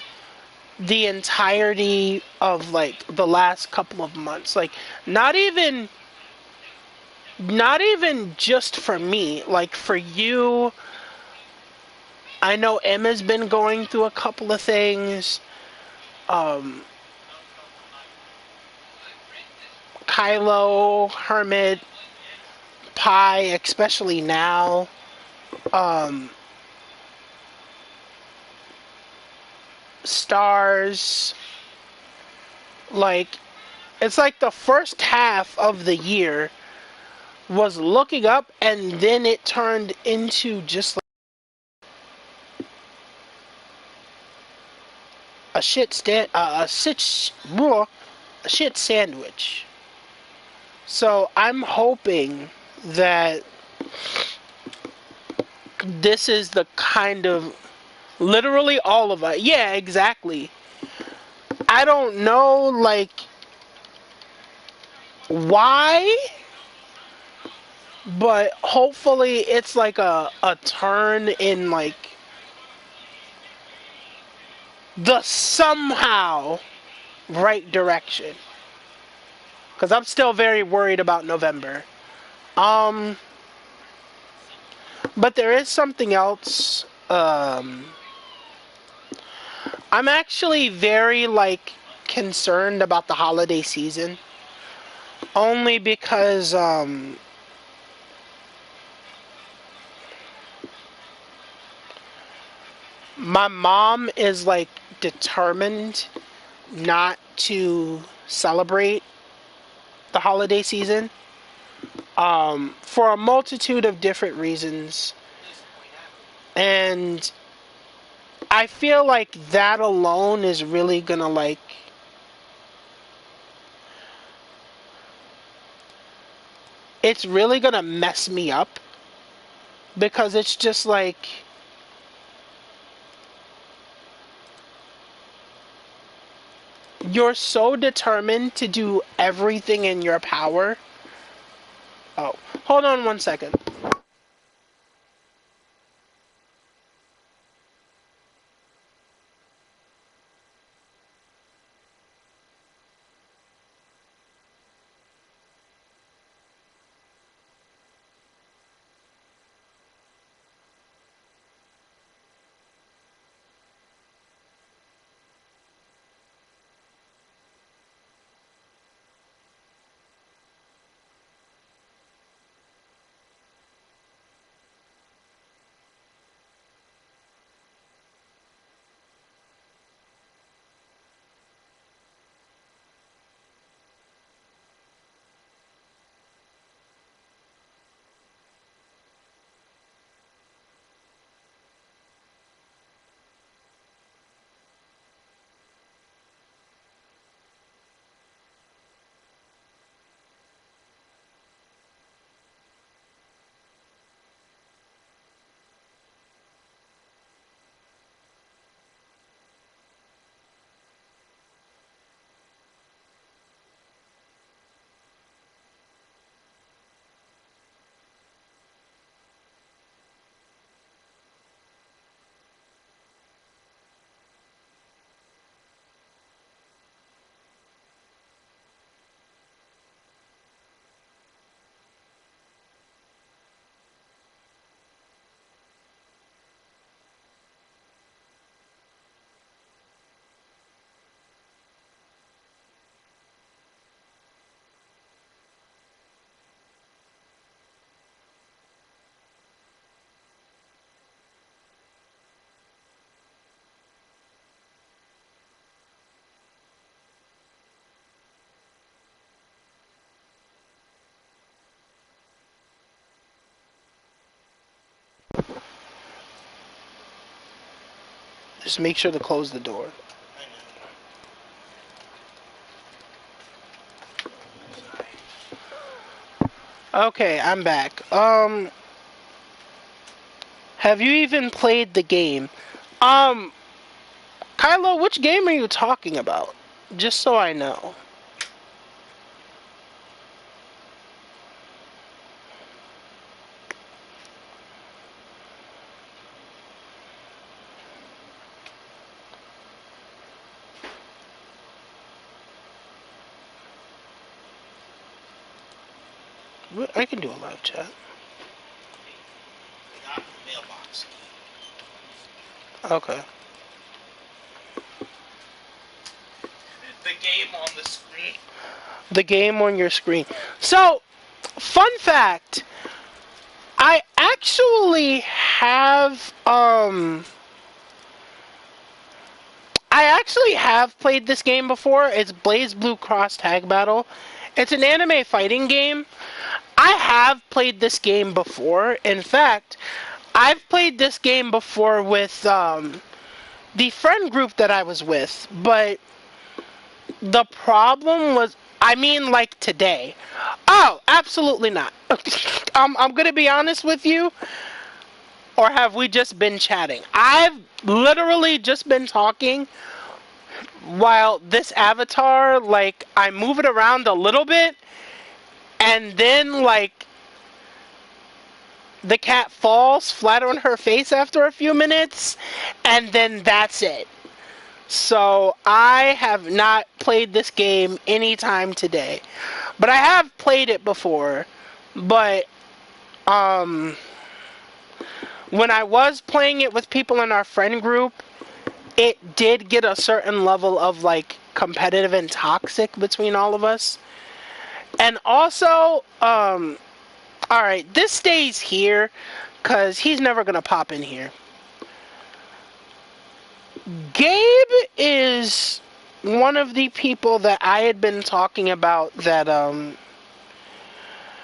[SPEAKER 1] the entirety of like the last couple of months. Like not even just for me, like for you. I know Emma's been going through a couple of things. Um, Kylo, Hermit, Pi, especially now. Um, Stars. Like, it's like the first half of the year was looking up, and then it turned into just like a shit stand, a shit sandwich. So I'm hoping that this is the kind of literally all of it. Yeah, exactly. I don't know, like, why, but hopefully it's like a turn in, like, the somehow right direction. Because I'm still very worried about November. Um, but there is something else. I'm actually very, like, concerned about the holiday season. Only because, my mom is like determined not to celebrate the holiday season, for a multitude of different reasons, and I feel like that alone is really gonna like it's really gonna mess me up, because it's just like you're so determined to do everything in your power. Oh, hold on 1 second. Just make sure to close the door.
[SPEAKER 2] I know.
[SPEAKER 1] Okay, I'm back. Have you even played the game? Um, Kylo, which game are you talking about? Just so I know. I can do a live chat.
[SPEAKER 2] I got the mailbox.
[SPEAKER 1] Okay.
[SPEAKER 2] The game on the screen.
[SPEAKER 1] The game on your screen. So, fun fact. I actually have, I actually have played this game before. It's Blaze Blue Cross Tag Battle. It's an anime fighting game. I have played this game before. In fact, I've played this game before with the friend group that I was with. But the problem was, I mean, like today. Oh, absolutely not. I'm going to be honest with you. Or have we just been chatting? I've literally just been talking while this avatar, like, I move it around a little bit, and then, like, the cat falls flat on her face after a few minutes, and then that's it. So, I have not played this game anytime today. But I have played it before. But, when I was playing it with people in our friend group, it did get a certain level of like competitive and toxic between all of us. And also, alright, this stays here because he's never gonna pop in here. Gabe is one of the people that I had been talking about that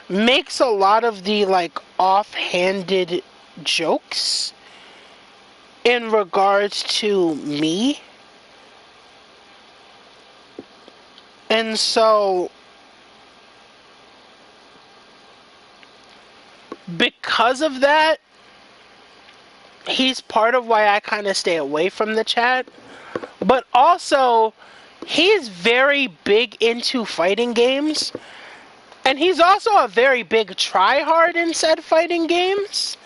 [SPEAKER 1] makes a lot of the like offhanded jokes in regards to me. And so, because of that, he's part of why I kind of stay away from the chat. But also, he's very big into fighting games. And he's also a very big tryhard in said fighting games.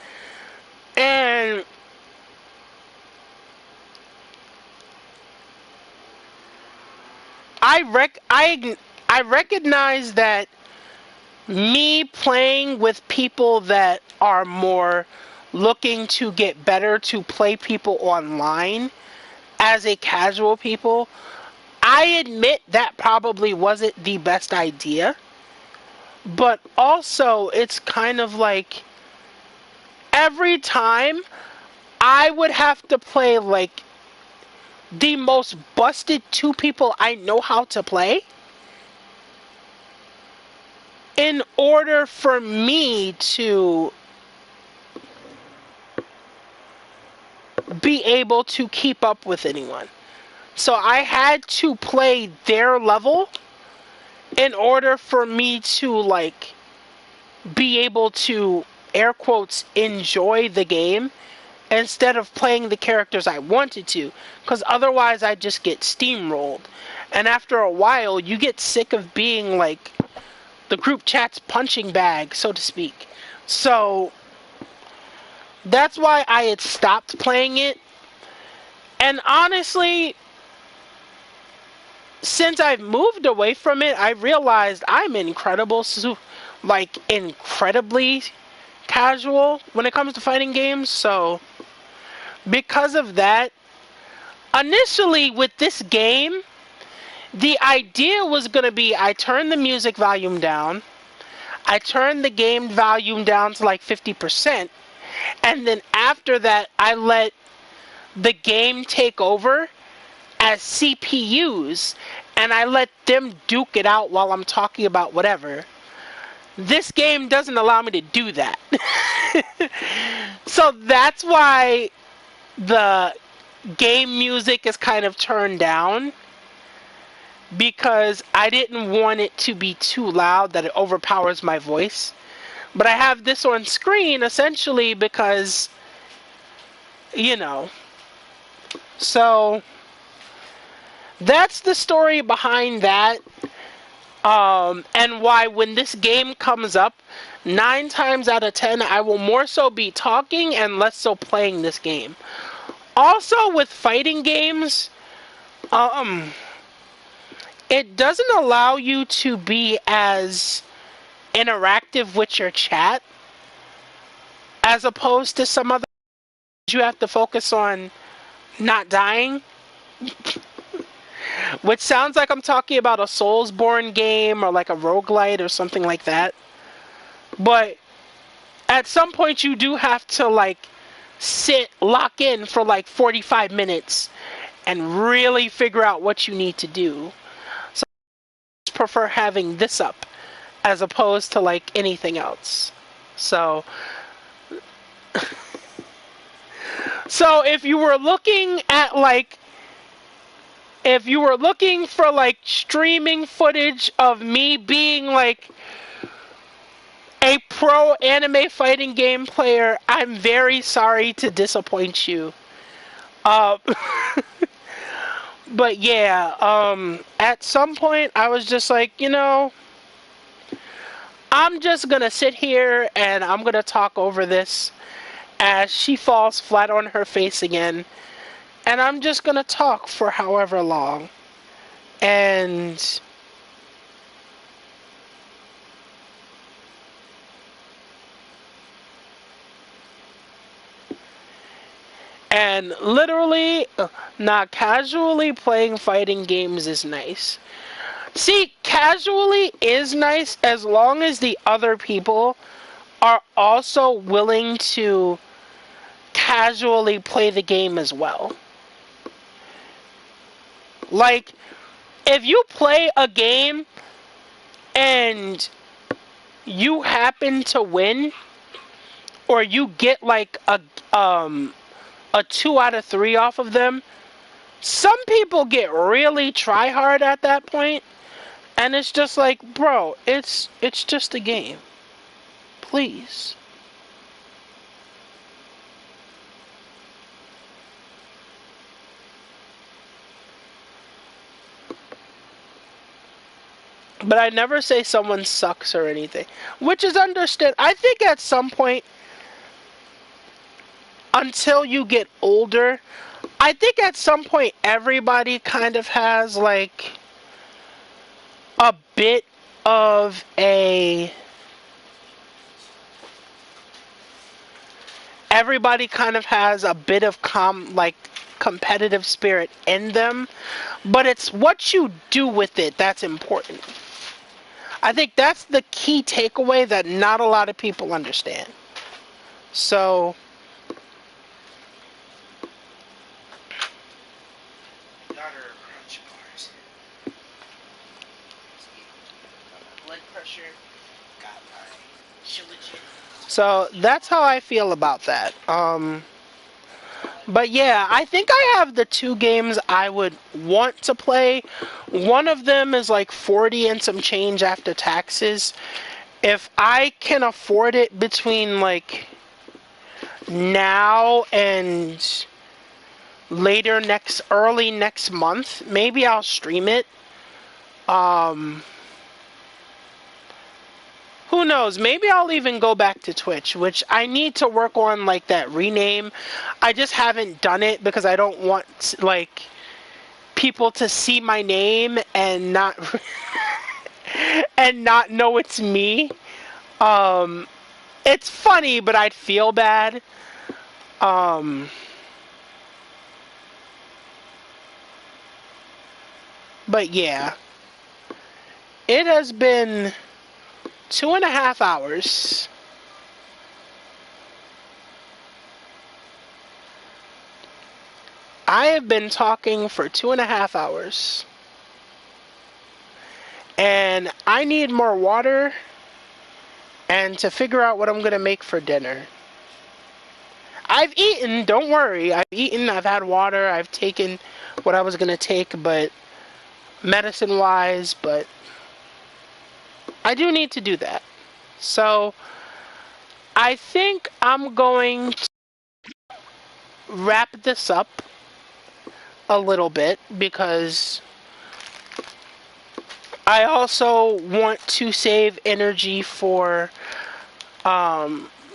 [SPEAKER 1] And I recognize that me playing with people that are more looking to get better to play people online as a casual people, I admit that probably wasn't the best idea. But also, it's kind of like every time I would have to play like the most busted two people I know how to play in order for me to be able to keep up with anyone. So I had to play their level in order for me to like be able to air quotes enjoy the game instead of playing the characters I wanted to, because otherwise I just get steamrolled. And after a while you get sick of being like the group chat's punching bag, so to speak. So that's why I had stopped playing it. And honestly, since I've moved away from it, I realized I'm incredibly casual when it comes to fighting games. So because of that, initially with this game, the idea was going to be I turn the music volume down, I turn the game volume down to like 50%, and then after that, I let the game take over as CPUs, and I let them duke it out while I'm talking about whatever. This game doesn't allow me to do that. So that's why the game music is kind of turned down because I didn't want it to be too loud that it overpowers my voice. But I have this on screen essentially because, you know. So that's the story behind that. And why when this game comes up, 9 times out of 10, I will more so be talking and less so playing this game. Also, with fighting games, it doesn't allow you to be as interactive with your chat as opposed to some other. You have to focus on not dying, which sounds like I'm talking about a Soulsborne game or like a roguelite or something like that. But at some point, you do have to like lock in for like 45 minutes and really figure out what you need to do. So I just prefer having this up as opposed to like anything else. So if you were looking at like if you were looking for like streaming footage of me being like a pro anime fighting game player, I'm very sorry to disappoint you. Uh, but yeah, at some point I was just like, I'm just gonna sit here and I'm gonna talk over this as she falls flat on her face again. And I'm just gonna talk for however long. And literally, not casually playing fighting games is nice. See, casually is nice as long as the other people are also willing to casually play the game as well. Like, if you play a game and you happen to win, or you get like a 2 out of 3 off of them, some people get really try hard at that point, and it's just like, bro, it's just a game. Please. But I never say someone sucks or anything, which is understood. I think at some point, until you get older, I think at some point everybody kind of has like a bit of a everybody kind of has a bit of competitive spirit in them, but it's what you do with it that's important. I think that's the key takeaway that not a lot of people understand. So
[SPEAKER 2] Daughter crunch bars. Blood pressure. Got my Shilajit.
[SPEAKER 1] so that's how I feel about that. But yeah, I think I have the 2 games I would want to play. One of them is like 40 and some change after taxes. If I can afford it between like now and early next month, maybe I'll stream it. Um, who knows? Maybe I'll even go back to Twitch, which I need to work on like that rename. I just haven't done it because I don't want like people to see my name and not and not know it's me. Um, it's funny, but I'd feel bad. Um, but yeah, it has been 2.5 hours. I have been talking for 2.5 hours. And I need more water and to figure out what I'm going to make for dinner. I've eaten. Don't worry. I've eaten. I've had water. I've taken what I was gonna take, but medicine wise. But I do need to do that. So I think I'm going to wrap this up a little bit because I also want to save energy for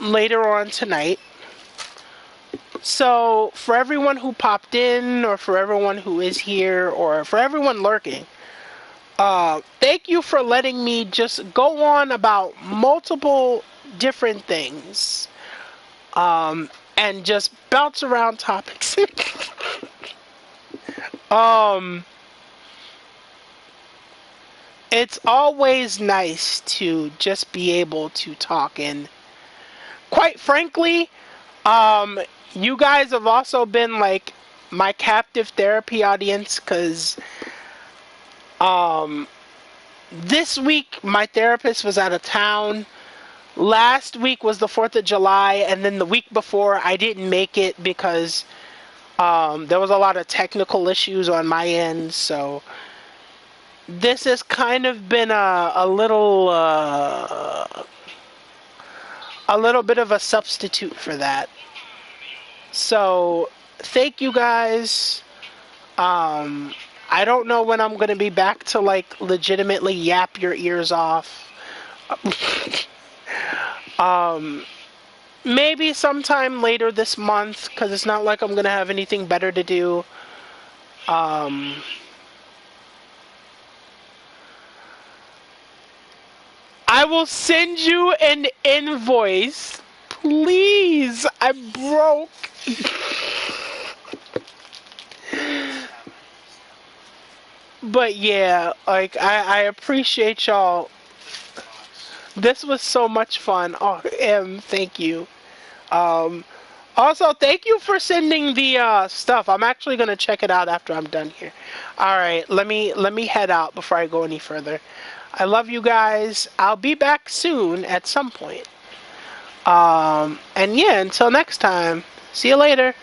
[SPEAKER 1] later on tonight. So, for everyone who popped in, or for everyone who is here, or for everyone lurking, thank you for letting me just go on about multiple different things and just bounce around topics. um, it's always nice to just be able to talk, and quite frankly, um, you guys have also been like my captive therapy audience because um, this week my therapist was out of town. Last week was the 4th of July, and then the week before I didn't make it because there was a lot of technical issues on my end. So this has kind of been a little bit of a substitute for that. So thank you guys. Um, I don't know when I'm gonna be back to like legitimately yap your ears off. um, Maybe sometime later this month, because it's not like I'm gonna have anything better to do. Um, I will send you an invoice, please. I'm broke. But yeah, like I appreciate y'all. This was so much fun. Oh, thank you. Um, Also, thank you for sending the stuff. I'm actually gonna check it out after I'm done here. All right, let me head out before I go any further. I love you guys. I'll be back soon at some point. And yeah, until next time. See you later.